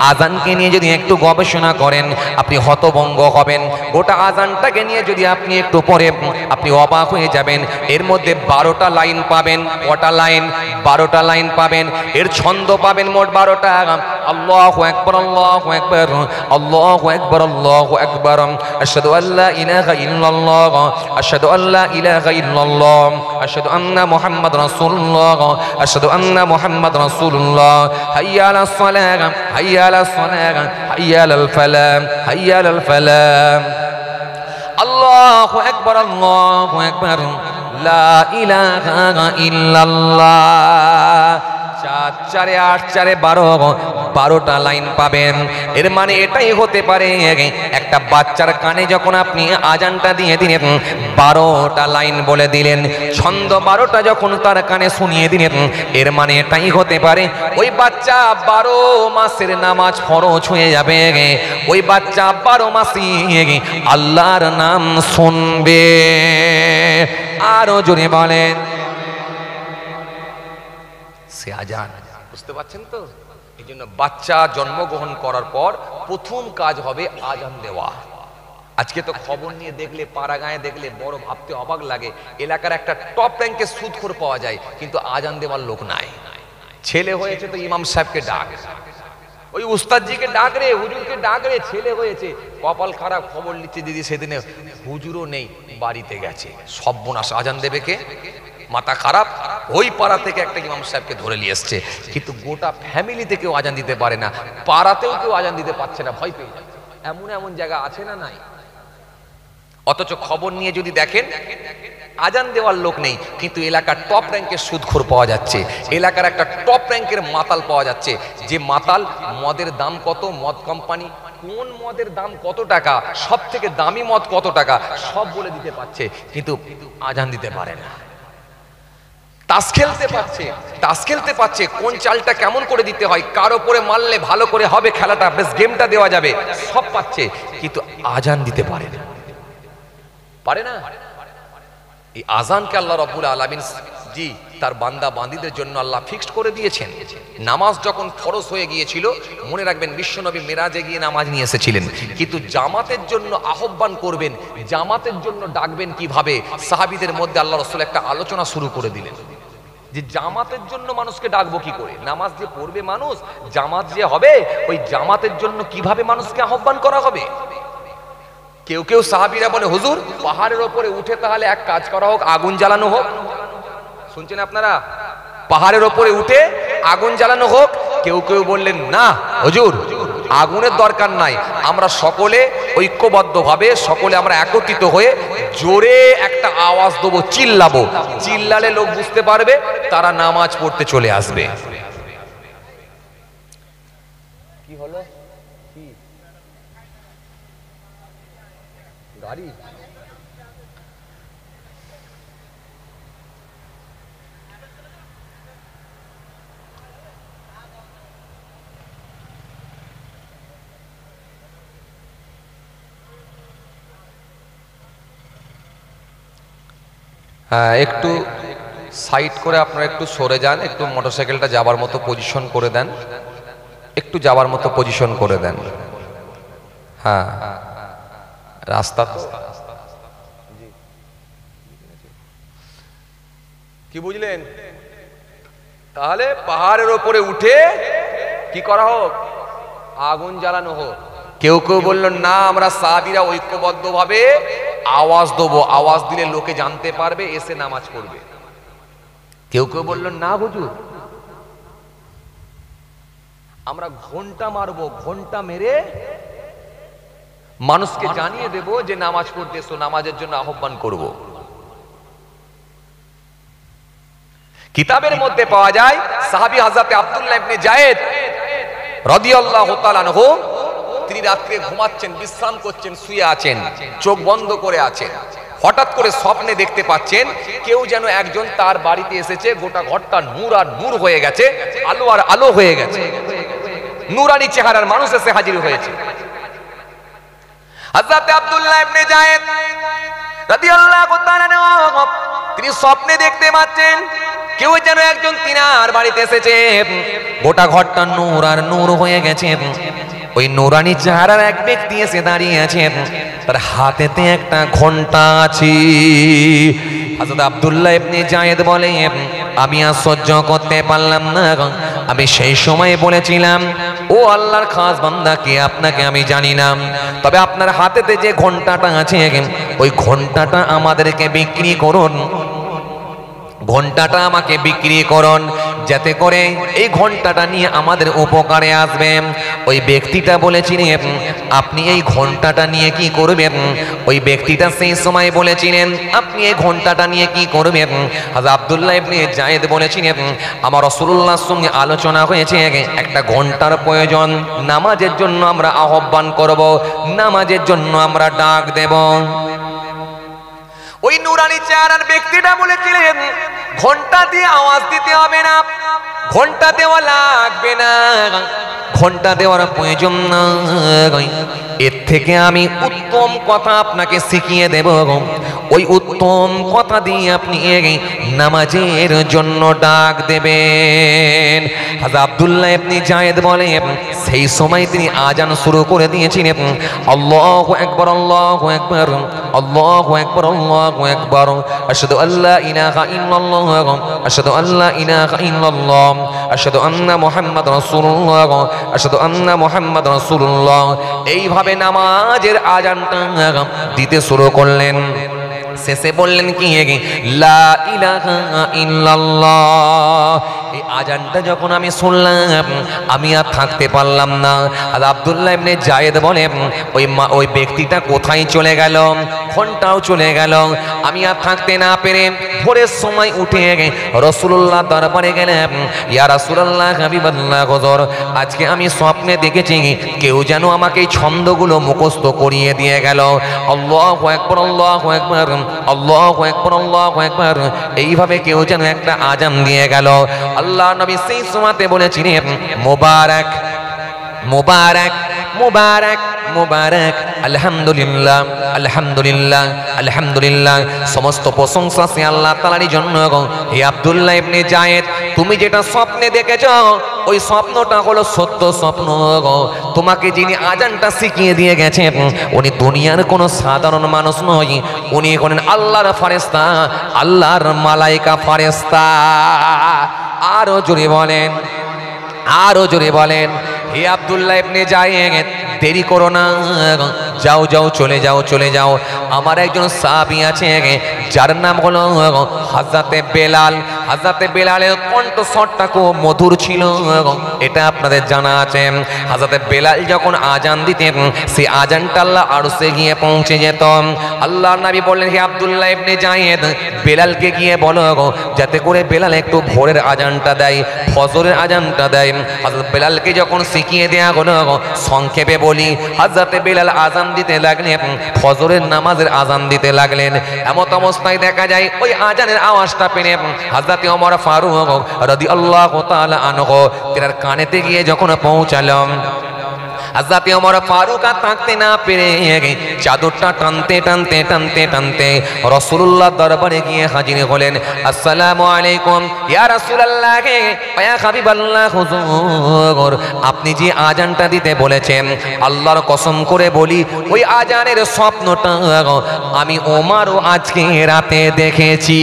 আজানকে নিয়ে যদি একটু গবেষণা করেন, আপনি হতভম্ব হবেন। গোটা আজানটাকে নিয়ে যদি আপনি একটু পড়ে আপনি অবাক হয়ে যাবেন। এর মধ্যে 12টা লাইন পাবেন। কটা লাইন? 12টা লাইন পাবেন। এর ছন্দ পাবেন মোট 12টা। আল্লাহু আকবার, আল্লাহু আকবার, আল্লাহু আকবার, আল্লাহু আকবার, আশহাদু আল্লা ইলাহা ইল্লাল্লাহ, আশহাদু আল্লা ইলাহা ইল্লাল্লাহ, আশহাদু আন্না মুহাম্মাদ রাসূলুল্লাহ, আশহাদু আন্না মুহাম্মাদ রাসূলুল্লাহ, হাইয়া আলাস সালাহ, হাইয়া আলাস সালাহ, হাইয়া আলাল ফালাহ, হাইয়া আলাল ফালাহ। আল্লাহু আকবার, আল্লাহু আকবার, লা ইলাহা ইল্লাল্লাহ। 4 4 8 4 12, 12টা লাইন পাবেন। এর মানে এটাই হতে পারে একটা বাচ্চার কানে যখন আপনি আজানটা দিয়ে দিলেন, 12টা লাইন বলে দিলেন, ছন্দ 12টা যখন তার কানে শুনিয়ে দিলেন, এর মানে এটাই হতে পারে ওই বাচ্চা 12 মাসের নামাজ ফরজ হয়ে যাবে। ওই বাচ্চা 12 মাসই আল্লাহর নাম শুনবে। আরো জোরে বলেন। সে আজান, বুঝতে পারছেন তো? এই জন্য বাচ্চা জন্মগ্রহণ করার পর প্রথম কাজ হবে আজান দেওয়া। আজকে তো খবর নিয়ে দেখলে, পাড়া গায়ে দেখলে বড় ভাবতে অবাক লাগে, এলাকার একটা টপ র্যাঙ্কের সুদখোর পাওয়া যায়, কিন্তু আজান দেওয়ার লোক নাই। ছেলে হয়েছে তো ইমাম সাহেবকে ডাক, ওই উস্তাদজিকে ডাক রে, হুজুরকে ডাক রে, ছেলে হয়েছে। কপাল খারাপ, খবর নিচ্ছে দিদি সেদিনে হুজুরও নেই, বাড়িতে গেছে। সর্বনাশ, আজান দেবে কে? মাথা খারাপ। ওই পাড়া থেকে একটা ইমাম সাহেবকে ধরে নিয়ে এসছে, কিন্তু গোটা ফ্যামিলিতে কেউ আজান দিতে পারে না, পাড়াতেও কেউ আজান দিতে পারছে না, ভয় পেয়ে যাচ্ছে। এমন এমন জায়গা আছে না নাই? অথচ খবর নিয়ে যদি দেখেন আজান দেওয়ার লোক নেই, কিন্তু এলাকার টপ র্যাঙ্কের সুদখোর পাওয়া যাচ্ছে, এলাকার একটা টপ র্যাঙ্কের মাতাল পাওয়া যাচ্ছে। যে মাতাল মদের দাম কত, মদ কোম্পানি কোন মদের দাম কত টাকা, সব থেকে দামি মদ কত টাকা, সব বলে দিতে পারছে, কিন্তু আজান দিতে পারে না। তাস খেলতে পারছে, তাস খেলতে পারছে, কোন চালটা কেমন করে দিতে হয়, কার ওপরে মারলে ভালো করে হবে খেলাটা, বেশ গেমটা দেওয়া যাবে, সব পাচ্ছে, কিন্তু আজান দিতে পারে না। পারে না। এই আজানকে আল্লাহ রাব্বুল আলামিন জি তার বান্দা বান্দীদের জন্য আল্লাহ ফিক্সড করে দিয়েছেন। নামাজ যখন ফরজ হয়ে গিয়েছিল, মনে রাখবেন বিশ্বনবী মেরাজে গিয়ে নামাজ নিয়ে এসেছিলেন, কিন্তু জামাতের জন্য আহ্বান করবেন, জামাতের জন্য ডাকবেন কিভাবে, সাহাবীদের মধ্যে আল্লাহ রাসূল একটা আলোচনা শুরু করে দিলেন যে জামাতের জন্য মানুষকে ডাকবো কি করে। নামাজ যে পড়বে মানুষ, জামাত যে হবে, ওই জামাতের জন্য কিভাবে মানুষকে আহ্বান করা হবে। কেউ কেউ সাহাবীরা বলে, হুজুর পাহাড়ের ওপরে উঠে তাহলে এক কাজ করা হোক, আগুন জ্বালানো হোক। শুনছেন আপনারা? পাহাড়ের ওপরে উঠে আগুন জ্বালানো হোক। কেউ কেউ বললেন, না হুজুর আগুনের দরকার নাই, আমরা সকলে ঐক্যবদ্ধভাবে সকলে আমরা একত্রিত হয়ে জোরে একটা আওয়াজ দেবো, চিল্লাবো, চিল্লালে লোক বুঝতে পারবে, তারা নামাজ পড়তে চলে আসবে। কি হলো? কি গাড়ি? হ্যাঁ, একটু সাইড করে আপনারা একটু সরে যান, একটু মোটরসাইকেলটা যাবার মতো পজিশন করে দেন, একটু যাবার মতো পজিশন করে দেন। হ্যাঁ, রাস্তা তো কি বুঝলেন? তাহলে পাহাড়ের ওপরে উঠে কি করা হোক, আগুন জ্বালানো হোক। কেউ কেউ বলল না, আমরা সাহাবীরা ঐক্যবদ্ধভাবে আওয়াজ দেবো, আওয়াজ দিলে লোকে জানতে পারবে, এসে নামাজ পড়বে। কেউ কেউ বলল না হুজুর, আমরা ঘন্টা মারবো, ঘন্টা মেরে মানুষকে জানিয়ে দেব যে নামাজ পড়তে এসো, নামাজের জন্য আহ্বান করব। কিতাবের মধ্যে পাওয়া যায় সাহাবী হযরত আব্দুল্লাহ ইবনে যায়েদ রাদিয়াল্লাহু তাআলা আনহু, তিনি রাত্রে ঘুমাচ্ছেন, বিশ্রাম করছেন, শুয়ে আছেন, চোখ বন্ধ করে আছেন। হঠাৎ করে স্বপ্নে দেখতে পাচ্ছেন কেউ যেন একজন তার বাড়িতে এসেছে, গোটা ঘরটা নূর আর নূর হয়ে গেছে, আলো আর আলো হয়ে গেছে, নূরানি চেহারার মানুষ এসে হাজির হয়েছে। হযরত আব্দুল্লাহ ইবনে যায়েদ রাদিয়াল্লাহু তাআলা আনহু তিনি স্বপ্নে দেখতে পাচ্ছেন কেউ যেন একজন তিনার বাড়িতে এসেছে, গোটা ঘরটা নূর আর নূর হয়ে গেছে। ওই নূরানি চেহারার এক ব্যক্তি এসে দাঁড়িয়ে আছে, তার হাতেতে একটা ঘন্টা আছে। হযরত আব্দুল্লাহ ইবনে যায়েদ বলে, আমি আর সহ্য করতে পারলাম না, আমি সেই সময় বলেছিলাম ও আল্লাহর খাস বান্দা, কে আপনাকে আমি জানি না, তবে আপনার হাতেতে যে ঘন্টাটা আছে ওই ঘন্টাটা আমাদেরকে বিক্রি করুন, ঘন্টাটা আমাকে বিক্রি করুন, যাতে করে এই ঘন্টাটা নিয়ে আমাদের উপকারে আসবে। ওই ব্যক্তিটা বলেছিলেন আপনি এই ঘন্টাটা নিয়ে কি করবেন? ওই ব্যক্তিটা সেই সময় বলেছিলেন আপনি এই ঘন্টাটা নিয়ে কি করবেন? হযরত আব্দুল্লাহ ইবনে যায়েদ বলেছিলেন আমার রাসূলুল্লাহর সঙ্গে আলোচনা হয়েছে, একটা ঘন্টার প্রয়োজন, নামাজের জন্য আমরা আহ্বান করব, নামাজের জন্য আমরা ডাক দেব। ওই নূরানি চেহারার ব্যক্তিটা বলেছিলেন ঘন্টা দিয়ে আওয়াজ দিতে হবে না, ঘন্টা দেওয়া লাগবে না, ঘন্টা দেওয়ার প্রয়োজন নয়, এর থেকে আমি উত্তম কথা আপনাকে শিখিয়ে দেব, ওই উত্তম কথা দিয়ে আপনি নামাজের জন্য ডাক দেবেন। হযরত আব্দুল্লাহ ইবনে যায়েদ বলে সেই সময় তিনি আজান শুরু করে দিয়েছিলেন, আল্লাহু আকবার, আল্লাহু আকবার, আল্লাহু আকবার, আল্লাহু আকবার, আশহাদু আল্লা ইলাহা ইল্লাল্লাহ, আশহাদু আল্লা ইলাহা ইল্লাল্লাহ, আশহাদু আন্না মুহাম্মাদুর রাসূলুল্লাহ, আশহাদু আন্না মুহাম্মাদুর রাসূলুল্লাহ। এইভাবে নামাজের আজানটা দিতে শুরু করলেন। শেষে বললেন কি লা ইলাহা ইল্লাল্লাহ। এই আজানটা যখন আমি শুনলাম আমি আর থাকতে পারলাম না। আর আব্দুল্লাহ ইবনে যায়েদ বলে ওই ব্যক্তিটা কোথায় চলে গেল, ঘন্টাও চলে গেল, আমি আর থাকতে না পেরে ভোরের সময় উঠে রাসূলুল্লাহ দরবারে গেলাম, ইয়া রাসূলুল্লাহ হাবিবাল্লাহ হুজুর, আজকে আমি স্বপ্নে দেখেছি কেউ যেন আমাকে এই ছন্দগুলো মুখস্থ করিয়ে দিয়ে গেল, আল্লাহু আকবার, আল্লাহু আকবার, আল্লাহু আকবার, আল্লাহু আকবার, এইভাবে কেউ যেন একটা আজান দিয়ে গেল। আল্লাহ নবী সেই সময়তে বলেছিলেন মুবারক মুবারক মুবারক মুবারক, আলহামদুলিল্লাহ আলহামদুলিল্লাহ আলহামদুলিল্লাহ, সমস্ত প্রশংসা সে আল্লাহ তাআলারই জন্য। হে আব্দুল্লাহ ইবনে যায়েদ, তুমি যেটা স্বপ্নে দেখেছ ওই স্বপ্নটা হলো সত্য স্বপ্ন। তোমাকে যিনি আজানটা শিখিয়ে দিয়ে গেছেন উনি দুনিয়ার কোনো সাধারণ মানুষ নয়, উনি হলেন আল্লাহর ফেরেশতা, আল্লাহর মালায়েকা ফেরেশতা। আরো জোরে বলেন, আরো জোরে বলেন, হে আব্দুল্লাহ ইবনে যায়েদ, দেরি করো না, যাও যাও, চলে যাও চলে যাও। আমার একজন সাহাবী আছে যার নাম হলো হযরতে বেলাল। হযরতে বেলালের কণ্ঠস্বরটা খুব মধুর ছিল, এটা আপনাদের জানা আছে। হযরতে বেলাল যখন আজান দিতেন সেই আজানটা আল্লাহ আরশে গিয়ে পৌঁছে যেত। আল্লাহর নবী বললেন হে আব্দুল্লাহ ইবনে যায়েদ, বেলালকে গিয়ে বলো যাতে করে বেলাল একটু ভোরের আজানটা দেয়, ফজরের আজানটা দেয়। হযরত বেলালকে যখন শিখিয়ে দেয়া হলো, সংক্ষেপে বলি, হযরতে বেলাল আজান দিতে লাগলেন, ফজরের নামাজের আজান দিতে লাগলেন। এমত অবস্থায় দেখা যায় ওই আজানের আওয়াজটা পেয়ে হযরতে ওমর ফারুক রাদিয়াল্লাহু তাআলা আনহু তার কানেতে গিয়ে যখন পৌঁছালাম, হযরত ওমর ফারুক আর থাকতে না পেরে চাদরটা টানতে টানতে টানতে টানতে রাসূলুল্লাহ দরবারে গিয়ে হাজির হলেন। আসসালামু আলাইকুম ইয়া রাসূলুল্লাহ, ইয়া হাবিবাল্লাহ হুজুর, আপনি যে আজানটা দিতে বলেছেন আল্লাহর কসম করে বলি ওই আজানের স্বপ্নটা আমি ওমরও আজকে রাতে দেখেছি।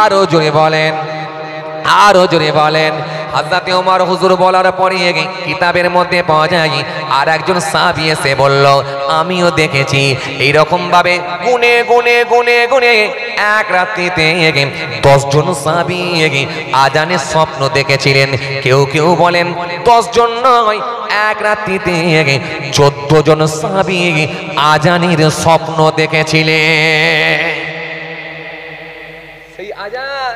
আরো জোরে বলেন, আরো জোরে বলেন। হযরতে ওমর হুজুর বলার পরে কিতাবের মধ্যে পাওয়া যায় আর একজন সাহাবী এসে বলল, আমিও দেখেছি এইরকম ভাবে গুনে গুনে গুনে গুনে এক রাত্রিতে 10 জন সাহাবী আজানের স্বপ্ন দেখেছিলেন। কেউ কেউ বলেন 10 জন নয়, এক রাত্রিতে 14 জন সাহাবী আজানের স্বপ্ন দেখেছিলেন। সেই আজান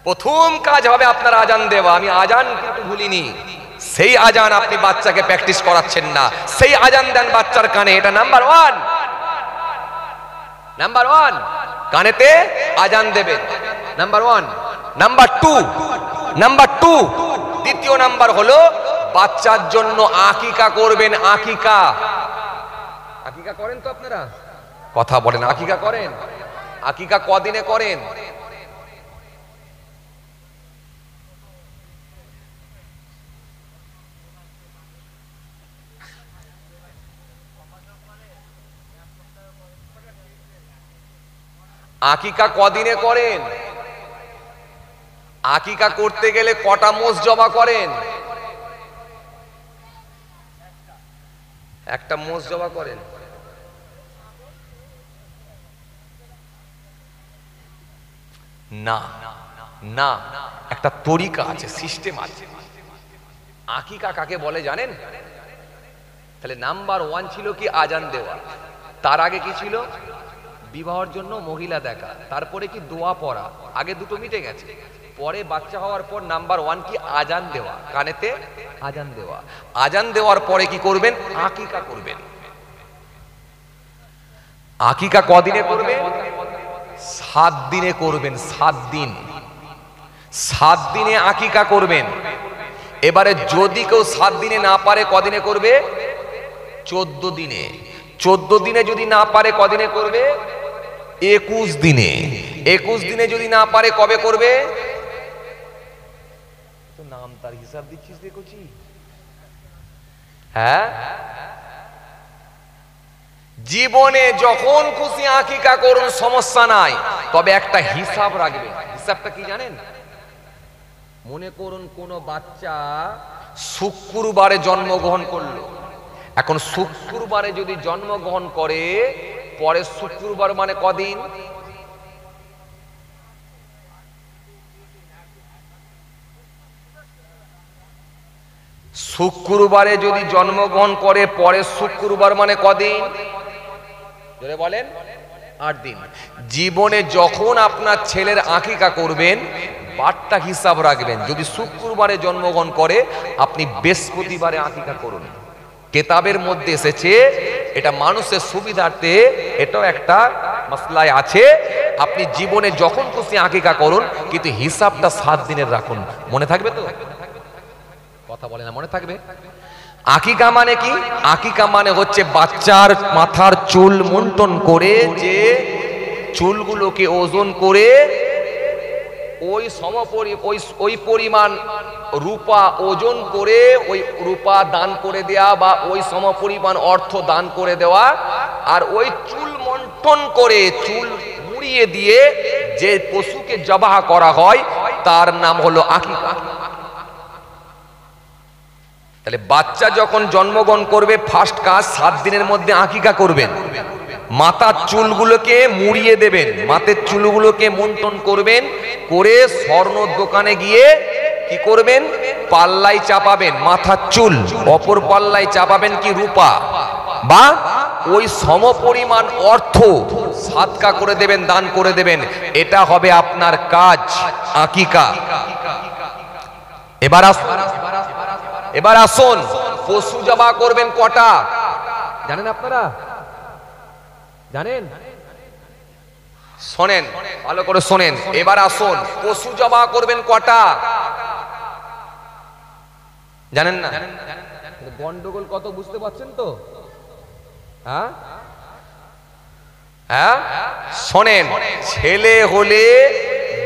প্রথম কাজ হবে আপনার আজান দেওয়া। আমি আজান কিন্তু ভুলিনি। সেই আজান আপনি বাচ্চাকে প্র্যাকটিস করাচ্ছেন না, সেই আজান দেন বাচ্চার কানে। এটা নাম্বার ওয়ান। নাম্বার ওয়ান, কানেতে আজান দেবেন, number one. Number two, number two, দ্বিতীয় নাম্বার হলো বাচ্চার জন্য আকিকা করবেন। আকিকা, আকিকা করেন তো আপনারা? কথা বলেন, আকিকা করেন? আকিকা কদিনে করেন? আকিকা কদিনে করেন? আকিকা করতে গেলে কটা মোষ জবা করেন? একটা মোষ জবা করেন। না না, একটা তরিকা আছে, সিস্টেম আছে। আকিকা কাকে বলে জানেন? তাহলে নাম্বার ওয়ান ছিল কি? আজান দেওয়া। তার আগে কি ছিল? বিবাহের জন্য মহিলা দেখা, তারপরে কি? দোয়া পড়া। আগে দুটো মিটে গেছে। পরে বাচ্চা হওয়ার পর নাম্বার ওয়ান কি? আজান দেওয়া, কানেতে আজান দেওয়া। আজান দেওয়ার পরে কি করবেন? আকিকা করবেন। আকিকা কদিনে করবেন? 7 দিনে করবেন। 7 দিন, 7 দিনে আকিকা করবেন। এবারে যদি কেউ 7 দিনে না পারে কদিনে করবে? 14 দিনে। 14 দিনে যদি না পারে কদিনে করবে? 21 দিনে। 21 দিনে যদি না পারে কবে করবে? তো নাম তার হিসাব দিচ্ছিস দেখছি। হ্যাঁ, জীবনে যখন খুশি আকিকা করুন, সমস্যা নাই, তবে একটা হিসাব রাখবেন। হিসাবটা কি জানেন? মনে করুন কোন বাচ্চা শুক্রবারে জন্মগ্রহণ করলো। এখন শুক্রবারে যদি জন্মগ্রহণ করে, পরের শুক্রবার মানে কদিন? শুক্রবারে যদি জন্মগ্রহণ করে, পরের শুক্রবার মানে কদিন? জোরে বলেন। 8 দিন। জীবনে যখন আপনার ছেলের আকিকা করবেন, বারটা হিসাব রাখবেন। যদি শুক্রবারে জন্মগ্রহণ করে, আপনি বৃহস্পতিবারে আকিকা করুন। কেতাবের মধ্যে এসেছে, এটা মানুষের সুবিধার্থে, এটাও একটা মাসলায় আছে। আপনি জীবনে যখন খুশি আকিকা করুন, কিন্তু হিসাবটা 7 দিনের রাখুন। মনে থাকবে তো? কথা বলে না, মনে থাকবে? আকিকা মানে কি? আকিকা মানে হচ্ছে বাচ্চার মাথার চুল মুন্টন করে, যে চুলগুলোকে ওজন করে ওই পরিমাণ রূপা ওজন করে ওই রূপা দান করে দেয়া, বা ওই সমপরিমাণ অর্থ দান করে দেওয়া। আর ওই চুল মন্টন করে, চুল মুড়িয়ে দিয়ে যে পশুকে জবাহ করা হয়, তার নাম হলো আকিকা। তাহলে বাচ্চা যখন জন্মগ্রহণ করবে, ফার্স্ট কাজ 7 দিনের মধ্যে আকিকা করবেন। মাথার চুলগুলোকে মুড়িয়ে দেবেন, মাথার চুলগুলোকে মন্টন করবেন, করে স্বর্ণ দোকানে গিয়ে কি করবেন? পাল্লায় চাপাবেন মাথার চুল, অপর পাল্লায় চাপাবেন কি? রূপা, বা ওই সমপরিমাণ অর্থ সাদকা করে দেবেন, দান করে দেবেন। এটা হবে আপনার কাজ, আকিকা। এবার আসুন, পশু জবাহ করবেন কটা জানেন আপনারা? জানেন? শোনেন, ভালো করে শোনেন। এবার আসুন, পশু জবাহ করবেন কটা জানেন না? গন্ডগোল কত বুঝতে পারছেন তো? হ্যাঁ হ্যাঁ, শোনেন। ছেলে হলে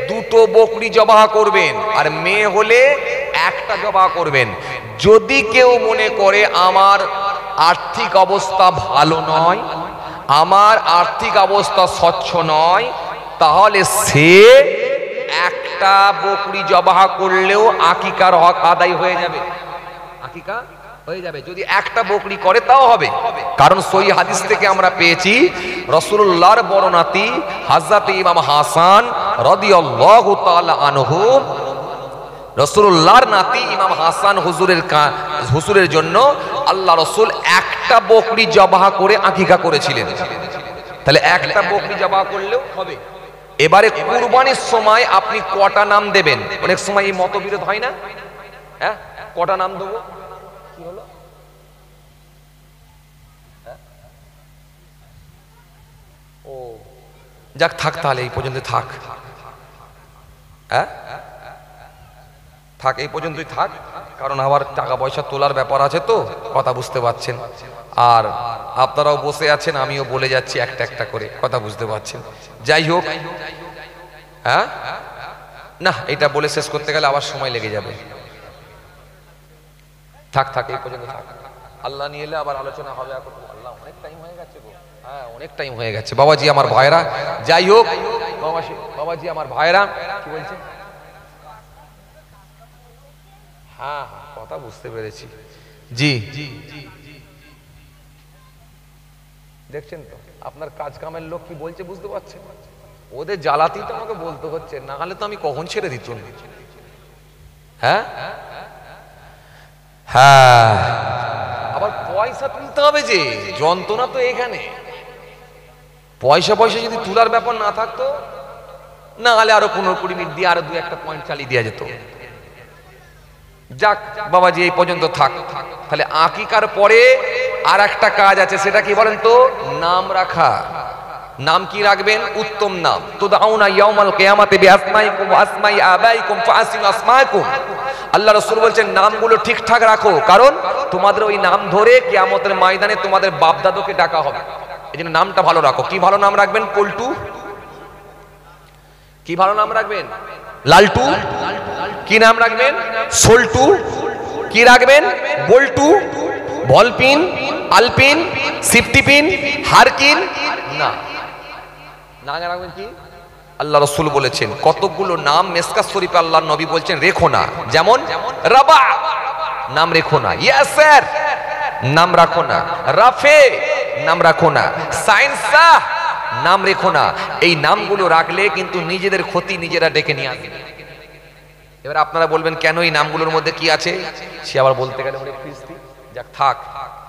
2টো বকরি জবাহ করবেন, আর মেয়ে হলে 1টা জবাহ করবেন। যদি কেউ মনে করে আমার আর্থিক অবস্থা ভালো নয়, আমার আর্থিক অবস্থা স্বচ্ছ নয়, তাহলে সে 1টা একটা বকরি জবাহ করলেও আকিকার হক আদায় হয়ে যাবে, আকিকা হয়ে যাবে। যদি একটা বকরি করে তাও হবে, কারণ সহি হাদিস থেকে আমরা পেয়েছি রাসূলুল্লাহর বড় নাতি হযরত ইমাম হাসান রাদিয়াল্লাহু তাআলা আনহু, রাসূলুল্লাহর নাতি ইমাম হাসান হুজুরের জন্য আল্লাহ রাসূল একটা বকরি জবাহ করে আকিকা করেছিলেন। তাহলে একটা বকরি জবাহ করলেও হবে। এবারে কুরবানির সময় আপনি কটা নাম দেবেন? অনেক সময় এই মতবিরোধ হয় না, হ্যাঁ, কটা নাম দেবো, কি হলো, ও যাক, থাক তাহলে এই পর্যন্ত থাক, হ্যাঁ থাক, এই পর্যন্তই থাক, কারণ আবার টাকা পয়সা তোলার ব্যাপার আছে তো, কথা বুঝতে পারছেন। আর আপনারাও বসে আছেন, আমিও বলে যাচ্ছি একটা একটা করে, কথা বুঝতে পারছেন। যাই হোক, হ্যাঁ না, এটা বলে শেষ করতে গেলে আবার সময় লেগে যাবে। থাক থাক, এই পর্যন্ত থাক, আল্লাহ নিয়ে এলে আবার আলোচনা হবে। আল্লাহ, অনেক টাইম হয়ে গেছে গো, হ্যাঁ অনেক টাইম হয়ে গেছে বাবাজি আমার ভাইরা। যাই হোক বাবাজি আমার ভাইরা, কি বলছেন? হ্যাঁ হ্যাঁ, কথা বুঝতে পেরেছি। জি দেখছেন তো আপনার কাজ কামের লোক কি বলছে বুঝতে পারছেন? ওদের জ্বালাতেই তো আমাকে বলতে হচ্ছে, না হলে তো আমি কখন ছেড়ে দিতাম। হ্যাঁ হ্যাঁ, আবার পয়সা তুলতে হবে, যে যন্ত্রণা তো এখানে। পয়সা যদি তুলার ব্যাপার না থাকতো, না হলে আরো 15-20 মিনিট দিয়ে আরো 2-1 পয়েন্ট চালিয়ে দেওয়া যেত। যাক বাবাজি, এই পর্যন্ত থাক। তাহলে আকিকার পরে আর একটা কাজ আছে, সেটা কি বলেন তো? নাম রাখা। নাম কি রাখবেন? উত্তম নাম। তুদআউনা ইয়াউমাল কিয়ামাতি বিআসমাইকুম ওয়া আসমাই আবাইকুম ফাআসিনু আসমাকুম। আল্লাহ রাসূল বলছেন নামগুলো ঠিকঠাক রাখো, কারণ তোমাদের ওই নাম ধরে কিয়ামতের ময়দানে তোমাদের বাপ দাদুকে ডাকা হবে। এজন্য নামটা ভালো রাখো। কি ভালো নাম রাখবেন? পল্টু। কি ভালো নাম রাখবেন? লালটু। কি নাম রাখবেন? সোল্টু। কি রাখবেন? বল্টু, বলপিন, আলপিন, সিফটিপিন, হারকিন। না, না রাখবেন কি? আল্লাহ রাসূল বলেছেন কতগুলো নাম মিসকাত শরীফে আল্লাহর নবী বলছেন রেখো না। যেমন রাবা, নাম রেখো না। ইয়াসের, নাম রাখো না। রাফে, নাম রাখো না। সাইনসা, নাম রেখো না। এই নামগুলো রাখলে কিন্তু নিজেদের ক্ষতি নিজেরা ডেকে নিয়ে আসবে। এবার আপনারা বলবেন কেন এই নামগুলোর মধ্যে কি আছে? সে আবার বলতে গেলে অনেক ফিস্তি। যাক থাক,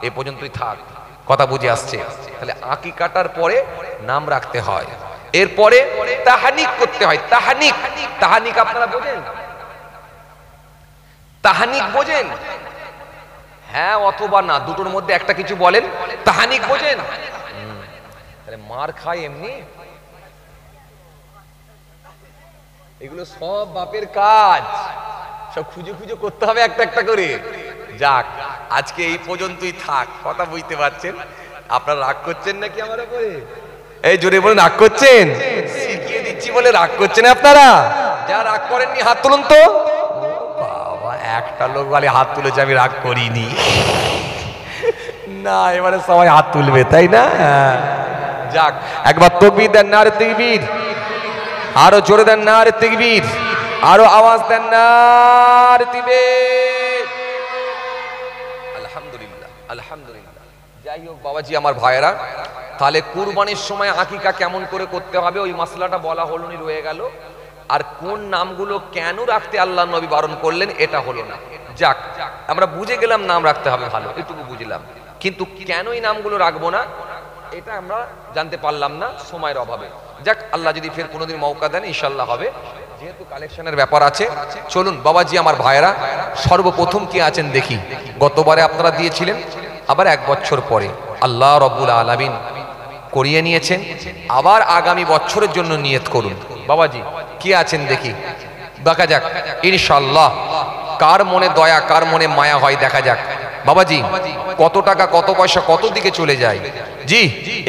এ পর্যন্তই থাক, কথা বুঝে আসছে। তাহলে আকিকাটার পরে নাম রাখতে হয়, এরপরে তাহানিক করতে হয়। তাহানিক, তাহানিক আপনারা বোঝেন? তাহানিক বোঝেন? হ্যাঁ অথবা না, দুটোর মধ্যে একটা কিছু বলেন। তাহানিক বোঝেন? তাহলে মার খায় এমনি। এগুলো সব বাপের কাজ, সব খুঁজে খুঁজে করতে হবে একটা একটা করে। যাক আজকে এই পর্যন্তই থাক, কথা বুঝতে পারছেন? আপনারা রাগ করছেন নাকি আমার উপরে? এই জোরে বলেন, রাগ করছেন? শিখিয়ে দিচ্ছি বলে রাগ করছেন আপনারা? যা রাগ করেননি হাত তুলুন তো। বাবা, একটা লোক বলে হাত তুলেছে, আমি রাগ করিনি। না, এবারে সবাই হাত তুলবে, তাই না? যাক, একবার তাকবীর দেন, নারে তাকবীর। আরো জোরে দেন, নারে তাকবীর। আরো আওয়াজ দেন, নারে তাকবীর। আলহামদুলিল্লাহ, আলহামদুলিল্লাহ। যাই হোক বাবাজি আমার ভাইয়েরা, তাহলে কুরবানির সময় আকিকা কেমন করে করতে হবে ওই মাসলাটা বলা হলো নি, রয়ে গেল। আর কোন নামগুলো কেন রাখতে আল্লাহ নবী বারণ করলেন এটা হলো না। যাক, আমরা বুঝে গেলাম নাম রাখতে হবে, ভালো, এটুকু বুঝলাম। কিন্তু কেন এই নামগুলো রাখবো না এটা আমরা জানতে পারলাম না সময়ের অভাবে। যাক, আল্লাহ যদি ফের কোনোদিন মৌকা দেন ইনশাল্লাহ হবে, যেহেতু কালেকশনের ব্যাপার আছে। চলুন বাবাজি আমার ভাইয়েরা, সর্বপ্রথম কি আছেন দেখি। গতবারে আপনারা দিয়েছিলেন, আবার 1 বছর পরে আল্লাহ রব্বুল আলামিন করিয়ে নিয়েছেন, আবার আগামী বছরের জন্য নিয়ত করুন। বাবাজি কি আছেন দেখি, দেখা যাক ইনশাল্লাহ কার মনে দয়া, কার মনে মায়া হয় দেখা যাক। বাবাজি কত টাকা, কত পয়সা, কত দিকে চলে যায়। জি,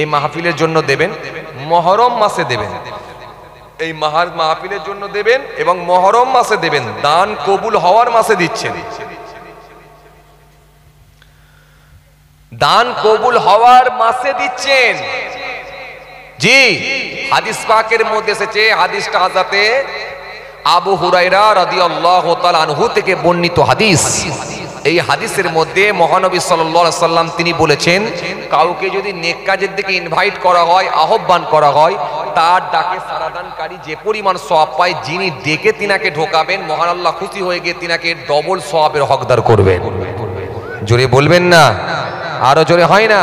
এই মাহফিলের জন্য দেবেন, মুহররম মাসে দেবেন। এই মাহফিলের জন্য দেবেন এবং মুহররম মাসে দেবেন। দান কবুল হওয়ার মাসে দিচ্ছেন, দান কবুল হওয়ার মাসে দিচ্ছেন। জি, হাদিস পাকের মধ্যে এসেছে, হাদিসটা হযরতে আবু হুরায়রা রাদিয়াল্লাহু তাআলা আনহু থেকে বর্ণিত হাদিস। এই হাদিসের মধ্যে মহানবী সাল্লাল্লাহু আলাইহি সাল্লাম তিনি বলেছেন, কাউকে যদি নেক কাজের দিকে ইনভাইট করা হয়, আহ্বান করা হয়, তার ডাকে সারাদানকারী যে পরিমাণ সওয়াব পায়, যিনি ডেকে তিনাকে ঢোকাবেন, মহান আল্লাহ খুশি হয়ে গিয়ে তিনাকে ডবল সওয়াবের হকদার করবেন। জোরে বলবেন না, আরো জোরে হয় না?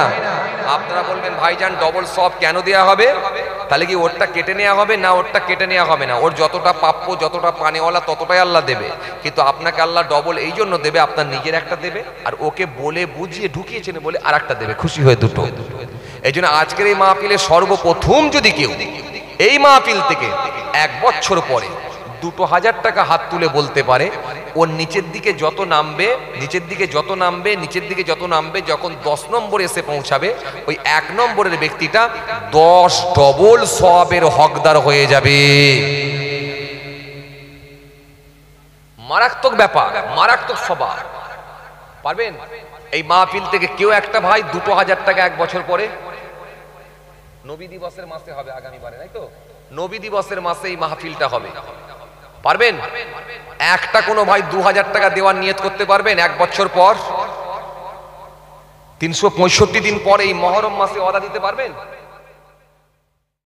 আপনারা বলবেন ভাইজান ডবল সওয়াব কেন দেয়া হবে? তাহলে কি ওরটা কেটে নেওয়া হবে? না, ওরটা কেটে নেওয়া হবে না। ওর যতটা প্রাপ্য, যতটা পানেওয়ালা, ততটাই আল্লাহ দেবে। কিন্তু আপনাকে আল্লাহ ডবল এই জন্য দেবে, আপনার নিজের একটা দেবে, আর ওকে বলে বুঝিয়ে ঢুকিয়েছেন বলে আর একটা দেবে, খুশি হয়ে দুটো। এই জন্য আজকের এই মাহফিলে সর্বপ্রথম যদি কেউ এই মাহফিল থেকে 1 বছর পরে 2000 টাকা হাত তুলে বলতে পারে, ওর নিচের দিকে যত নামবে, নিচের দিকে যত নামবে, নিচের দিকে যত নামবে, যখন 10 নম্বরে এসে পৌঁছাবে, ওই 1 নম্বরের ব্যক্তিটা 10 ডবল সওয়াবের হকদার হয়ে যাবে। মারাত্মক ব্যাপার, মারাত্মক স্বভাব। পারবেন? এই মাহফিল থেকে কেউ একটা ভাই 2000 টাকা 1 বছর পরে, নবী দিবসের মাসে হবে আগামীবারে, তাই তো? নবী দিবসের মাসে এই মাহফিলটা হবে। পারবেন? একটা কোনো ভাই 2000 টাকা দেওয়ার নিয়ত করতে পারবেন 1 বছর পর? 365 দিন পরে এই মহরম মাসে ওয়াদা দিতে পারবেন?